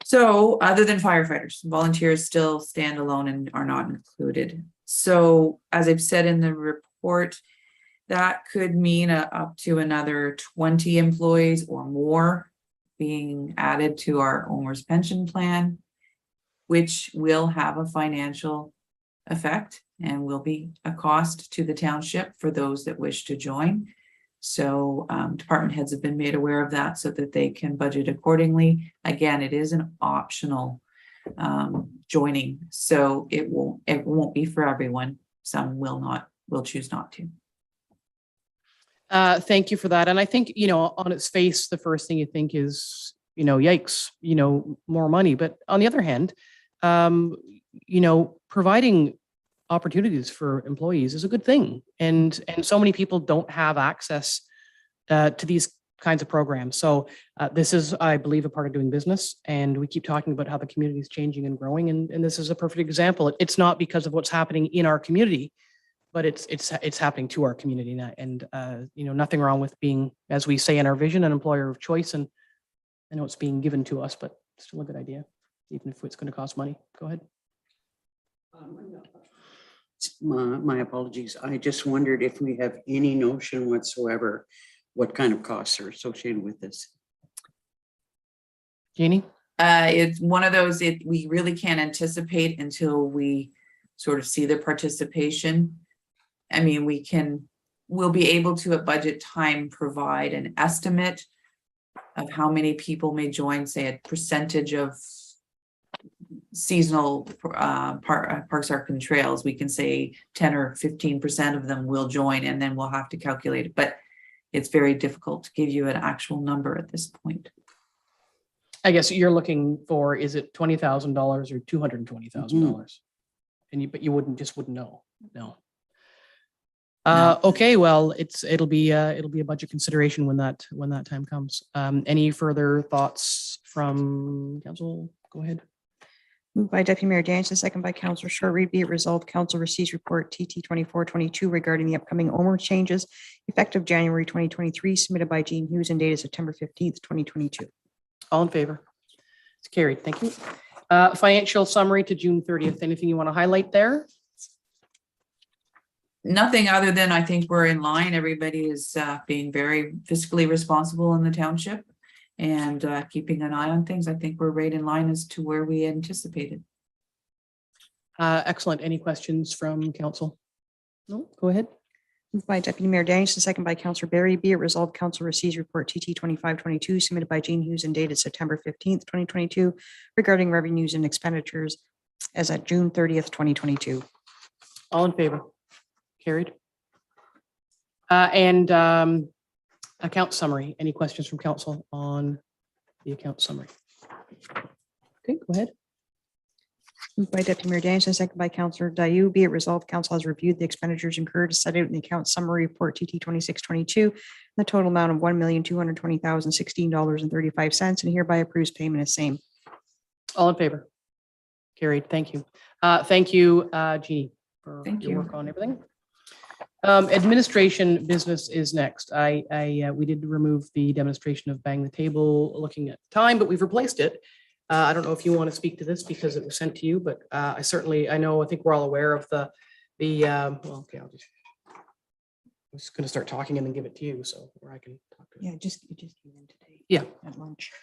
So other than firefighters, volunteers still stand alone and are not included. So as I've said in the report, that could mean up to another 20 employees or more being added to our OMERS pension plan, which will have a financial effect and will be a cost to the township for those that wish to join. So department heads have been made aware of that so that they can budget accordingly. Again, it is an optional joining. So it won't be for everyone. Some will choose not to. Thank you for that. And I think, on its face, the first thing you think is, yikes, more money. But on the other hand, providing opportunities for employees is a good thing. And so many people don't have access to these kinds of programs. So this is, I believe, a part of doing business. And we keep talking about how the community is changing and growing. And this is a perfect example. It's not because of what's happening in our community, but it's happening to our community. And nothing wrong with being, as we say in our vision, an employer of choice. And I know it's being given to us, but still a good idea, even if it's going to cost money. Go ahead. My apologies. I just wondered if we have any notion whatsoever what kind of costs are associated with this. Jeannie? It's one of those, we really can't anticipate until we sort of see the participation. I mean, we'll be able to at budget time provide an estimate of how many people may join, say a percentage of seasonal parks, arc and trails. We can say 10 or 15% of them will join, and then we'll have to calculate it. But it's very difficult to give you an actual number at this point. I guess you're looking for, is it $20,000 or $220,000? But you wouldn't know. No. Okay, well, it'll be a budget consideration when that time comes. Any further thoughts from council? Go ahead. Moved by Deputy Mayor Danielson, second by Councillor Short Reed. Be it resolved, council receives report TT 2422 regarding the upcoming OMER changes effective January 2023, submitted by Jean Hughes and dated September 15th, 2022. All in favor? It's carried. Thank you. Financial summary to June 30th. Anything you want to highlight there? Nothing other than I think we're in line. Everybody is being very fiscally responsible in the township and keeping an eye on things. I think we're right in line as to where we anticipated. Excellent. Any questions from council? No, go ahead. Moved by Deputy Mayor Danielson, second by Councillor Barry. Be it resolved, council receives report TT 2522 submitted by Jean Hughes and dated September 15th, 2022 regarding revenues and expenditures as at June 30th, 2022. All in favor? Carried. And account summary. Any questions from council on the account summary? Okay, go ahead. Moved by Deputy Mayor Danielson, second by Councillor Dayu. Be it resolved, council has reviewed the expenditures incurred as set out in the account summary report TT 2622, the total amount of $1,220,016.35, and hereby approves payment as same. All in favor? Carried. Thank you. Thank you, Jeannie, for your work on everything. Administration business is next. We did remove the demonstration of bang the table looking at time, but we've replaced it. I don't know if you want to speak to this because it was sent to you, but I think we're all aware of well, okay, I'm just going to start talking and then give it to you, so where I can talk to it. Yeah, it just came in today. Yeah. At lunch.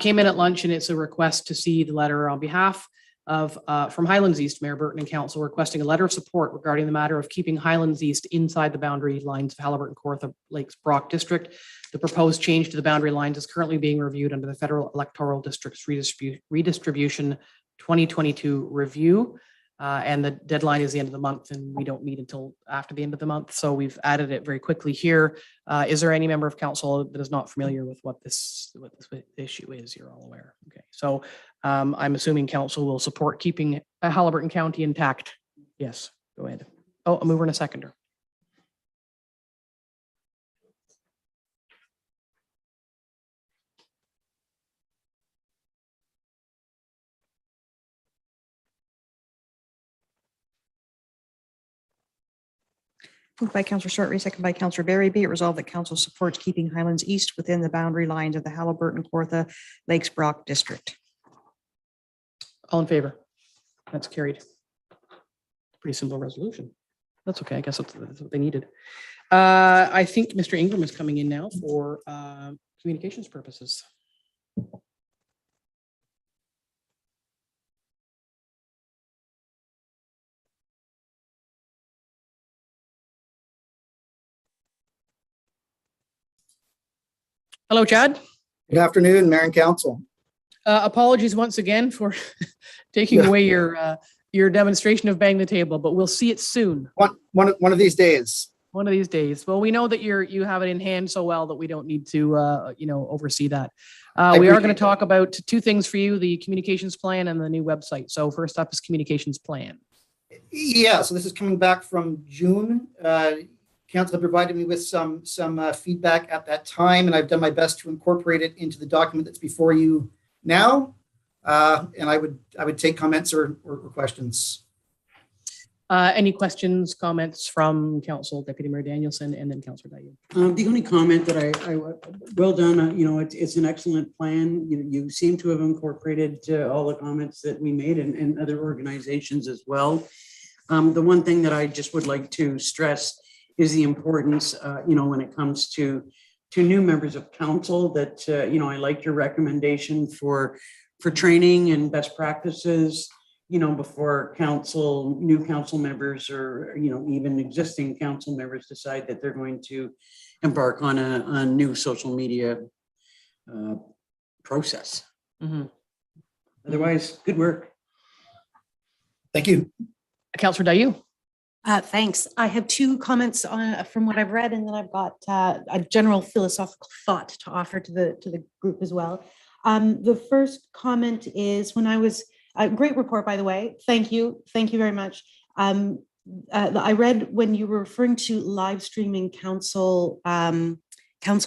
Came in at lunch, and it's a request to see the letter on behalf of from Highlands East, Mayor Burton and Council requesting a letter of support regarding the matter of keeping Highlands East inside the boundary lines of Haliburton, Kawartha Lakes, Brock District. The proposed change to the boundary lines is currently being reviewed under the Federal Electoral Districts Redistribution 2022 review. And the deadline is the end of the month, and we don't meet until after the end of the month. So we've added it very quickly here. Is there any member of council that is not familiar with what this issue is? You're all aware. Okay, so I'm assuming council will support keeping Haliburton County intact. Yes, go ahead. Oh, a mover and a seconder. Moved by Councillor Short Reed, second by Councillor Barry. Be it resolved that council supports keeping Highlands East within the boundary lines of the Haliburton, Kawartha Lakes, Brock District. All in favor? That's carried. Pretty simple resolution. That's okay. I guess that's what they needed. I think Mr. Ingram is coming in now for communications purposes. Hello, Chad. Good afternoon, Mayor and Council. Apologies once again for taking away your demonstration of bang the table, but we'll see it soon. One of these days. One of these days. Well, we know that you have it in hand so well that we don't need to oversee that. We are appreciate going to talk about two things for you: the communications plan and the new website. So first up is communications plan. Yeah, so this is coming back from June. Council had provided me with some feedback at that time, and I've done my best to incorporate it into the document that's before you now. And I would take comments or questions. Any questions, comments from Council Deputy Mayor Danielson and then Councillor Dayu? The only comment that I well done, it's an excellent plan. You seem to have incorporated all the comments that we made and other organizations as well. The one thing that I just would like to stress is the importance, when it comes to new members of council that, I like your recommendation for training and best practices, before new council members or, even existing council members decide that they're going to embark on a new social media process. Mm-hmm. Otherwise, good work. Thank you. Councillor Dayu? Thanks. I have two comments from what I've read, and then I've got a general philosophical thought to offer to the group as well. The first comment is when I was a great report, by the way. Thank you very much. I read when you were referring to live streaming council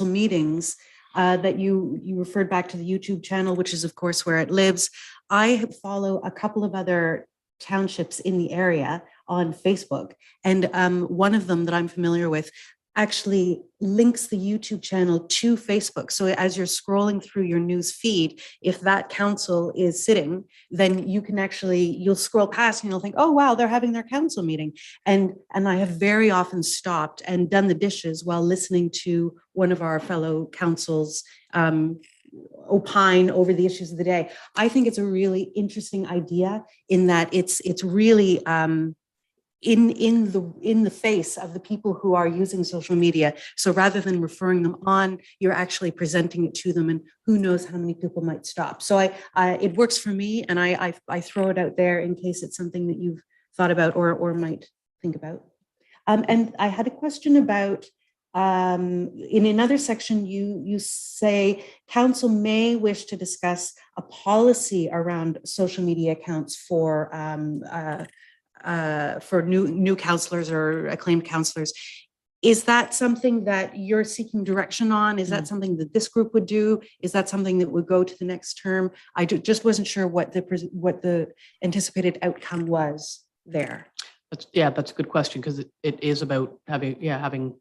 meetings that you referred back to the YouTube channel, which is of course where it lives. I follow a couple of other townships in the area on Facebook, and one of them that I'm familiar with actually links the YouTube channel to Facebook. So as you're scrolling through your news feed, if that council is sitting, then you'll scroll past and you'll think, oh wow, they're having their council meeting. And I have very often stopped and done the dishes while listening to one of our fellow councils opine over the issues of the day. I think it's a really interesting idea in that it's really in the face of the people who are using social media. So rather than referring them on, you're actually presenting it to them, and who knows how many people might stop. So it works for me, and I throw it out there in case it's something that you've thought about or might think about. And I had a question about in another section, you say council may wish to discuss a policy around social media accounts for new councillors or acclaimed councillors. Is that something that you're seeking direction on? Is that something that this group would do? Is that something that would go to the next term? I just wasn't sure what the anticipated outcome was there. That's a good question, because it is about having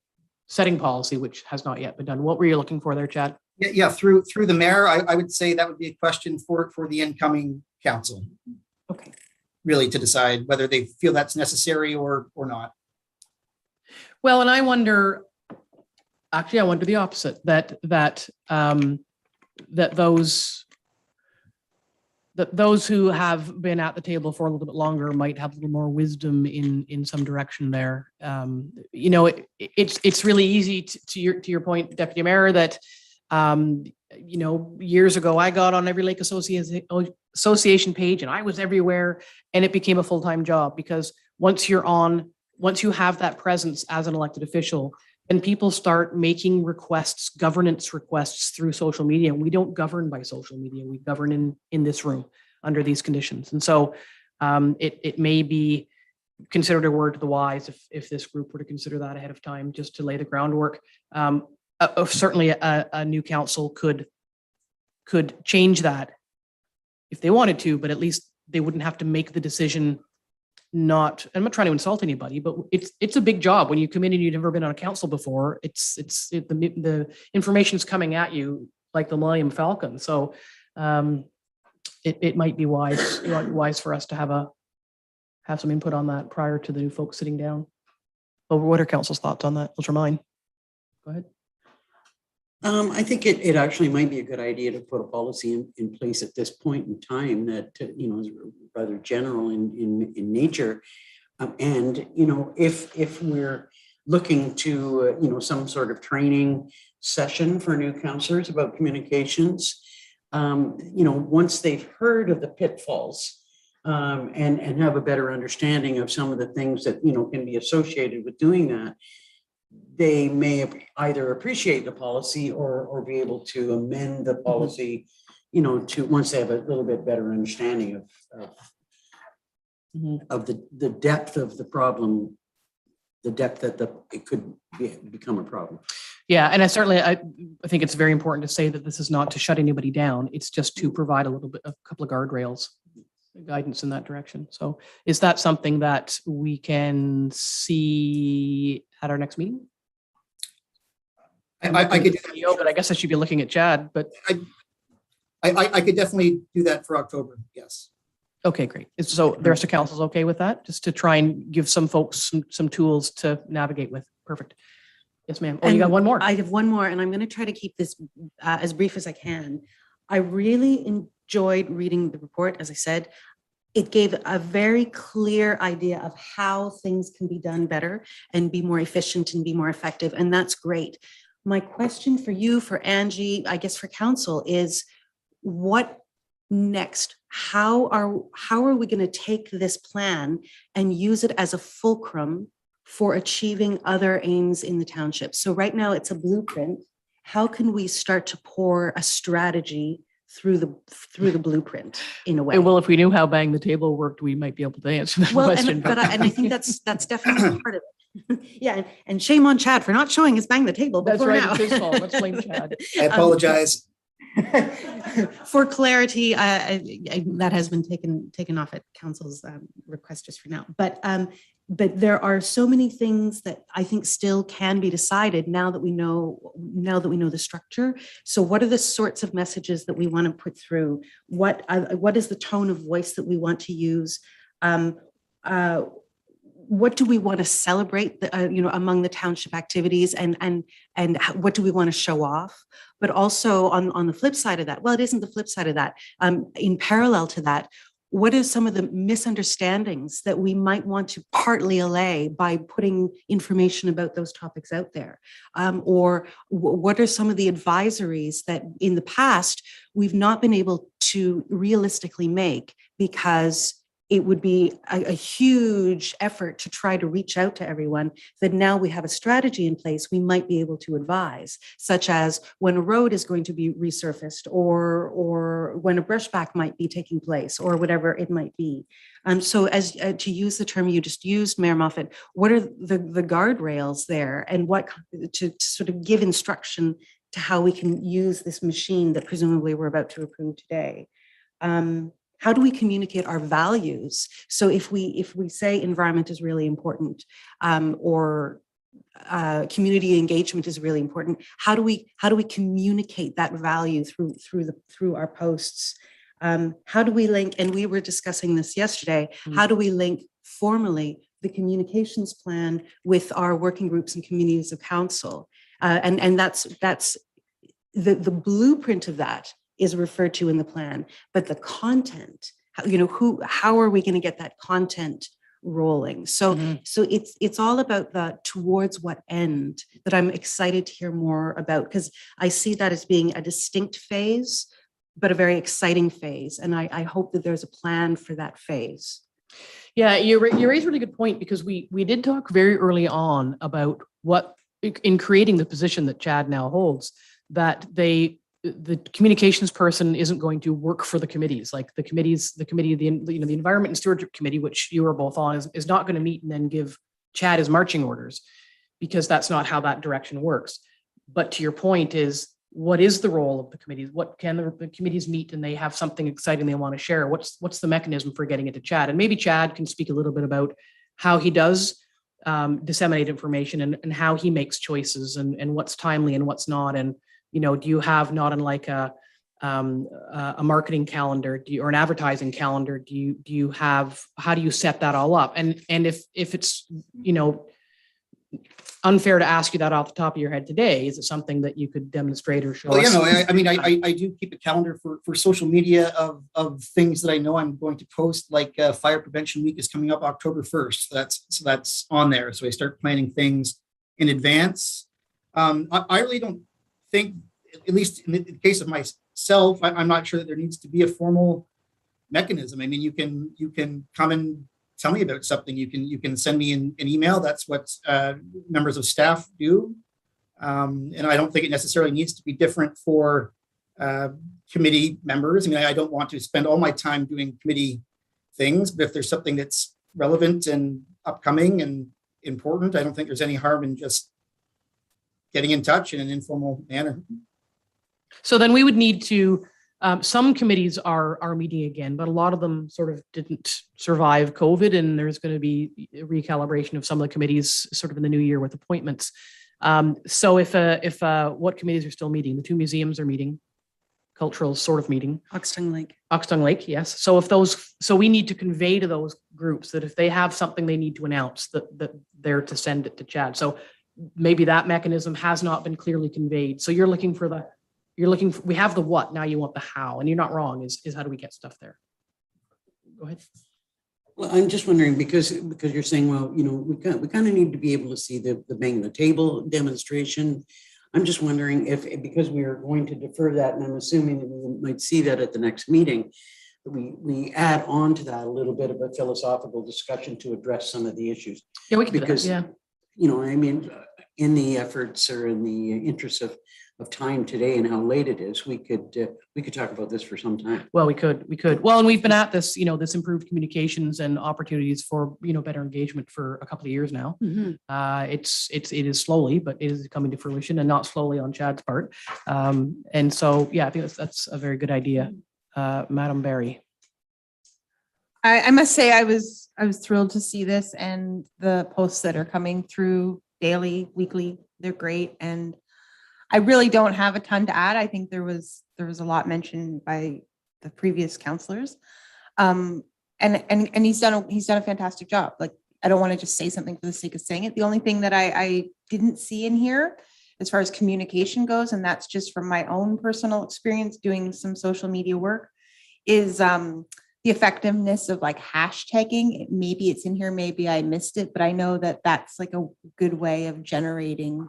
setting policy, which has not yet been done. What were you looking for there, Chad? Yeah, through the mayor, I would say that would be a question for the incoming council. Okay. Really to decide whether they feel that's necessary or not. Well, and I wonder the opposite, that those who have been at the table for a little bit longer might have a little more wisdom in some direction there. It's really easy to your point, Deputy Mayor, that years ago I got on every Lake Association page and I was everywhere, and it became a full-time job, because once you have that presence as an elected official, then people start making governance requests through social media. And we don't govern by social media. We govern in this room under these conditions. And so it may be considered a word to the wise if this group were to consider that ahead of time, just to lay the groundwork. Certainly a new council could change that if they wanted to, but at least they wouldn't have to make the decision. I'm not trying to insult anybody, but it's a big job when you come in and you've never been on a council before. The information's coming at you like the Millennium Falcon. So it might be wise for us to have some input on that prior to the new folks sitting down. But what are council's thoughts on that? Those are mine. Go ahead. I think it actually might be a good idea to put a policy in place at this point in time that, is rather general in nature. And, if we're looking to, some sort of training session for new councillors about communications, once they've heard of the pitfalls, and have a better understanding of some of the things that, can be associated with doing that, they may either appreciate the policy or be able to amend the policy, to once they have a little bit better understanding of the depth of the problem, the depth that it could become a problem. Yeah, and I think it's very important to say that this is not to shut anybody down. It's just to provide a couple of guardrails, guidance in that direction. So is that something that we can see at our next meeting? I could do that. But I guess I should be looking at Chad, but I could definitely do that for October. Yes. okay, great. So the rest of council's okay with that? Just to try and give some folks some tools to navigate with. Perfect. Yes, ma'am. Oh, you got one more. I have one more, and I'm going to try to keep this as brief as I can. I really enjoyed reading the report. As I said, it gave a very clear idea of how things can be done better and be more efficient and be more effective. And that's great. My question for you, for Angie, I guess for council, is what next? How are we going to take this plan and use it as a fulcrum for achieving other aims in the township? So right now it's a blueprint. How can we start to pour a strategy through the blueprint in a way? Well, if we knew how bang the table worked, we might be able to answer that question. And I think that's definitely part of it. Yeah, and shame on Chad for not showing his bang the table That's before right. now. It's his fault. Let's blame Chad. I apologize. For clarity, that has been taken off at council's request just for now. But there are so many things that I think still can be decided now that we know the structure. So what are the sorts of messages that we want to put through? What is the tone of voice that we want to use? What do we want to celebrate, among the township activities, and what do we want to show off? But also on the flip side of that, well, it isn't the flip side of that. In parallel to that, what are some of the misunderstandings that we might want to partly allay by putting information about those topics out there? Or what are some of the advisories that in the past we've not been able to realistically make because it would be a huge effort to try to reach out to everyone, that now we have a strategy in place, we might be able to advise, such as when a road is going to be resurfaced, or when a brushback might be taking place, or whatever it might be. So as to use the term you just used, Mayor Moffat, what are the guardrails there, and what to sort of give instruction to how we can use this machine that presumably we're about to approve today? How do we communicate our values? So if we say environment is really important, or community engagement is really important, how do we communicate that value through our posts? How do we link? And we were discussing this yesterday. How do we link formally the communications plan with our working groups and communities of council? And that's the blueprint of that is referred to in the plan, but the content, how are we going to get that content rolling? So it's all about the towards what end that I'm excited to hear more about, because I see that as being a distinct phase, but a very exciting phase. And I hope that there's a plan for that phase. Yeah, you raise a really good point, because we did talk very early on about what, in creating the position that Chad now holds, that the communications person isn't going to work for the committees. Like the committee, the Environment and Stewardship Committee, which you are both on, is not going to meet and then give Chad his marching orders, because that's not how that direction works. But to your point is, what is the role of the committees? What can the committees meet and they have something exciting they want to share? What's the mechanism for getting it to Chad? And maybe Chad can speak a little bit about how he does disseminate information and how he makes choices and what's timely and what's not. And do you have, not unlike a marketing calendar, or an advertising calendar? Do you have, how do you set that all up? And if it's unfair to ask you that off the top of your head today, is it something that you could demonstrate or show us? I do keep a calendar for social media of things that I know I'm going to post, like Fire Prevention Week is coming up October 1st. So that's on there. So I start planning things in advance. I really don't think at least in the case of myself, I'm not sure that there needs to be a formal mechanism. I mean, you can come and tell me about something. You can send me an email. That's what members of staff do. And I don't think it necessarily needs to be different for committee members. I mean, I don't want to spend all my time doing committee things, but if there's something that's relevant and upcoming and important, I don't think there's any harm in just getting in touch in an informal manner. So then we would need to, some committees are meeting again, but a lot of them sort of didn't survive COVID, and there's going to be a recalibration of some of the committees sort of in the new year with appointments. So if what committees are still meeting? The two museums are meeting, cultural sort of meeting. Oxton Lake. Oxton Lake, yes. So if those, so we need to convey to those groups that if they have something they need to announce, that they're to send it to Chad. So maybe that mechanism has not been clearly conveyed. So you're looking for we have the what, now you want the how, and you're not wrong, is how do we get stuff there? Go ahead. Well, I'm just wondering, because you're saying, well, you know, we kind of need to be able to see the bang the table demonstration. I'm just wondering if, because we are going to defer that, and I'm assuming that we might see that at the next meeting, that we add on to that a little bit of a philosophical discussion to address some of the issues. Yeah, we can do that, Because, yeah. you know, I mean, in the efforts or in the interest of time today and how late it is, we could talk about this for some time. Well, we could. Well, and we've been at this, you know, this improved communications and opportunities for, you know, better engagement for a couple of years now. It is slowly, but it is coming to fruition, and not slowly on Chad's part. And so, yeah, I think that's a very good idea. Madam Barry. I must say I was thrilled to see this, and the posts that are coming through daily, weekly, they're great. And I really don't have a ton to add. I think there was a lot mentioned by the previous counselors. And he's done a fantastic job. Like, I don't want to just say something for the sake of saying it. The only thing that I didn't see in here as far as communication goes, and that's just from my own personal experience doing some social media work, is the effectiveness of like hashtagging. Maybe it's in here, maybe I missed it, but I know that that's like a good way of generating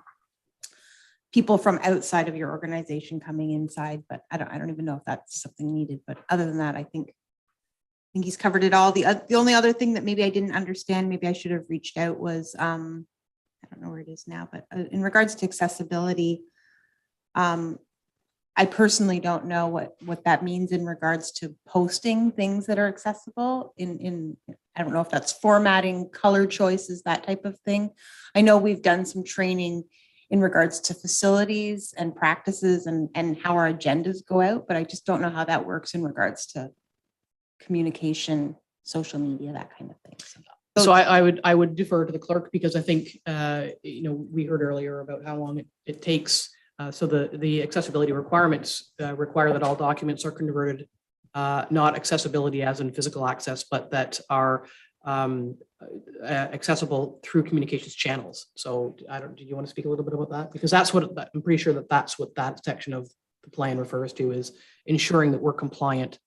people from outside of your organization coming inside. But I don't even know if that's something needed. But other than that, I think he's covered it all. The only other thing that maybe I didn't understand, maybe I should have reached out, was I don't know where it is now, but in regards to accessibility, I personally don't know what that means in regards to posting things that are accessible in I don't know if that's formatting, color choices, that type of thing. I know we've done some training in regards to facilities and practices and how our agendas go out, but I just don't know how that works in regards to communication, social media, that kind of thing. So I would defer to the clerk, because I think, you know, we heard earlier about how long it takes. So the accessibility requirements require that all documents are converted, not accessibility as in physical access, but that are accessible through communications channels. So do you want to speak a little bit about that? Because that's what, I'm pretty sure that's what that section of the plan refers to, is ensuring that we're compliant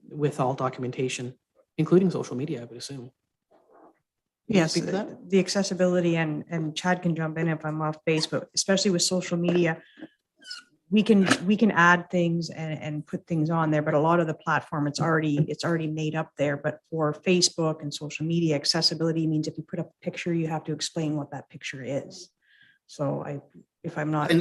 with all documentation, including social media, I would assume. Yes, Speak to that? the accessibility, and Chad can jump in if I'm off base, but especially with social media, we can add things and put things on there, but a lot of the platform, it's already made up there. But for Facebook and social media, accessibility means if you put up a picture, you have to explain what that picture is. So if I'm not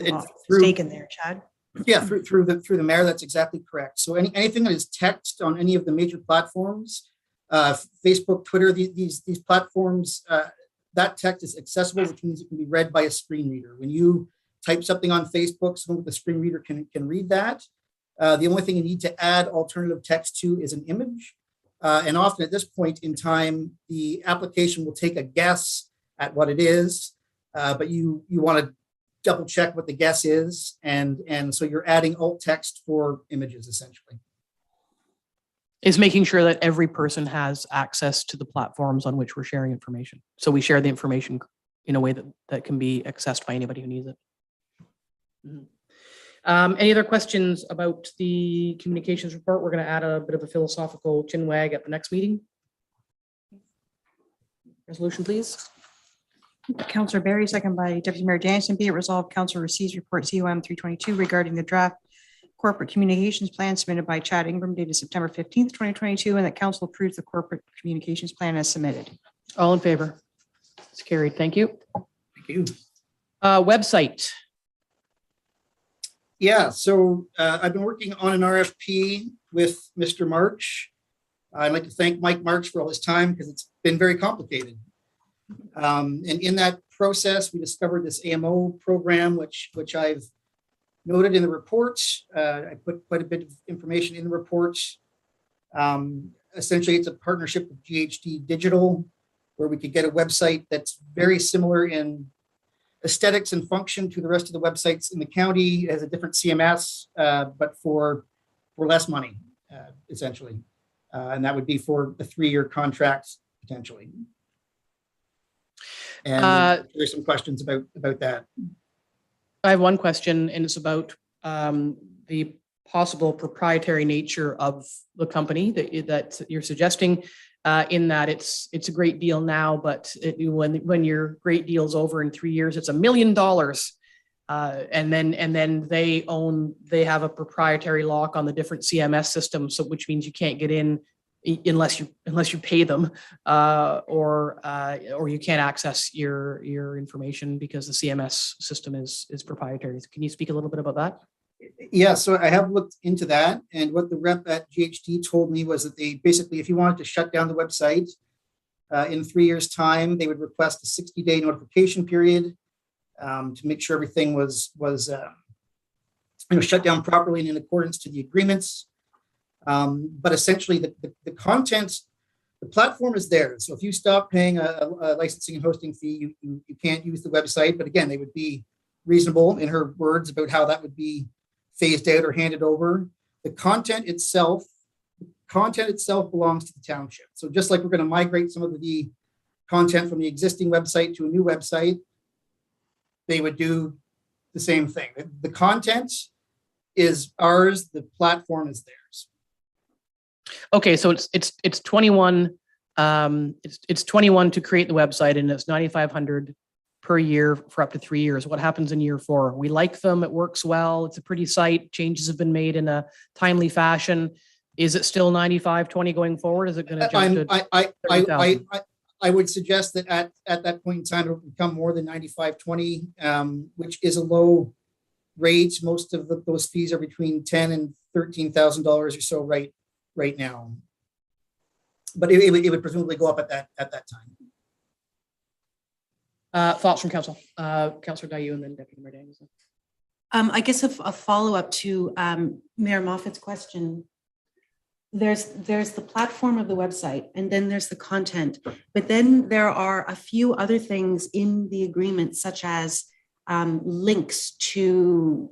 mistaken there, Chad. Yeah, through the mayor, that's exactly correct. So anything that is text on any of the major platforms, Facebook, Twitter, these platforms, that text is accessible, which means it can be read by a screen reader. When you type something on Facebook, someone with a screen reader can read that. The only thing you need to add alternative text to is an image. And often at this point in time, the application will take a guess at what it is, but you want to double check what the guess is. And so you're adding alt text for images, essentially. Is making sure that every person has access to the platforms on which we're sharing information. So we share the information in a way that can be accessed by anybody who needs it. Any other questions about the communications report? We're going to add a bit of a philosophical chinwag at the next meeting. Resolution, please. Counselor Barry, second by Deputy Mayor Dennison. Be it resolved, council receives report COM 322 regarding the draft corporate communications plan submitted by Chad Ingram dated September 15th, 2022, and that council approves the corporate communications plan as submitted. All in favor? It's carried. Thank you. Thank you. Website. Yeah, so I've been working on an RFP with Mr. March. I'd like to thank Mike March for all his time because it's been very complicated. And in that process, we discovered this AMO program, which I've noted in the reports. I put quite a bit of information in the reports. Essentially, it's a partnership with GHD Digital, where we could get a website that's very similar in aesthetics and function to the rest of the websites in the county. It has a different CMS, but for less money, essentially. And that would be for a 3-year contract, potentially. And there's some questions about that. I have one question, and it's about the possible proprietary nature of the company that you're suggesting. In that it's a great deal now, but when your great deal's over in 3 years, it's $1 million, and then they have a proprietary lock on the different CMS systems, so which means you can't get in unless you pay them, or you can't access your information because the CMS system is proprietary. Can you speak a little bit about that? Yeah, so I have looked into that, and what the rep at GHD told me was that they basically, if you wanted to shut down the website in 3 years' time, they would request a 60-day notification period to make sure everything was shut down properly and in accordance to the agreements. But essentially, the content, the platform is there. So if you stop paying a licensing and hosting fee, you can't use the website. But again, they would be reasonable in her words about how that would be phased out or handed over. The content itself belongs to the township. So just like we're going to migrate some of the content from the existing website to a new website, they would do the same thing. The content is ours, the platform is theirs. Okay, so it's 21. It's 21 to create the website, and it's 9,500 per year for up to 3 years. What happens in year 4? We like them. It works well. It's a pretty site. Changes have been made in a timely fashion. Is it still 95/20 going forward? Is it going to jump to 30,000? I would suggest that at that point in time, it will become more than 95/20, which is a low rate. Most of those fees are between $10,000 and $13,000 or so right now. But it would presumably go up at that time. Thoughts from council? Councillor Dayu and then Deputy Mayor Dennison. I guess a follow-up to Mayor Moffat's question. There's the platform of the website, and then there's the content. But then there are a few other things in the agreement, such as links to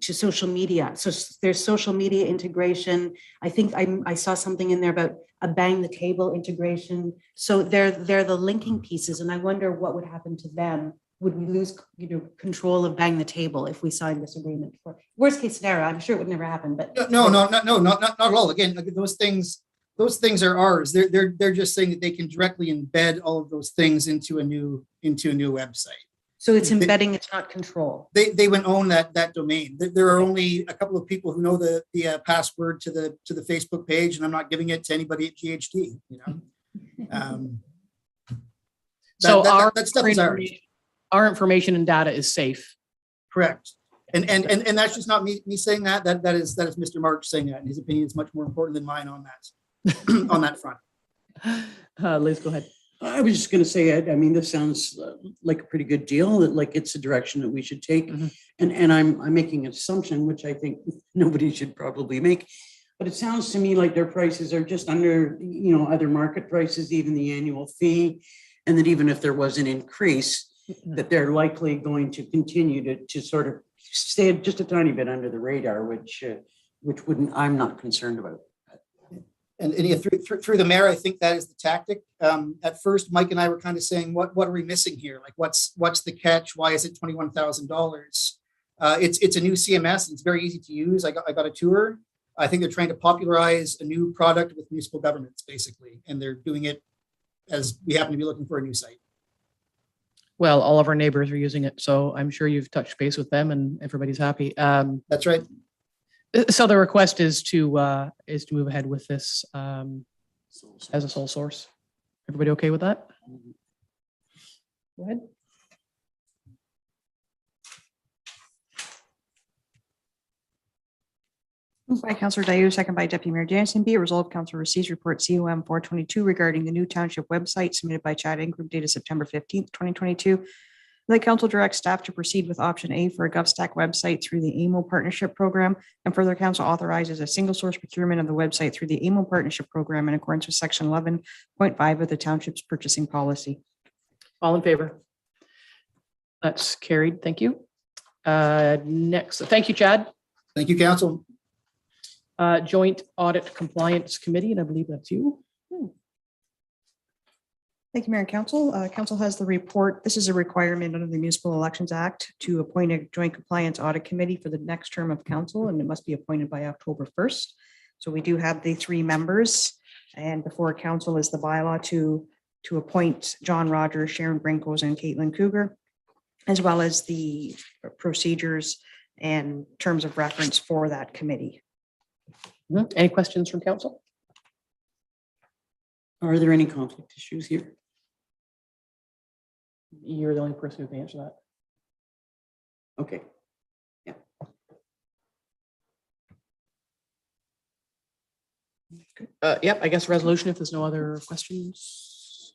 social media. So there's social media integration. I think I saw something in there about a bang the table integration. So they're the linking pieces, and I wonder what would happen to them. Would we lose control of bang the table if we signed this agreement? For worst case scenario, I'm sure it would never happen. But no, not at all. Again, those things are ours. They're just saying that they can directly embed all of those things into a new website. So it's embedding, it's not control. They would own that domain. There are only a couple of people who know the password to the Facebook page, and I'm not giving it to anybody at GHD. So that stuff is ours. Our information and data is safe. Correct. And that's just not me saying that. That is Mr. March saying that, and his opinion is much more important than mine on that on that front. Liz, go ahead. I was just going to say, I mean, this sounds like a pretty good deal, that like it's a direction that we should take. Mm-hmm. And I'm making an assumption, which I think nobody should probably make, but it sounds to me like their prices are just under, other market prices, even the annual fee. And that even if there was an increase, that they're likely going to continue to sort of stay just a tiny bit under the radar, which I'm not concerned about. And through the mayor, I think that is the tactic. At first, Mike and I were kind of saying, what are we missing here? Like, what's the catch? Why is it $21,000? It's a new CMS. And it's very easy to use. I got a tour. I think they're trying to popularize a new product with municipal governments, basically, and they're doing it as we happen to be looking for a new site. Well, all of our neighbors are using it, so I'm sure you've touched base with them and everybody's happy. That's right. So the request is to move ahead with this as a sole source. Everybody okay with that? Go ahead. Moved by Councillor Dayu, second by Deputy Mayor Jansen. Be it resolved, Council receives report COM 422 regarding the new township website submitted by Chad Ingram dated September 15th, 2022. The council directs staff to proceed with option A for a GovStack website through the AMO partnership program, and further council authorizes a single source procurement of the website through the AMO partnership program in accordance with section 11.5 of the township's purchasing policy. All in favor? That's carried. Thank you. Next, thank you, Chad. Thank you, council. Joint Audit Compliance Committee, and I believe that's you. Thank you, Mayor and Council. Council has the report. This is a requirement under the Municipal Elections Act to appoint a joint compliance audit committee for the next term of council, and it must be appointed by October 1st. So we do have the 3 members, and before council is the bylaw to appoint John Rogers, Sharon Brinkos, and Caitlin Cougar, as well as the procedures and terms of reference for that committee. Any questions from council? Are there any conflict issues here? You're the only person who can answer that. Okay. Yeah. Yep, I guess resolution if there's no other questions.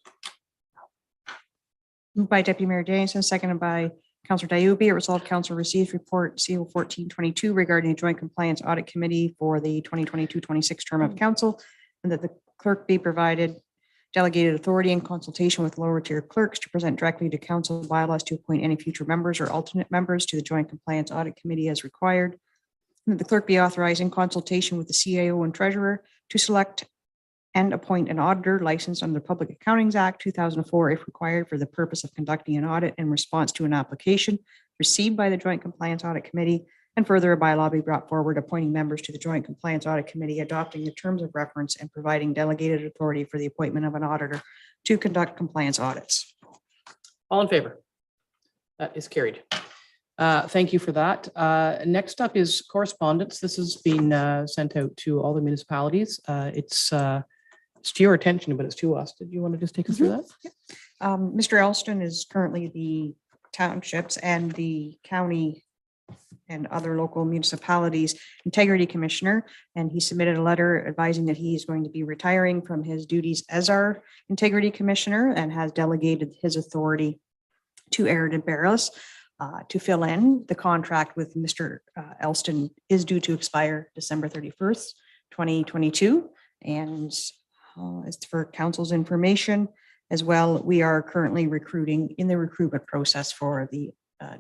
Moved by Deputy Mayor Jansen, seconded by Councillor Dayu. Be it resolved, council receives report CO 1422 regarding a joint compliance audit committee for the 2022-26 term of council, and that the clerk be provided delegated authority in consultation with lower tier clerks to present directly to council bylaws to appoint any future members or alternate members to the joint compliance audit committee as required. And that the clerk be authorized in consultation with the CAO and treasurer to select and appoint an auditor licensed under the Public Accountings Act 2004 if required for the purpose of conducting an audit in response to an application received by the Joint Compliance Audit Committee, and further a bylaw be brought forward appointing members to the Joint Compliance Audit Committee, adopting the terms of reference and providing delegated authority for the appointment of an auditor to conduct compliance audits. All in favor? That is carried. Thank you for that. Next up is correspondence. This has been sent out to all the municipalities. It's to your attention, but it's to us. Did you want to just take us through that? Mr. Elston is currently the townships and the county and other local municipalities integrity commissioner, and he submitted a letter advising that he is going to be retiring from his duties as our integrity commissioner and has delegated his authority to Aaron Barros to fill in. The contract with Mr. Elston is due to expire December 31st, 2022. And as for council's information as well, we are currently recruiting in the recruitment process for the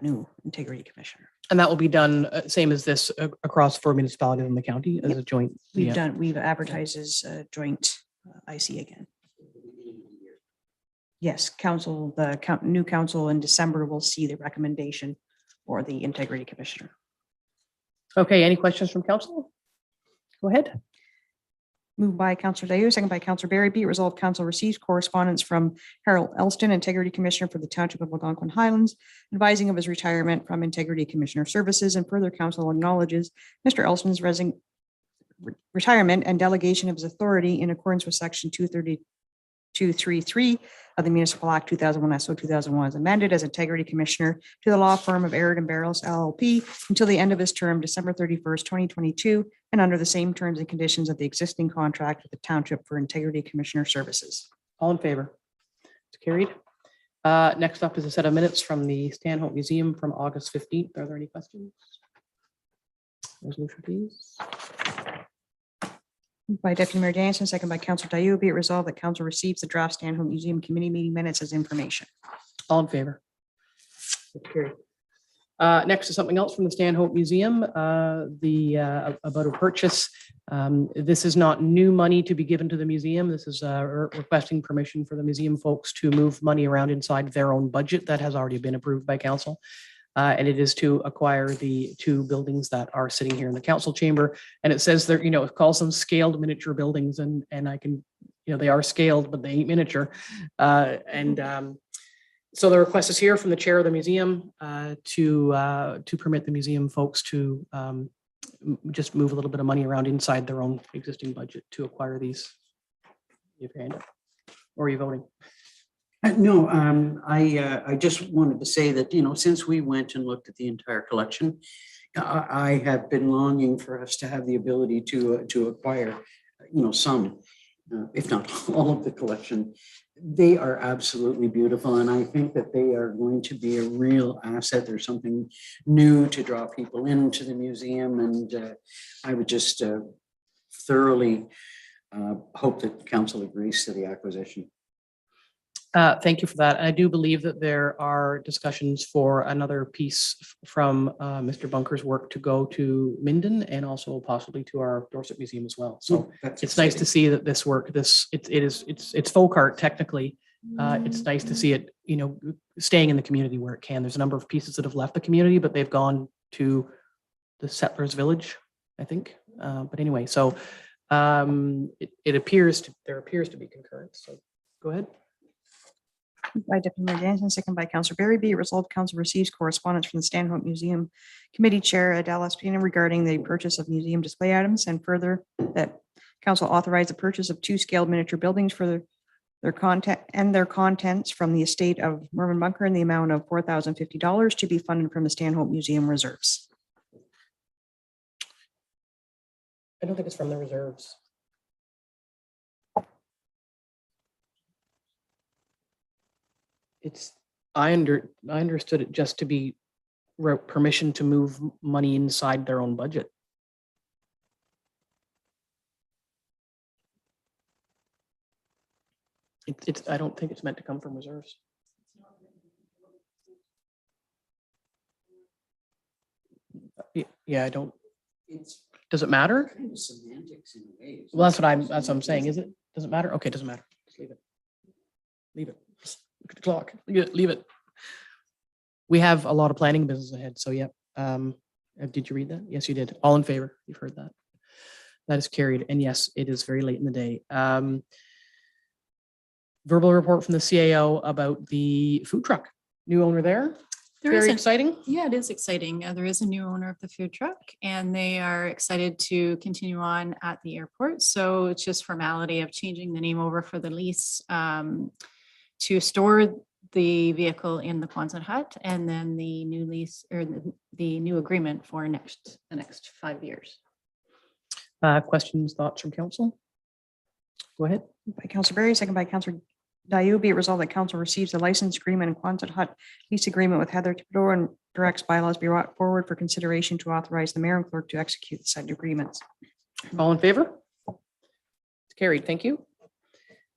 new integrity commissioner. And that will be done same as this across 4 municipalities in the county as a joint. We've advertised as a joint IC again. Yes, council, new council in December will see the recommendation for the integrity commissioner. Okay, any questions from council? Go ahead. Moved by Councillor Dayu, second by Councillor Barry. Be it resolved, council receives correspondence from Harold Elston, Integrity Commissioner for the Township of Algonquin Highlands, advising of his retirement from Integrity Commissioner Services, and further council acknowledges Mr. Elston's retirement and delegation of his authority in accordance with section 232.33 of the Municipal Act 2001 SO 2001 as amended as Integrity Commissioner to the law firm of Aaron Barros LLP until the end of his term, December 31st, 2022, and under the same terms and conditions of the existing contract with the Township for Integrity Commissioner Services. All in favor? It's carried. Next up is a set of minutes from the Stanhope Museum from August 15th. Are there any questions? Resolution, please. By Deputy Mayor Jansen, second by Councillor Dayu. Be it resolved that council receives the draft Stanhope Museum Committee meeting minutes as information. All in favor? It's carried. Next is something else from the Stanhope Museum, about a purchase. This is not new money to be given to the museum. This is requesting permission for the museum folks to move money around inside their own budget that has already been approved by council. And it is to acquire the 2 buildings that are sitting here in the council chamber. And it says there, it calls them scaled miniature buildings, and I can, they are scaled, but they ain't miniature. So the request is here from the chair of the museum to permit the museum folks to just move a little bit of money around inside their own existing budget to acquire these. You have your hand up. Or are you voting? No, I just wanted to say that, since we went and looked at the entire collection, I have been longing for us to have the ability to acquire, some, if not all of the collection. They are absolutely beautiful, and I think that they are going to be a real asset. There's something new to draw people into the museum, and I would just thoroughly hope that council agrees to the acquisition. Thank you for that. I do believe that there are discussions for another piece from Mr. Bunker's work to go to Minden and also possibly to our Dorset Museum as well. So it's nice to see that this work, it's folk art technically. It's nice to see it, staying in the community where it can. There's a number of pieces that have left the community, but they've gone to the settlers' village, I think. But anyway, so there appears to be concurrence. So go ahead. By Deputy Mayor Danson, second by Councillor Barry. Be it resolved, council receives correspondence from the Stanhope Museum Committee Chair Adele Espina regarding the purchase of museum display items, and further that council authorized the purchase of 2 scaled miniature buildings for their content and their contents from the estate of Mervyn Bunker in the amount of $4,050 to be funded from the Stanhope Museum reserves. I don't think it's from the reserves. I understood it just to be permission to move money inside their own budget. I don't think it's meant to come from reserves. Yeah, I don't. Does it matter? Kind of semantics in a way. Well, that's what I'm saying. Is it? Does it matter? Okay, it doesn't matter. Just leave it. Leave it. Look at the clock. Leave it. We have a lot of planning business ahead. So, yeah. Did you read that? Yes, you did. All in favor? You've heard that. That is carried. And yes, it is very late in the day. Verbal report from the CAO about the food truck. New owner there. There Very is a- exciting. Yeah, it is exciting. There is a new owner of the food truck and they are excited to continue on at the airport. So it's just formality of changing the name over for the lease to store the vehicle in the Quonset hut, and then the new lease or the new agreement for the next 5 years. Questions, thoughts from council? Go ahead. By Councillor Barry, second by Councillor Dayu. Be it resolved that council receives the license agreement and Quonset hut lease agreement with Heather Thibodeau and directs bylaws be brought forward for consideration to authorize the mayor and clerk to execute the said agreements. All in favor? It's carried. Thank you.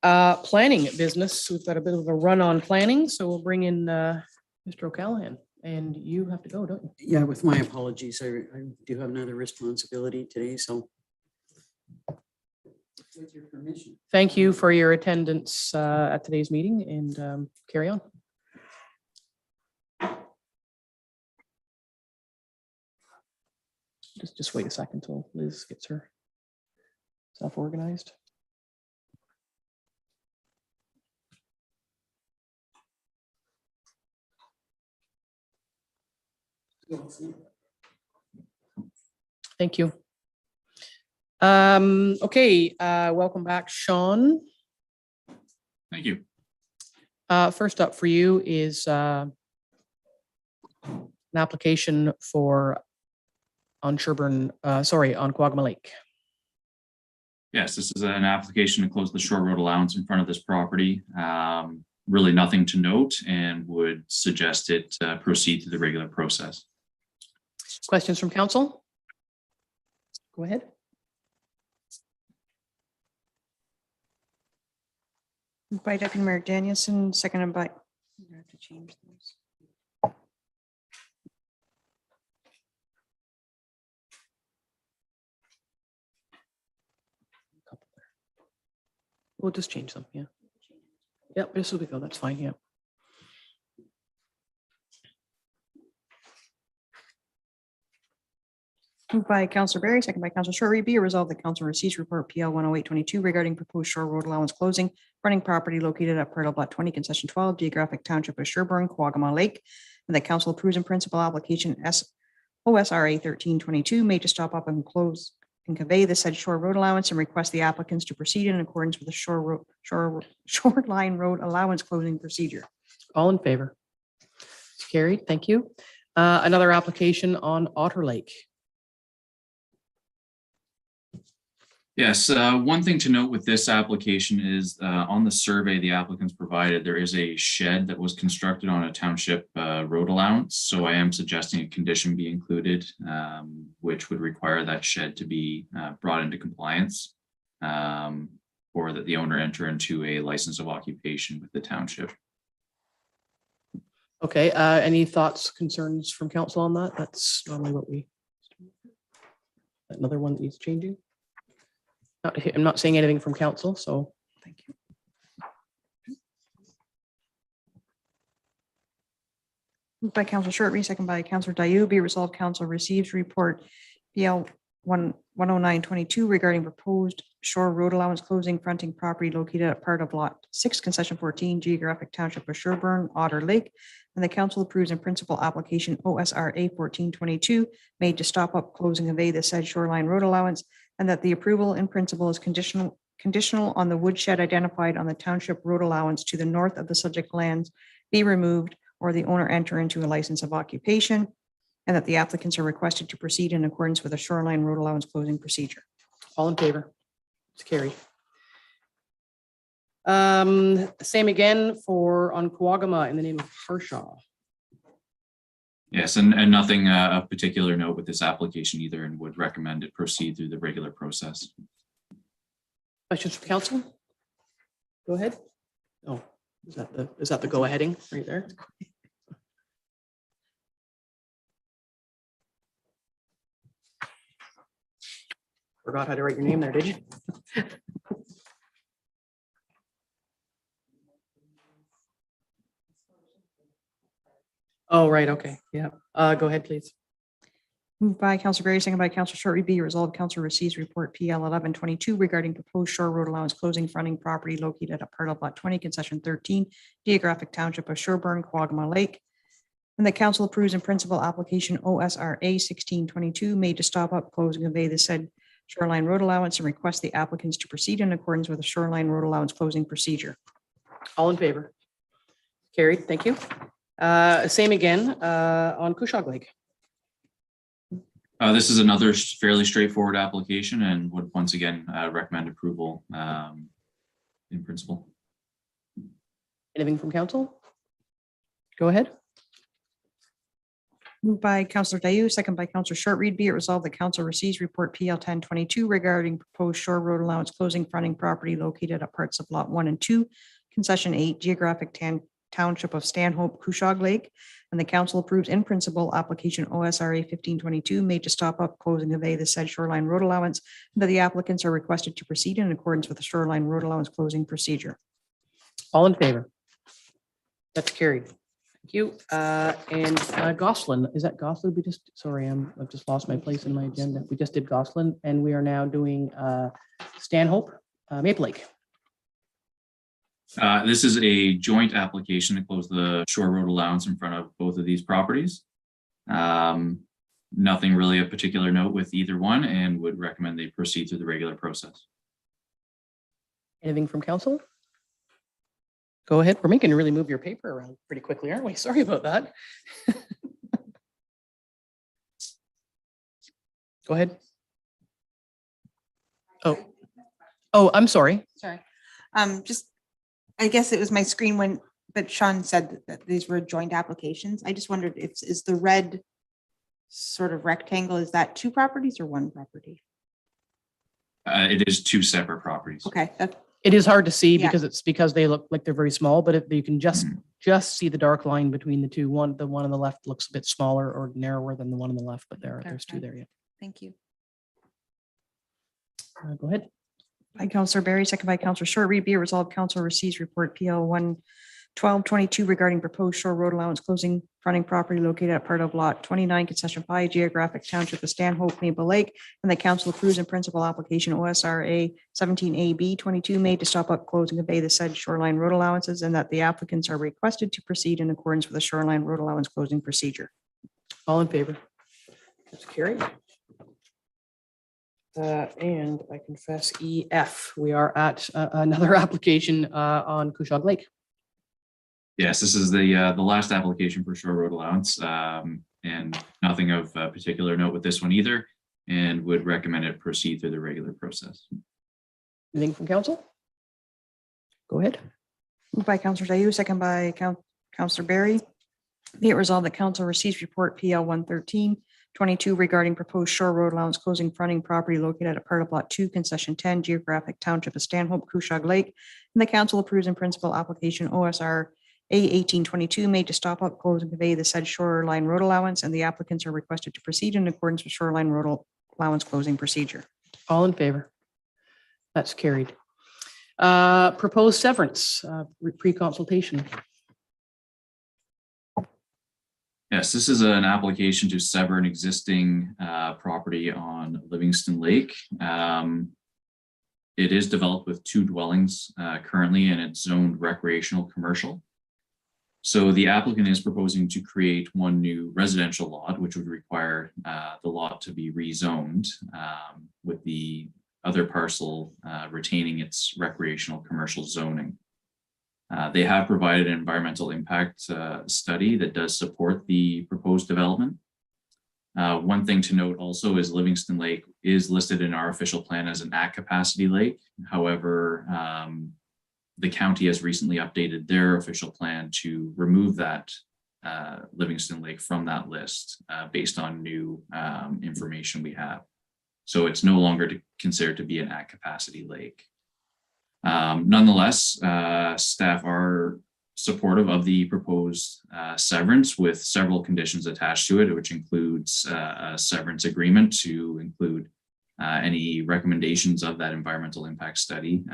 Planning business. We've got a bit of a run on planning, so we'll bring in Mr. O'Callaghan, and you have to go, don't you? Yeah, with my apologies, I do have another responsibility today, so. With your permission. Thank you for your attendance at today's meeting, and carry on. Just wait a second till Liz gets her stuff organized. Thank you. Okay, welcome back, Sean. Thank you. First up for you is an application for on Quagma Lake. Yes, this is an application to close the short road allowance in front of this property. Really nothing to note, and would suggest it proceed to the regular process. Questions from council? Go ahead. By Deputy Mayor Danielson, seconded by. I have to change those. We'll just change them. Yeah. Yep. This will be go. That's fine. Yeah. Moved by Councillor Barry, second by Councillor Shortry. Be it resolved that council receives report PL 10822 regarding proposed shore road allowance closing fronting property located at part of lot 20, concession 12, geographic township of Sherburne, Quagama Lake, and the council approves in principle application OSRA 1322 made to stop up and close and convey the said shore road allowance and request the applicants to proceed in accordance with the shoreline road allowance closing procedure. All in favor? It's carried. Thank you. Another application on Otter Lake. Yes, one thing to note with this application is on the survey the applicants provided, there is a shed that was constructed on a township road allowance. So I am suggesting a condition be included, which would require that shed to be brought into compliance, or that the owner enter into a license of occupation with the township. Okay, any thoughts, concerns from council on that? That's normally what we. Another one that needs changing. I'm not saying anything from council, so thank you. Moved by Councillor Shortreed, second by Councillor Dayu. Be resolved, council receives report PL 10922 regarding proposed shore road allowance closing fronting property located at part of lot 6, concession 14, geographic township of Sherburne, Otter Lake, and the council approves in principle application OSRA 1422 made to stop up, close, and convey the said shoreline road allowance, and that the approval in principle is conditional on the woodshed identified on the township road allowance to the north of the subject lands be removed or the owner enter into a license of occupation, and that the applicants are requested to proceed in accordance with the shoreline road allowance closing procedure. All in favor? It's carried. Same again for on Quagama in the name of Harshaw. Yes, and nothing of particular note with this application either, and would recommend it proceed through the regular process. Questions from council? Go ahead. Oh, is that the go aheading right there? Forgot how to write your name there, did you? Oh, right. Okay. Yeah. Go ahead, please. Moved by Councillor Berry, second by Councillor Shortreed. Be resolved, council receives report PL 1122 regarding proposed shore road allowance closing fronting property located at part of lot 20, concession 13, geographic township of Sherburne, Quagama Lake. And the council approves in principle application OSRA 1622 made to stop up, close, and convey the said shoreline road allowance and request the applicants to proceed in accordance with the shoreline road allowance closing procedure. All in favor? Carried. Thank you. Same again on Cushog Lake. This is another fairly straightforward application and would once again recommend approval in principle. Anything from council? Go ahead. Moved by Councillor Dayu, second by Councillor Shortreed. Be it resolved that council receives report PL 1022 regarding proposed shore road allowance closing fronting property located at parts of lot 1 and 2, concession 8, geographic township of Stanhope, Cushog Lake, and the council approves in principle application OSRA 1522 made to stop up, close, and convey the said shoreline road allowance, and that the applicants are requested to proceed in accordance with the shoreline road allowance closing procedure. All in favor? That's carried. Thank you. And Gosselin, is that Gosselin? We just, sorry, I've just lost my place in my agenda. We just did Gosselin and we are now doing Stanhope, Maple Lake. This is a joint application to close the shore road allowance in front of both of these properties. Nothing really of particular note with either one and would recommend they proceed through the regular process. Anything from council? Go ahead. We're making you really move your paper around pretty quickly, aren't we? Sorry about that. Go ahead. Oh, I'm sorry. Sorry. Just, I guess it was my screen when, but Sean said that these were joint applications. I just wondered if, is the red sort of rectangle, is that 2 properties or 1 property? It is 2 separate properties. Okay. It is hard to see Yeah. because they look like they're very small, but you can just see the dark line between the two. The one on the left looks a bit smaller or narrower than the one on the left, but there's 2 there. Yeah. Thank you. Go ahead. By Councillor Berry, second by Councillor Shortreed. Be it resolved, council receives report PL 1222 regarding proposed shore road allowance closing fronting property located at part of lot 29, concession 5, geographic township of Stanhope, Maple Lake, and the council approves in principle application OSRA 17AB 22 made to stop up, close, and convey the said shoreline road allowances, and that the applicants are requested to proceed in accordance with the shoreline road allowance closing procedure. All in favor? That's carried. And I confess EF, we are at another application on Cushog Lake. Yes, this is the last application for shore road allowance, and nothing of particular note with this one either, and would recommend it proceed through the regular process. Anything from council? Go ahead. Moved by Councillor Dayu, second by Councillor Barry. Be it resolved that council receives report PL 113-22 regarding proposed shore road allowance closing fronting property located at part of lot 2, concession 10, geographic township of Stanhope, Cushog Lake, and the council approves in principle application OSR A 1822 made to stop up, close, and convey the said shoreline road allowance, and the applicants are requested to proceed in accordance with shoreline road allowance closing procedure. All in favor? That's carried. Proposed severance, pre-consultation. Yes, this is an application to sever an existing property on Livingston Lake. It is developed with 2 dwellings currently, and it's zoned recreational commercial. So the applicant is proposing to create 1 new residential lot, which would require the lot to be rezoned, with the other parcel retaining its recreational commercial zoning. They have provided an environmental impact study that does support the proposed development. One thing to note also is Livingston Lake is listed in our official plan as an at-capacity lake. However, the county has recently updated their official plan to remove that Livingston Lake from that list based on new information we have. So it's no longer considered to be an at-capacity lake. Nonetheless, staff are supportive of the proposed severance with several conditions attached to it, which includes a severance agreement to include any recommendations of that environmental impact study,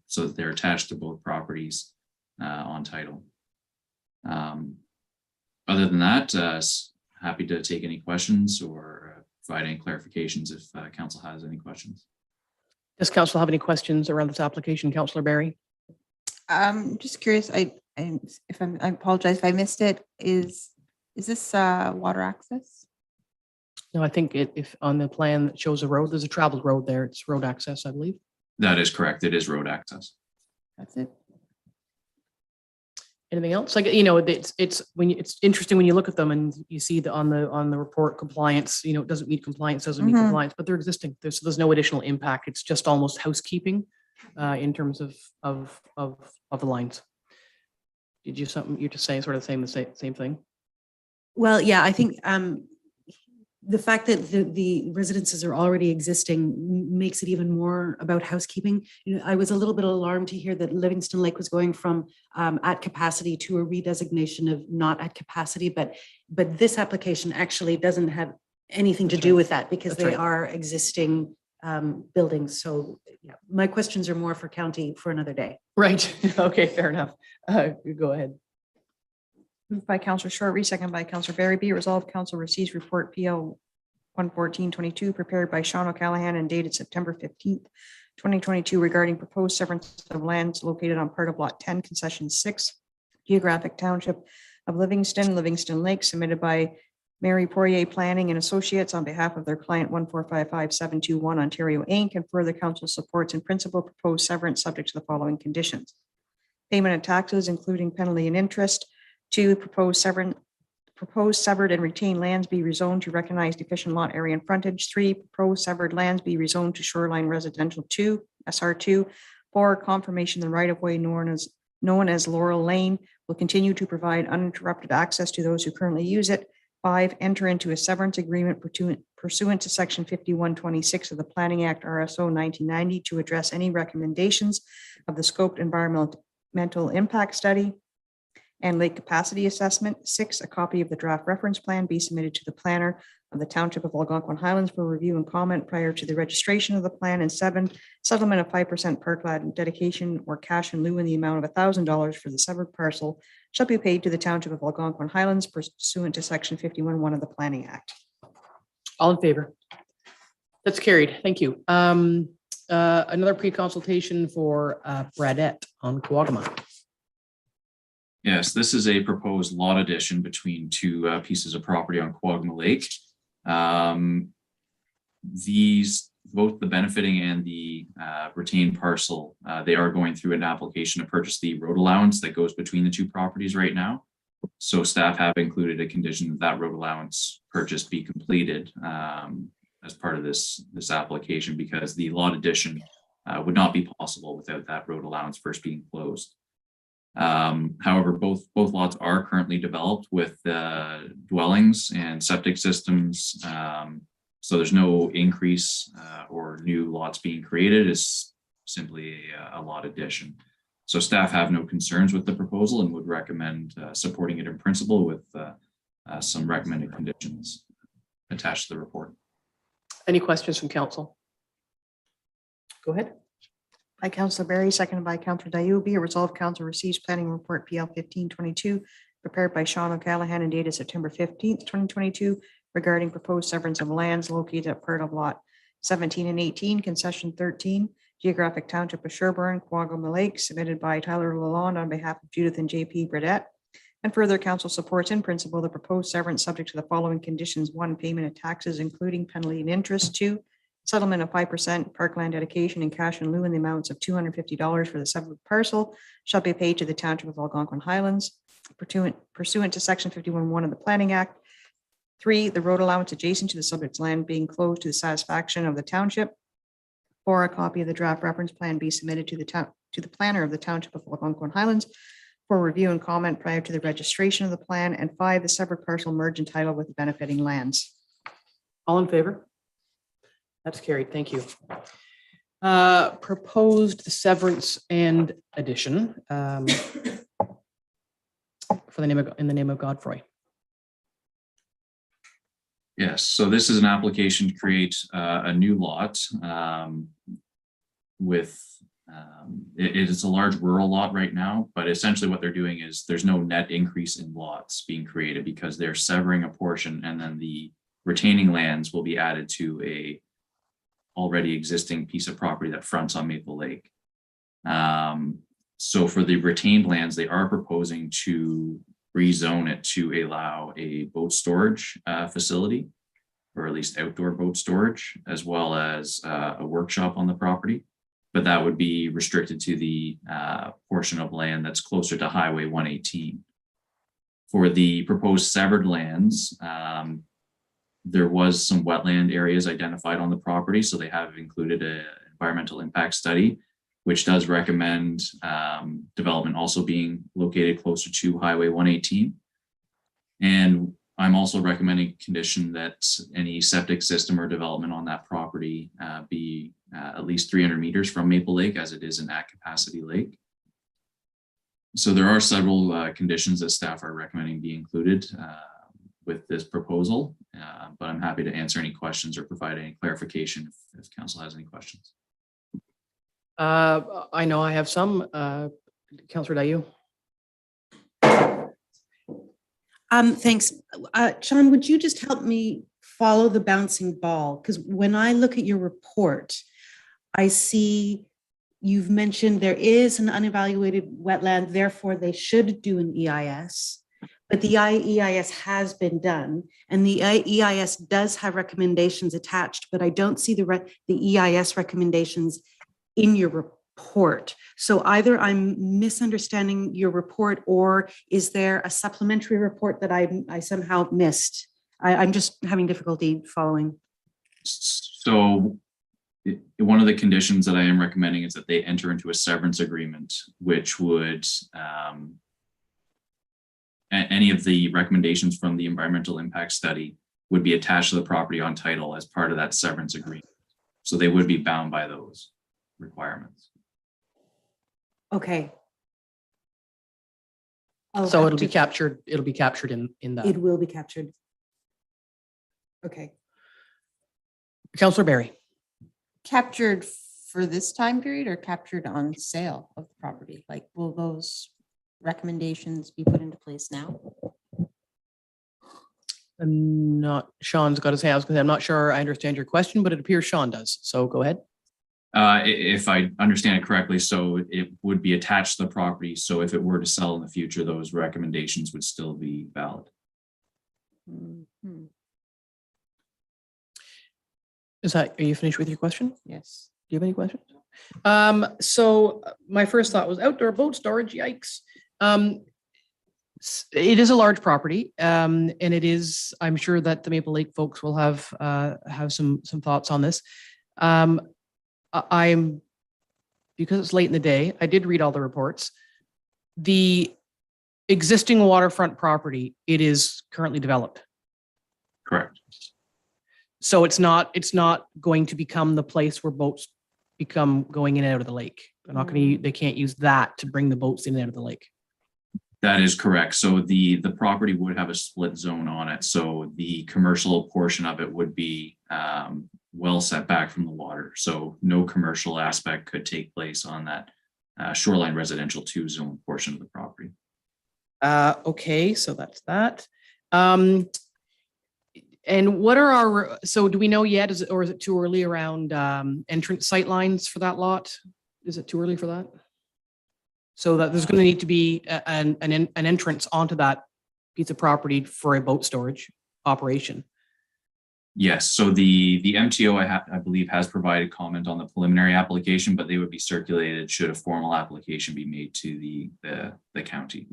so that they're attached to both properties on title. Other than that, happy to take any questions or provide any clarifications if council has any questions. Does council have any questions around this application, Councillor Barry? Just curious, I apologize if I missed it. Is this water access? No, I think if on the plan that shows a road, there's a traveled road there. It's road access, I believe. That is correct. It is road access. That's it. Anything else? Like, you know, it's interesting when you look at them and you see that on the report compliance, you know, it doesn't meet compliance, doesn't meet compliance, but they're existing. There's no additional impact. It's just almost housekeeping in terms of the lines. Did you something you just saying sort of saying the same thing? Well, yeah, I think the fact that the residences are already existing makes it even more about housekeeping. You know, I was a little bit alarmed to hear that Livingston Lake was going from at capacity to a redesignation of not at capacity, but this application actually doesn't have anything to do with that because they are existing buildings. So yeah, my questions are more for county for another day. Right. Okay, fair enough. Go ahead. Moved by Councillor Short, second by Councillor Barry. Be it resolved, council receives report PL 114-22 prepared by Sean O'Callaghan and dated September 15th, 2022 regarding proposed severance of lands located on part of lot 10, concession 6, geographic township of Livingston Lake, submitted by Mary Poirier Planning and Associates on behalf of their client 1455721 Ontario Inc. and further council supports in principle proposed severance subject to the following conditions. Payment of taxes, including penalty and interest. 2, proposed severed and retained lands be rezoned to recognize deficient lot area and frontage. 3, proposed severed lands be rezoned to shoreline residential 2, SR2. 4, confirmation the right of way known as Laurel Lane will continue to provide uninterrupted access to those who currently use it. 5, enter into a severance agreement pursuant to section 5126 of the Planning Act RSO 1990 to address any recommendations of the scoped environmental impact study. and lake capacity assessment. 6, a copy of the draft reference plan be submitted to the planner of the Township of Algonquin Highlands for review and comment prior to the registration of the plan. And 7, settlement of 5% parkland dedication or cash in lieu in the amount of $1,000 for the severed parcel shall be paid to the Township of Algonquin Highlands pursuant to Section 51(1) of the Planning Act. All in favor? That's carried. Thank you. Another pre-consultation for Bradette on Quagma. Yes, this is a proposed lot addition between two pieces of property on Quagma Lake. These, both the benefiting and the retained parcel, they are going through an application to purchase the road allowance that goes between the two properties right now. So staff have included a condition that that road allowance purchase be completed as part of this application, because the lot addition would not be possible without that road allowance first being closed. However, both lots are currently developed with dwellings and septic systems. So there's no increase or new lots being created. It's simply a lot addition. So staff have no concerns with the proposal and would recommend supporting it in principle with some recommended conditions attached to the report. Any questions from council? Go ahead. By Councillor Barry, seconded by Councillor Dayu. Be it resolved, council receives planning report PL 1522 prepared by Sean O'Callaghan and dated September 15th, 2022 regarding proposed severance of lands located at part of lot 17 and 18, concession 13, geographic township of Sherburne, Quagma Lake, submitted by Tyler Lalonde on behalf of Judith and JP Bradette. And further, council supports in principle the proposed severance subject to the following conditions: 1, payment of taxes, including penalty and interest; 2, settlement of 5% parkland dedication and cash in lieu in the amounts of $250 for the severed parcel shall be paid to the Township of Algonquin Highlands pursuant to Section 51(1) of the Planning Act. 3, the road allowance adjacent to the subject's land being closed to the satisfaction of the township. 4, a copy of the draft reference plan be submitted to the planner of the Township of Algonquin Highlands for review and comment prior to the registration of the plan. And 5, the separate parcel merge and title with the benefiting lands. All in favor? That's carried. Thank you. Proposed severance and addition for in the name of Godfrey. Yes, so this is an application to create a new lot with, it is a large rural lot right now, but essentially what they're doing is there's no net increase in lots being created because they're severing a portion, and then the retaining lands will be added to a already existing piece of property that fronts on Maple Lake. So for the retained lands, they are proposing to rezone it to allow a boat storage facility, or at least outdoor boat storage, as well as a workshop on the property. But that would be restricted to the portion of land that's closer to Highway 118. For the proposed severed lands, there was some wetland areas identified on the property, so they have included an environmental impact study, which does recommend development also being located closer to Highway 118. And I'm also recommending a condition that any septic system or development on that property be at least 300 meters from Maple Lake, as it is an at-capacity lake. So there are several conditions that staff are recommending be included with this proposal, but I'm happy to answer any questions or provide any clarification if council has any questions. I know I have some. Councillor Dayu. Thanks. Sean, would you just help me follow the bouncing ball? Because when I look at your report, I see you've mentioned there is an unevaluated wetland, therefore they should do an EIS. But the EIS has been done, and the EIS does have recommendations attached, but I don't see the EIS recommendations in your report. So either I'm misunderstanding your report, or is there a supplementary report that I somehow missed? I'm just having difficulty following. So one of the conditions that I am recommending is that they enter into a severance agreement, which would any of the recommendations from the environmental impact study would be attached to the property on title as part of that severance agreement. So they would be bound by those requirements. Okay. So it'll be captured in that. It will be captured. Okay. Councillor Barry. Captured for this time period or captured on sale of the property? Like, will those recommendations be put into place now? I'm not, Sean's got his hands, because I'm not sure I understand your question, but it appears Sean does. So go ahead. If I understand it correctly, so it would be attached to the property. So if it were to sell in the future, those recommendations would still be valid. Are you finished with your question? Yes. Do you have any questions? So my first thought was outdoor boat storage, yikes. It is a large property, and it is, I'm sure that the Maple Lake folks will have some thoughts on this. Because it's late in the day, I did read all the reports. The existing waterfront property, it is currently developed. Correct. So it's not going to become the place where boats become going in and out of the lake. They're not going to, they can't use that to bring the boats in and out of the lake. That is correct. So the property would have a split zone on it. So the commercial portion of it would be well set back from the water. So no commercial aspect could take place on that shoreline residential 2 zone portion of the property. Okay, so that's that. And what are our, so do we know yet, is it too early around entrance sight lines for that lot? Is it too early for that? So that there's going to need to be an entrance onto that piece of property for a boat storage operation. Yes, so the MTO I believe has provided comment on the preliminary application, but they would be circulated should a formal application be made to the county.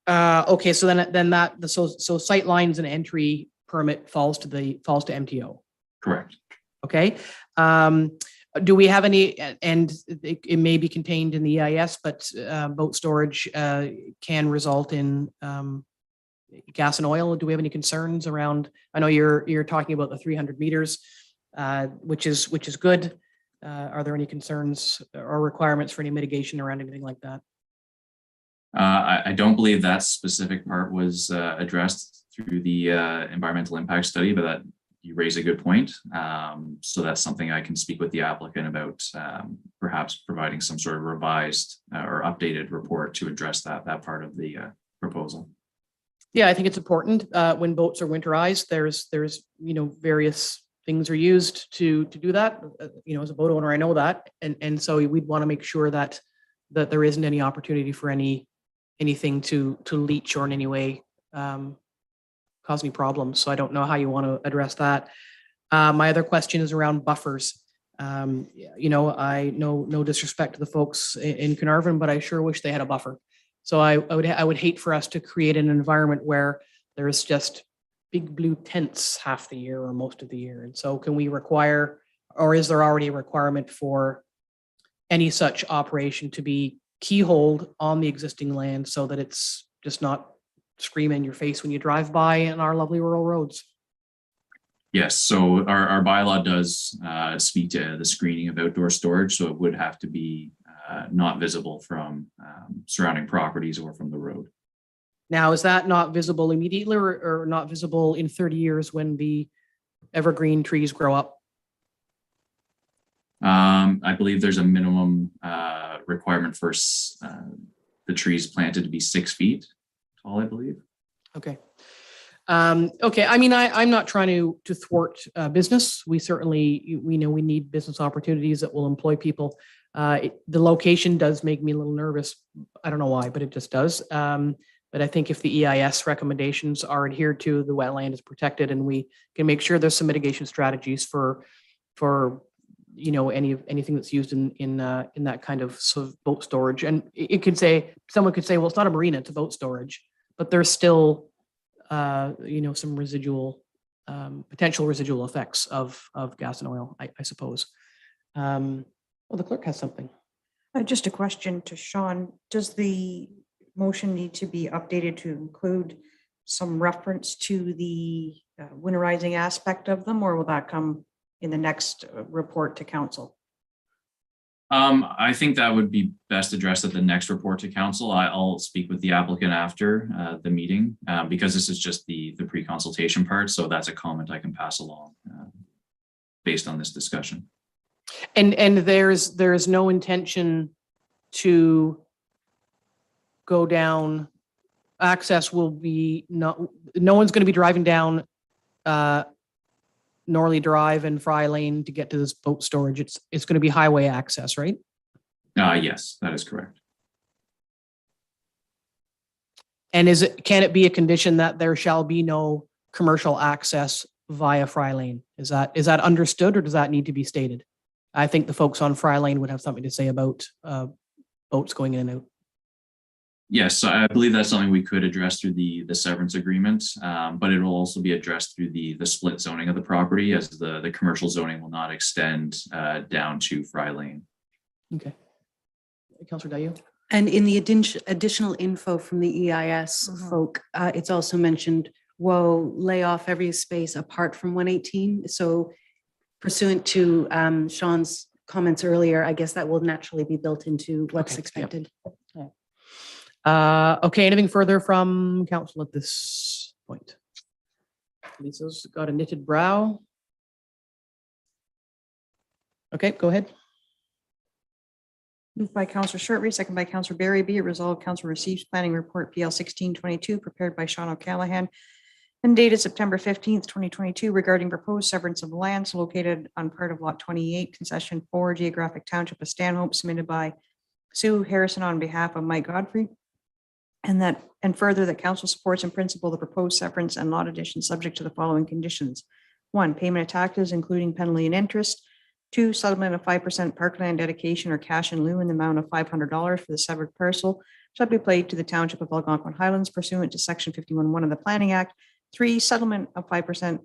Okay, so then that so sight lines and entry permit falls to MTO. Correct. Okay. Do we have any, and it may be contained in the EIS, but boat storage can result in gas and oil. Do we have any concerns around? I know you're talking about the 300 meters, which is good. Are there any concerns or requirements for any mitigation around anything like that? I don't believe that specific part was addressed through the environmental impact study, but that you raise a good point. So that's something I can speak with the applicant about, perhaps providing some sort of revised or updated report to address that part of the proposal. Yeah, I think it's important when boats are winterized. There's various things are used to do that. As a boat owner, I know that, and so we'd want to make sure that there isn't any opportunity for anything to leach or in any way cause any problems. So I don't know how you want to address that. My other question is around buffers. I know no disrespect to the folks in Carnarvon, but I sure wish they had a buffer. So I would hate for us to create an environment where there's just big blue tents half the year or most of the year. And so can we require, or is there already a requirement for any such operation to be keyholed on the existing land so that it's just not screaming in your face when you drive by on our lovely rural roads? Yes, so our bylaw does speak to the screening of outdoor storage, so it would have to be not visible from surrounding properties or from the road. Now, is that not visible immediately or not visible in 30 years when the evergreen trees grow up? I believe there's a minimum requirement for the trees planted to be 6 feet tall, I believe. Okay. Okay. I mean, I'm not trying to thwart business. We certainly, we know we need business opportunities that will employ people. The location does make me a little nervous. I don't know why, but it just does. But I think if the EIS recommendations are adhered to, the wetland is protected, and we can make sure there's some mitigation strategies for anything that's used in that kind of boat storage. And someone could say, well, it's not a marina, it's a boat storage, but there's still some residual potential residual effects of gas and oil, I suppose. Well, the clerk has something. Just a question to Sean. Does the motion need to be updated to include some reference to the winterizing aspect of them, or will that come in the next report to council? I think that would be best addressed at the next report to council. I'll speak with the applicant after the meeting because this is just the pre-consultation part. So that's a comment I can pass along based on this discussion. And there's no intention to go down. Access will be no one's going to be driving down Norley Drive and Fry Lane to get to this boat storage. It's going to be highway access, right? Yes, that is correct. And can it be a condition that there shall be no commercial access via Fry Lane? Is that understood, or does that need to be stated? I think the folks on Fry Lane would have something to say about boats going in and out. Yes, I believe that's something we could address through the severance agreement, but it will also be addressed through the split zoning of the property, as the commercial zoning will not extend down to Fry Lane. Okay. Councillor Dayu? And in the additional info from the EIS folk, it's also mentioned, lay off every space apart from 118. So pursuant to Sean's comments earlier, I guess that will naturally be built into what's expected. Yep. Okay, anything further from council at this point? Lisa's got a knitted brow. Okay, go ahead. Moved by Councillor Shortry, second by Councillor Barry. Be it resolved, council receives planning report PL 1622 prepared by Sean O'Callahan and dated September 15th, 2022 regarding proposed severance of lands located on part of lot 28, concession 4, geographic township of Stanhope, submitted by Sue Harrison on behalf of Mike Godfrey. And further, that council supports in principle the proposed severance and lot addition subject to the following conditions. 1, payment of taxes, including penalty and interest. 2, settlement of 5% parkland dedication or cash in lieu in the amount of $500 for the severed parcel shall be paid to the Township of Algonquin Highlands pursuant to Section 51(1) of the Planning Act. 3, settlement of 5%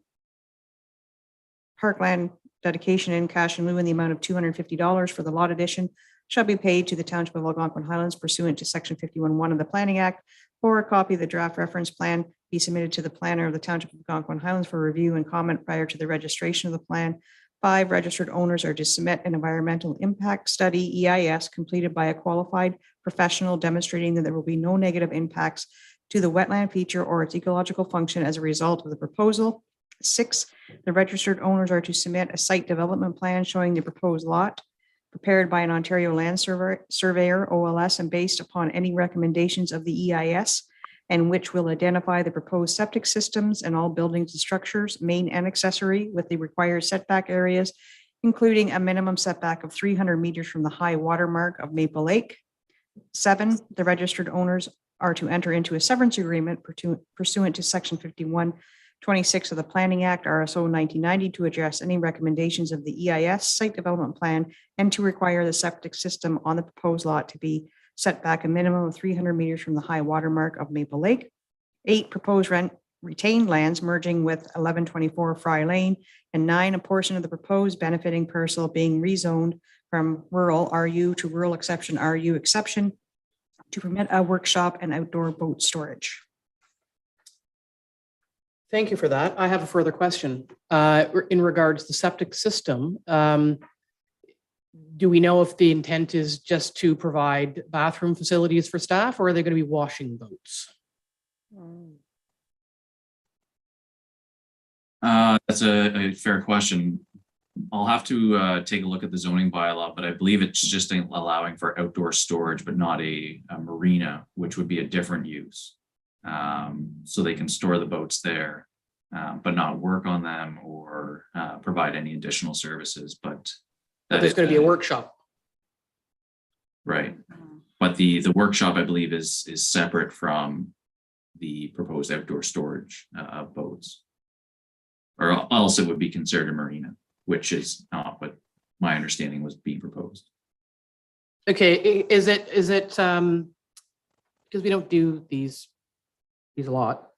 parkland dedication in cash in lieu in the amount of $250 for the lot addition shall be paid to the Township of Algonquin Highlands pursuant to Section 51(1) of the Planning Act, or a copy of the draft reference plan be submitted to the planner of the Township of Algonquin Highlands for review and comment prior to the registration of the plan. 5, registered owners are to submit an environmental impact study, EIS, completed by a qualified professional demonstrating that there will be no negative impacts to the wetland feature or its ecological function as a result of the proposal. 6, the registered owners are to submit a site development plan showing the proposed lot, prepared by an Ontario Land Surveyor, OLS, and based upon any recommendations of the EIS, and which will identify the proposed septic systems and all buildings and structures, main and accessory, with the required setback areas, including a minimum setback of 300 meters from the high water mark of Maple Lake. 7, the registered owners are to enter into a severance agreement pursuant to Section 51(26) of the Planning Act, RSO 1990, to address any recommendations of the EIS site development plan and to require the septic system on the proposed lot to be set back a minimum of 300 meters from the high water mark of Maple Lake. 8, proposed retained lands merging with 1124 Fry Lane. And 9, a portion of the proposed benefiting parcel being rezoned from rural RU to rural exception RU exception to permit a workshop and outdoor boat storage. Thank you for that. I have a further question in regards to the septic system. Do we know if the intent is just to provide bathroom facilities for staff, or are they going to be washing boats? That's a fair question. I'll have to take a look at the zoning bylaw, but I believe it's just allowing for outdoor storage, but not a marina, which would be a different use. So they can store the boats there, but not work on them or provide any additional services. But there's going to be a workshop. Right. But the workshop, I believe, is separate from the proposed outdoor storage of boats. Or else it would be considered a marina, which is not what my understanding was being proposed. Okay, is it because we don't do these a lot.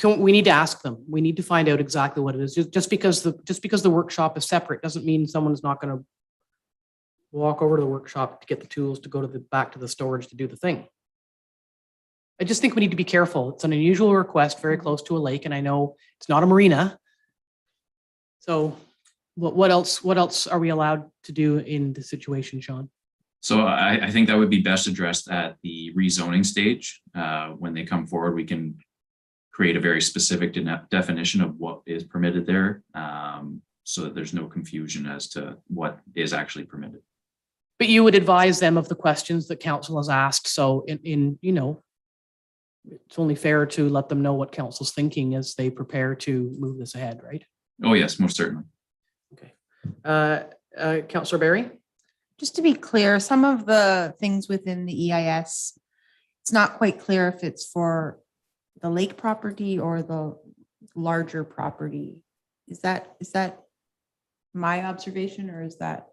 We need to ask them. We need to find out exactly what it is. Just because the workshop is separate doesn't mean someone's not going to walk over to the workshop to get the tools to go to back to the storage to do the thing. I just think we need to be careful. It's an unusual request very close to a lake, and I know it's not a marina. So what else are we allowed to do in the situation, Sean? So I think that would be best addressed at the rezoning stage. When they come forward, we can create a very specific definition of what is permitted there, so that there's no confusion as to what is actually permitted. But you would advise them of the questions that council has asked. So in it's only fair to let them know what council's thinking as they prepare to move this ahead, right? Oh, yes, most certainly. Okay. Councillor Barry? Just to be clear, some of the things within the EIS, it's not quite clear if it's for the lake property or the larger property. Is that my observation, or is that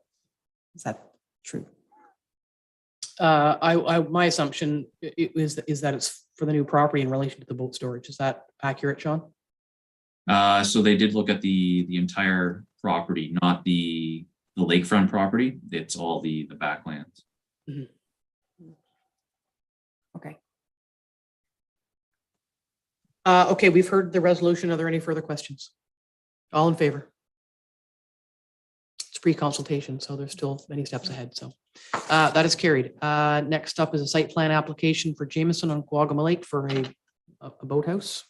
true? My assumption is that it's for the new property in relation to the boat storage. Is that accurate, Sean? So they did look at the entire property, not the lakefront property. It's all the backlands. Okay. Okay, we've heard the resolution. Are there any further questions? All in favor? It's pre-consultation, so there's still many steps ahead. So that is carried. Next up is a site plan application for Jameson on Quagga Lake for a boathouse.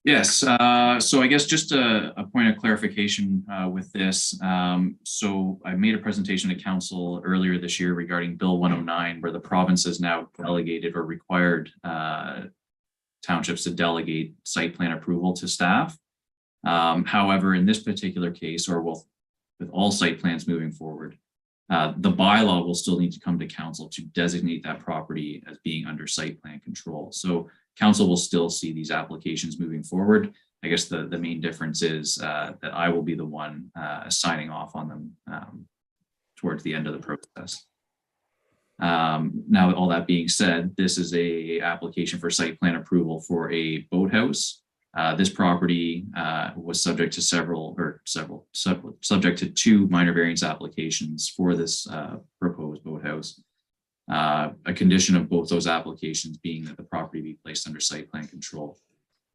Yes, so I guess just a point of clarification with this. So I made a presentation to council earlier this year regarding Bill 109, where the province has now delegated or required townships to delegate site plan approval to staff. However, in this particular case, or with all site plans moving forward, the bylaw will still need to come to council to designate that property as being under site plan control. So council will still see these applications moving forward. I guess the main difference is that I will be the one signing off on them towards the end of the process. Now, all that being said, this is a application for site plan approval for a boathouse. This property was subject to subject to two minor variance applications for this proposed boathouse. A condition of both those applications being that the property be placed under site plan control.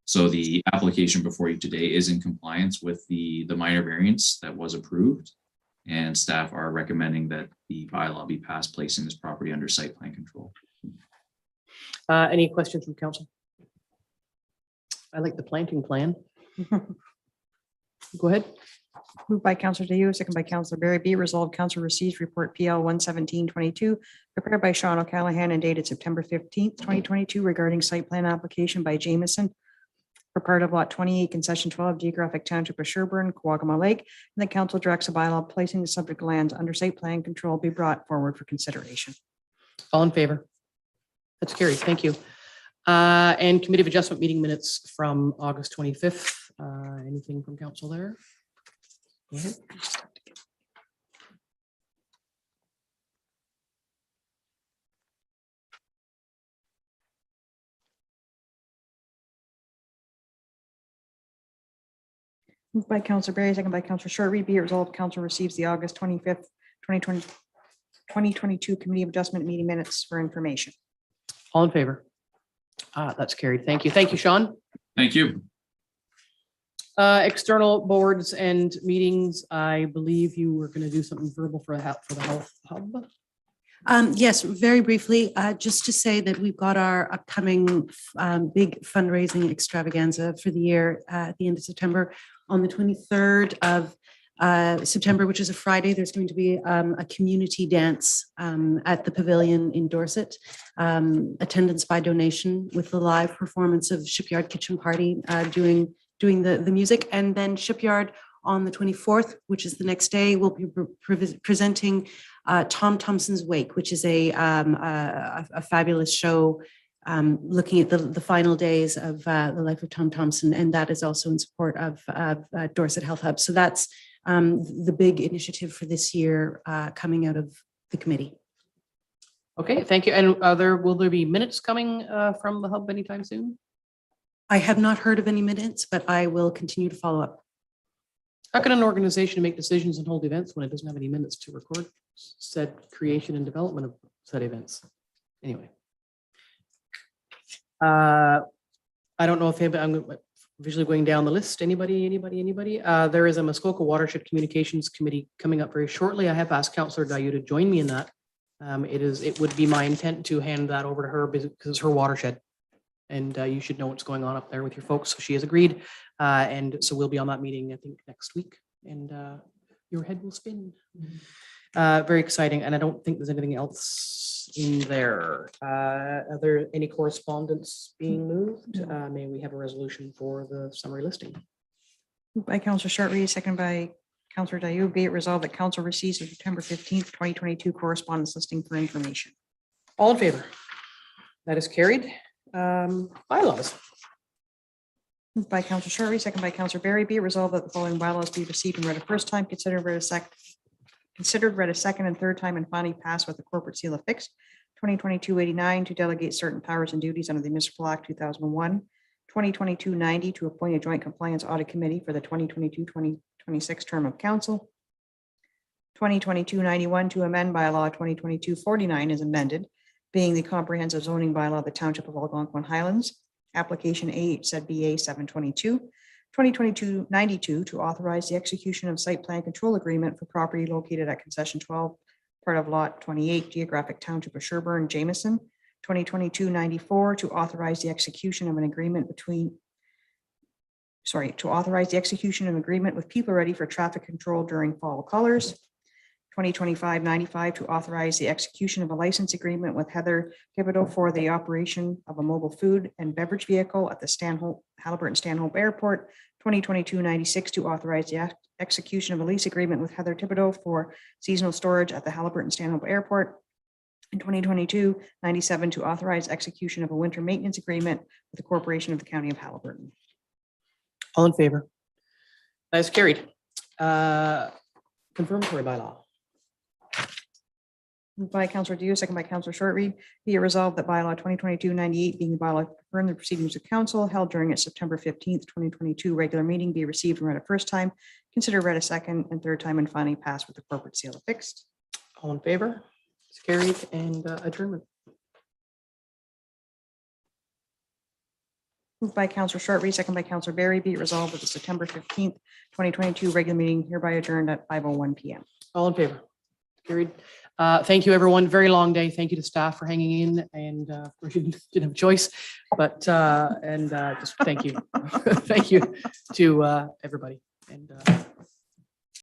So the application before you today is in compliance with the minor variance that was approved, and staff are recommending that the bylaw be passed placing this property under site plan control. Any questions from council? I like the planting plan. Go ahead. Moved by Councillor Dayu, second by Councillor Barry. Be resolved, council receives report PL 11722, prepared by Sean O'Callahan and dated September 15th, 2022, regarding site plan application by Jameson for part of lot 28, concession 12, geographic township of Sherburne, Quagga Lake. And the council directs a bylaw placing the subject lands under site plan control be brought forward for consideration. All in favor? That's carried. Thank you. And committee of adjustment meeting minutes from August 25th. Anything from council there? Go ahead. Moved by Councillor Barry, second by Councillor Short. Be it resolved, council receives the August 25th, 2022 committee of adjustment meeting minutes for information. All in favor? That's carried. Thank you. Thank you, Sean. Thank you. External boards and meetings. I believe you were going to do something verbal for the health hub. Yes, very briefly, just to say that we've got our upcoming big fundraising extravaganza for the year at the end of September. On the 23rd of September, which is a Friday, there's going to be a community dance at the Pavilion in Dorset. Attendance by donation with the live performance of Shipyard Kitchen Party doing the music. And then Shipyard on the 24th, which is the next day, will be presenting Tom Thompson's Wake, which is a fabulous show looking at the final days of the life of Tom Thompson. And that is also in support of Dorset Health Hub. So that's the big initiative for this year coming out of the committee. Okay, thank you. And will there be minutes coming from the hub anytime soon? I have not heard of any minutes, but I will continue to follow up. How can an organization make decisions and hold events when it doesn't have any minutes to record said creation and development of said events? Anyway. I don't know if Visually going down the list, anybody? There is a Muskoka Watershed Communications Committee coming up very shortly. I have asked Councillor Dayu to join me in that. It would be my intent to hand that over to her because it's her watershed. And you should know what's going on up there with your folks. So she has agreed. And so we'll be on that meeting, I think, next week. And your head will spin. Very exciting. And I don't think there's anything else in there. Are there any correspondence being moved? May we have a resolution for the summary listing? Moved by Councillor Shortreed, second by Councillor Dayu. Be it resolved that council receives the September 15th, 2022 correspondence listing for information. All in favor? That is carried. Bylaws. Moved by Councillor Shortreed, second by Councillor Berry. Be it resolved that the following bylaws be received and read a first time, considered, read a second and third time, and finally passed with the corporate seal affixed. 2022-89 to delegate certain powers and duties under the Municipal Act 2001. 2022-90 to appoint a joint compliance audit committee for the 2022-2026 term of council. 2022-91 to amend bylaw 2022-49 is amended, being the comprehensive zoning bylaw of the Township of Algonquin Highlands, application AHZBA 722. 2022-92 to authorize the execution of site plan control agreement for property located at concession 12, part of lot 28, geographic township of Sherburne, Jameson. 2022-94 to authorize the execution of an agreement with People Ready for traffic control during fall colors. 2025-95 to authorize the execution of a license agreement with Heather Thibodeau for the operation of a mobile food and beverage vehicle at the Haliburton Stanhope Airport. 2022-96 to authorize the execution of a lease agreement with Heather Thibodeau for seasonal storage at the Haliburton Stanhope Airport. In 2022-97 to authorize execution of a winter maintenance agreement with the Corporation of the County of Haliburton. All in favor? That is carried. Confirmatory bylaw. Moved by Councillor Diu, second by Councillor Shortreed. Be it resolved that bylaw 2022-98 being the bylaw to confirm the proceedings of council held during its September 15th, 2022 regular meeting be received and read a first time, consider read a second and third time, and finally passed with the corporate seal affixed. All in favor? It's carried. And adjournment. Moved by Councillor Shortreed, second by Councillor Berry. Be it resolved that the September 15th, 2022 regular meeting hereby adjourned at 5:01 p.m. All in favor? Carried. Thank you, everyone. Very long day. Thank you to staff for hanging in, and of course you didn't have a choice, but just thank you. Thank you to everybody. And